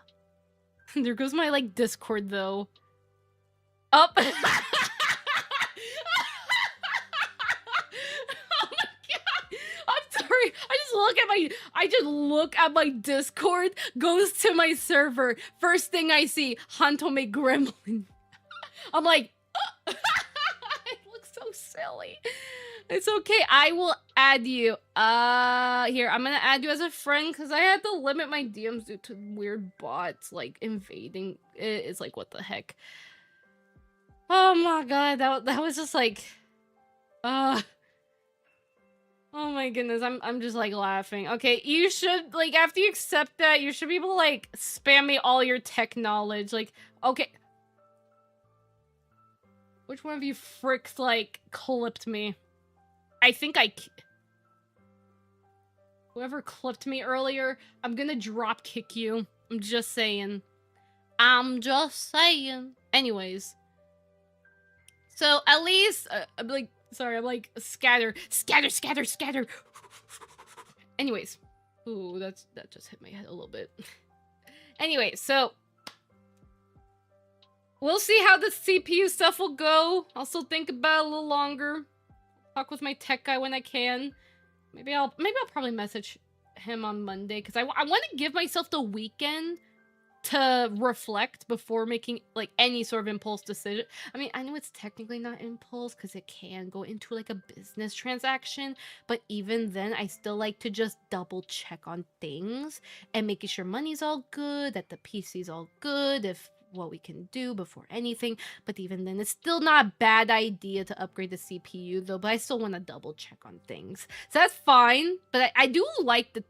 There goes my like Discord though. Up. Oh my god. I'm sorry. I just look at my Discord, goes to my server. First thing I see, Hantome Gremlin. I'm like, oh. It looks so silly. It's okay. I will add you. Here, I'm gonna add you as a friend because I had to limit my DMs due to weird bots like invading. It's like, what the heck? Oh my god, that was just like, oh my goodness, I'm just like laughing. Okay, you should like after you accept that, you should be able to like spam me all your tech knowledge. Like, okay, which one of you fricks like clipped me? I think whoever clipped me earlier, I'm gonna drop kick you. I'm just saying. Anyways. So at least, I'm like, sorry, I'm like, scatter. Anyways. Ooh, that just hit my head a little bit. Anyway, so. We'll see how the CPU stuff will go. I'll still think about it a little longer. Talk with my tech guy when I can. Maybe I'll probably message him on Monday, because I want to give myself the weekend to reflect before making like any sort of impulse decision. I mean, I know it's technically not impulse because it can go into like a business transaction, but even then I still like to just double check on things and making sure money's all good, that the PC's all good, if what we can do before anything. But even then, it's still not a bad idea to upgrade the CPU though, but I still want to double check on things, so that's fine. But I do like the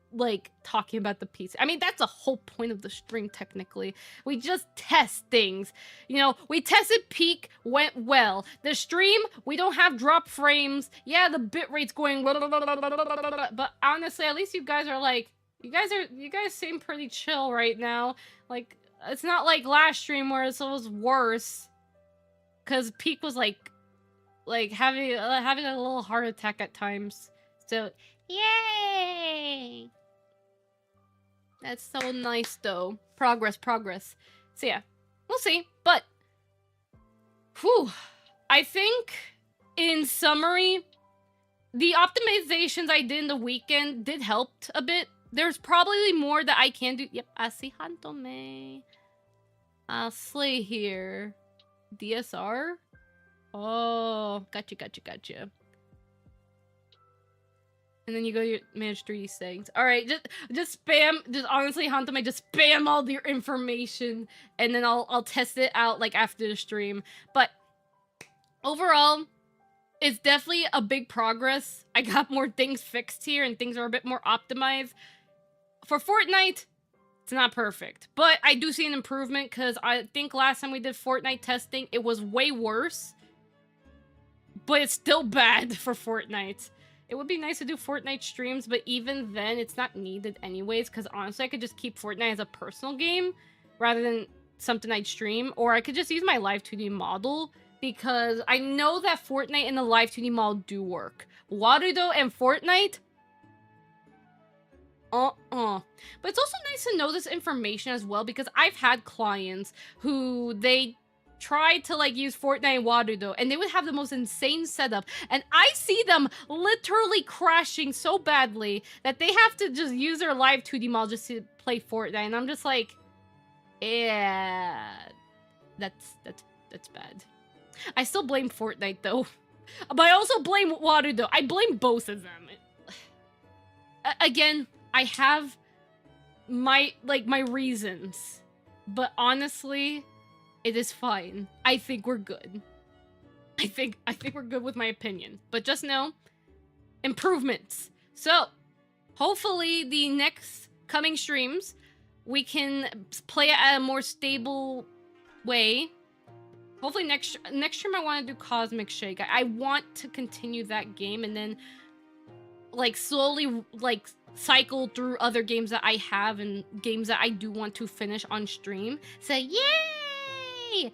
talking about the PC. I mean, that's the whole point of the stream. Technically, we just test things, you know. We tested Peak, went well. The stream, we don't have drop frames. Yeah, the bitrate's going, but honestly, at least you guys are like, you guys seem pretty chill right now. Like, it's not like last stream where it was worse, because Peak was like having a little heart attack at times. So yay! That's so nice though. Progress. So yeah, we'll see. But whew, I think in summary, the optimizations I did in the weekend did help a bit. There's probably more that I can do. Yep, I see Hantome. Slay here. DSR? Oh, gotcha. And then you go to your manage 3D settings. Alright, just spam, honestly, Hantome, just spam all your information, and then I'll test it out like after the stream. But overall, it's definitely a big progress. I got more things fixed here, and things are a bit more optimized. For Fortnite, it's not perfect, but I do see an improvement, because I think last time we did Fortnite testing, it was way worse. But it's still bad for Fortnite. It would be nice to do Fortnite streams, but even then, it's not needed anyways, because honestly, I could just keep Fortnite as a personal game, rather than something I'd stream, or I could just use my Live 2D model, because I know that Fortnite and the Live 2D model do work. Warudo and Fortnite? But it's also nice to know this information as well, because I've had clients who they tried to like use Fortnite and Warudo, and they would have the most insane setup, and I see them literally crashing so badly that they have to just use their Live 2D model just to play Fortnite, and I'm just like, yeah, that's bad. I still blame Fortnite though, but I also blame Warudo. I blame both of them. Again, I have my reasons, but honestly, it is fine. I think we're good. I think we're good with my opinion. But just know, improvements. So, hopefully the next coming streams, we can play it at a more stable way. hopefully next stream I want to do Cosmic Shake. I want to continue that game and then like slowly like cycle through other games that I have and games that I do want to finish on stream. So yay!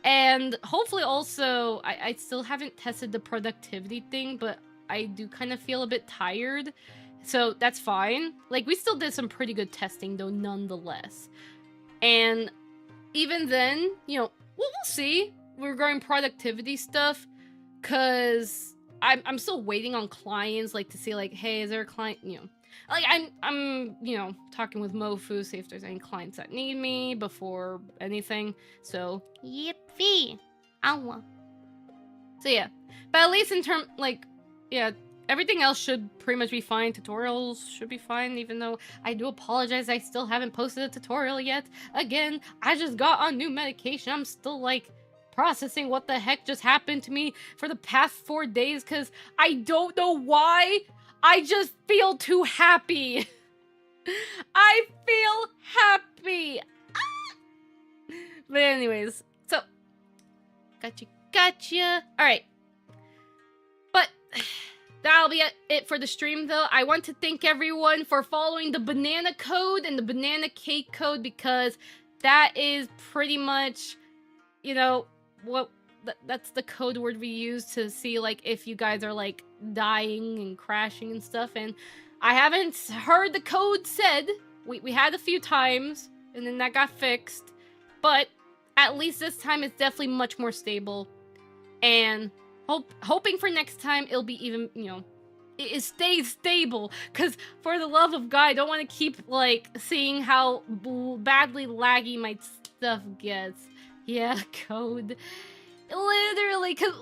And hopefully also I still haven't tested the productivity thing, but I do kind of feel a bit tired. So that's fine. Like we still did some pretty good testing though nonetheless. And even then, you know, we'll see regarding productivity stuff, cause I'm still waiting on clients, like to see like, hey, is there a client, you know, like I'm you know, talking with Mofu, see if there's any clients that need me before anything. So yippee, ow. So yeah, but at least in term like, yeah. Everything else should pretty much be fine. Tutorials should be fine, even though I do apologize I still haven't posted a tutorial yet. Again, I just got on new medication. I'm still, like, processing what the heck just happened to me for the past 4 days, because I don't know why. I just feel too happy. I feel happy. Ah! But anyways, so, gotcha. Alright. But... that'll be it for the stream, though. I want to thank everyone for following the banana code and the banana cake code, because that is pretty much, you know, what that's the code word we use to see, like, if you guys are, like, dying and crashing and stuff. And I haven't heard the code said. We had a few times, and then that got fixed. But at least this time it's definitely much more stable. And... hoping for next time it'll be even, you know, it stays stable. Because for the love of God, I don't want to keep, like, seeing how badly laggy my stuff gets. Yeah, code. Literally, because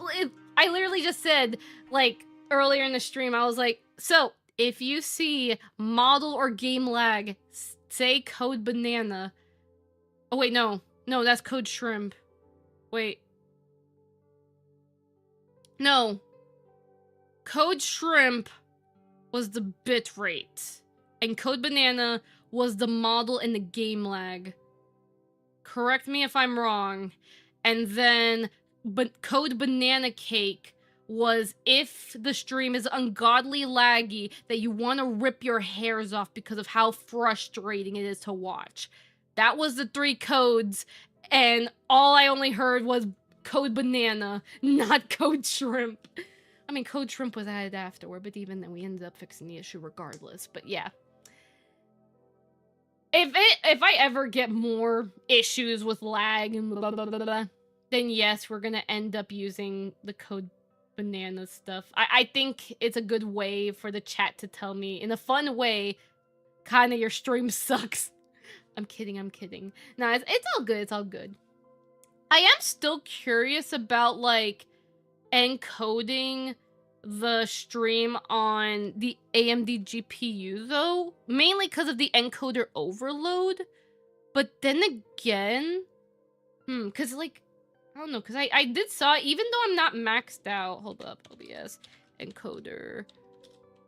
I literally just said, like, earlier in the stream, I was like, so, if you see model or game lag, say code banana. Oh, wait, no. No, that's code shrimp. Wait. No. Code shrimp was the bitrate. And code banana was the model and the game lag. Correct me if I'm wrong. And then code banana cake was if the stream is ungodly laggy that you want to rip your hairs off because of how frustrating it is to watch. That was the 3 codes, and all I only heard was code banana, not code shrimp. I mean, code shrimp was added afterward, but even then we ended up fixing the issue regardless. But yeah. If I ever get more issues with lag and blah, blah, blah, blah, then yes, we're gonna end up using the code banana stuff. I think it's a good way for the chat to tell me, in a fun way, Kana, your stream sucks. I'm kidding. No, it's all good, it's all good. I am still curious about, like, encoding the stream on the AMD GPU, though. Mainly because of the encoder overload. But then again... because, like, I don't know, because I did saw, even though I'm not maxed out... Hold up, OBS. Encoder.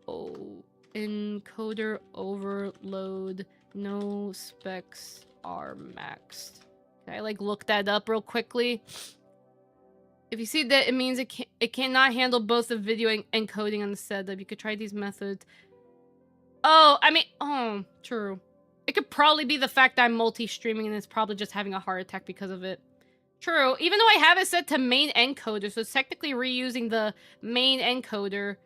Oh, encoder overload. No specs are maxed. Can I, like, look that up real quickly? If you see that, it means it cannot handle both the video and encoding on the setup. You could try these methods. Oh, I mean, oh, true. It could probably be the fact that I'm multi-streaming and it's probably just having a heart attack because of it. True. Even though I have it set to main encoder, so it's technically reusing the main encoder.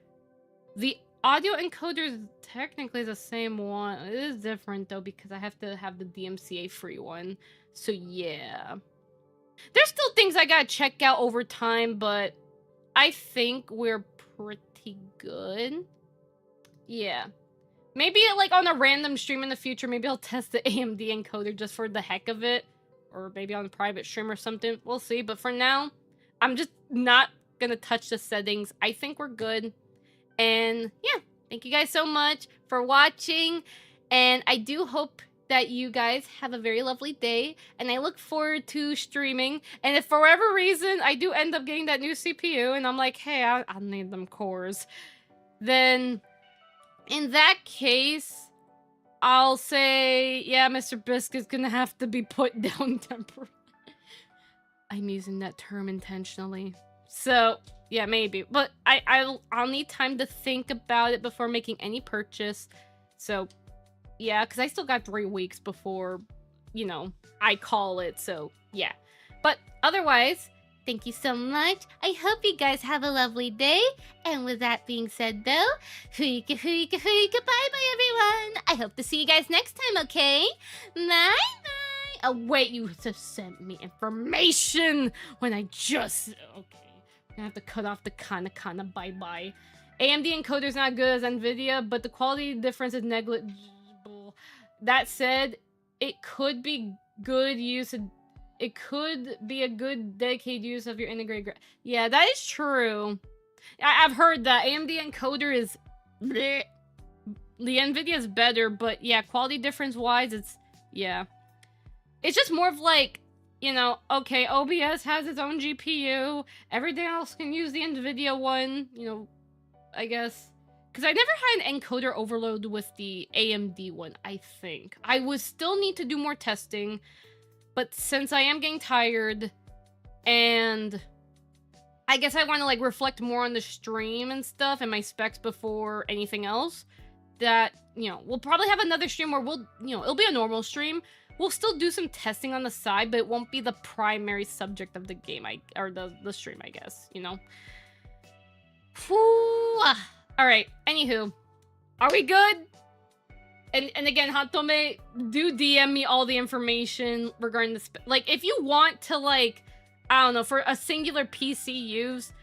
The audio encoder is technically the same one. It is different, though, because I have to have the DMCA free one. So, yeah. There's still things I gotta check out over time, but I think we're pretty good. Yeah. Maybe, like, on a random stream in the future, maybe I'll test the AMD encoder just for the heck of it. Or maybe on a private stream or something. We'll see. But for now, I'm just not gonna touch the settings. I think we're good. And, yeah. Thank you guys so much for watching. And I do hope that you guys have a very lovely day, and I look forward to streaming. And if for whatever reason I do end up getting that new CPU, and I'm like, hey, I'll need them cores, then in that case, I'll say, yeah, Mr. Biscuit's gonna have to be put down temporarily. I'm using that term intentionally. So, yeah, maybe. But I'll need time to think about it before making any purchase. So, yeah, because I still got 3 weeks before, you know, I call it. So, yeah. But otherwise, thank you so much. I hope you guys have a lovely day. And with that being said, though, Fuyuko, Fuyuko, Fuyuko, bye-bye, everyone. I hope to see you guys next time, okay? Bye-bye. Oh, wait, you just sent me information when I just... Okay. I'm gonna have to cut off the Kana, bye-bye. AMD encoder's not good as NVIDIA, but the quality difference is negligible. That said, it could be good use of... It could be a good dedicated use of your integrated... Yeah, that is true. I've heard that. AMD encoder is... Bleh. The NVIDIA is better, but yeah, quality difference-wise, it's... Yeah. It's just more of like, you know, okay, OBS has its own GPU. Everything else can use the NVIDIA one, you know, I guess. Because I never had an encoder overload with the AMD one, I think. I would still need to do more testing. But since I am getting tired, and I guess I want to, like, reflect more on the stream and stuff and my specs before anything else, that, you know, we'll probably have another stream where we'll, you know, it'll be a normal stream. We'll still do some testing on the side, but it won't be the primary subject of the game, or the stream, I guess, you know? Whew. Alright, anywho. Are we good? And again, Hatome, do DM me all the information regarding this. Like, if you want to, like, I don't know, for a singular PC use,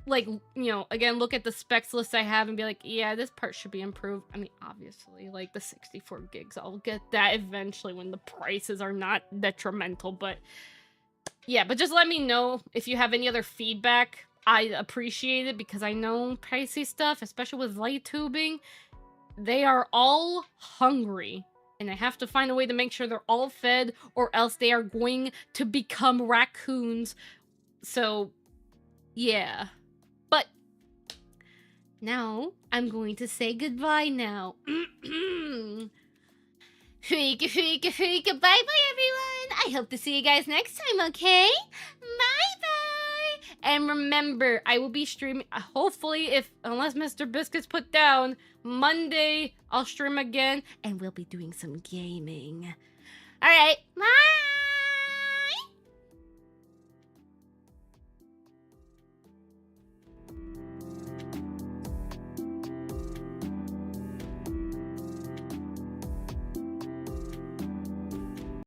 like, you know, again, look at the specs list I have and be like, yeah, this part should be improved. I mean, obviously, like, the 64 gigs, I'll get that eventually when the prices are not detrimental, but yeah, but just let me know if you have any other feedback. I appreciate it, because I know pricey stuff, especially with light tubing, they are all hungry, and I have to find a way to make sure they're all fed, or else they are going to become raccoons. So, yeah. But now I'm going to say goodbye now. Fuyuko, Fuyuko, Fuyuko, bye-bye, everyone. I hope to see you guys next time, okay? Bye-bye. And remember, I will be streaming, hopefully, unless Mr. Biscuit's put down, Monday, I'll stream again, and we'll be doing some gaming. Alright,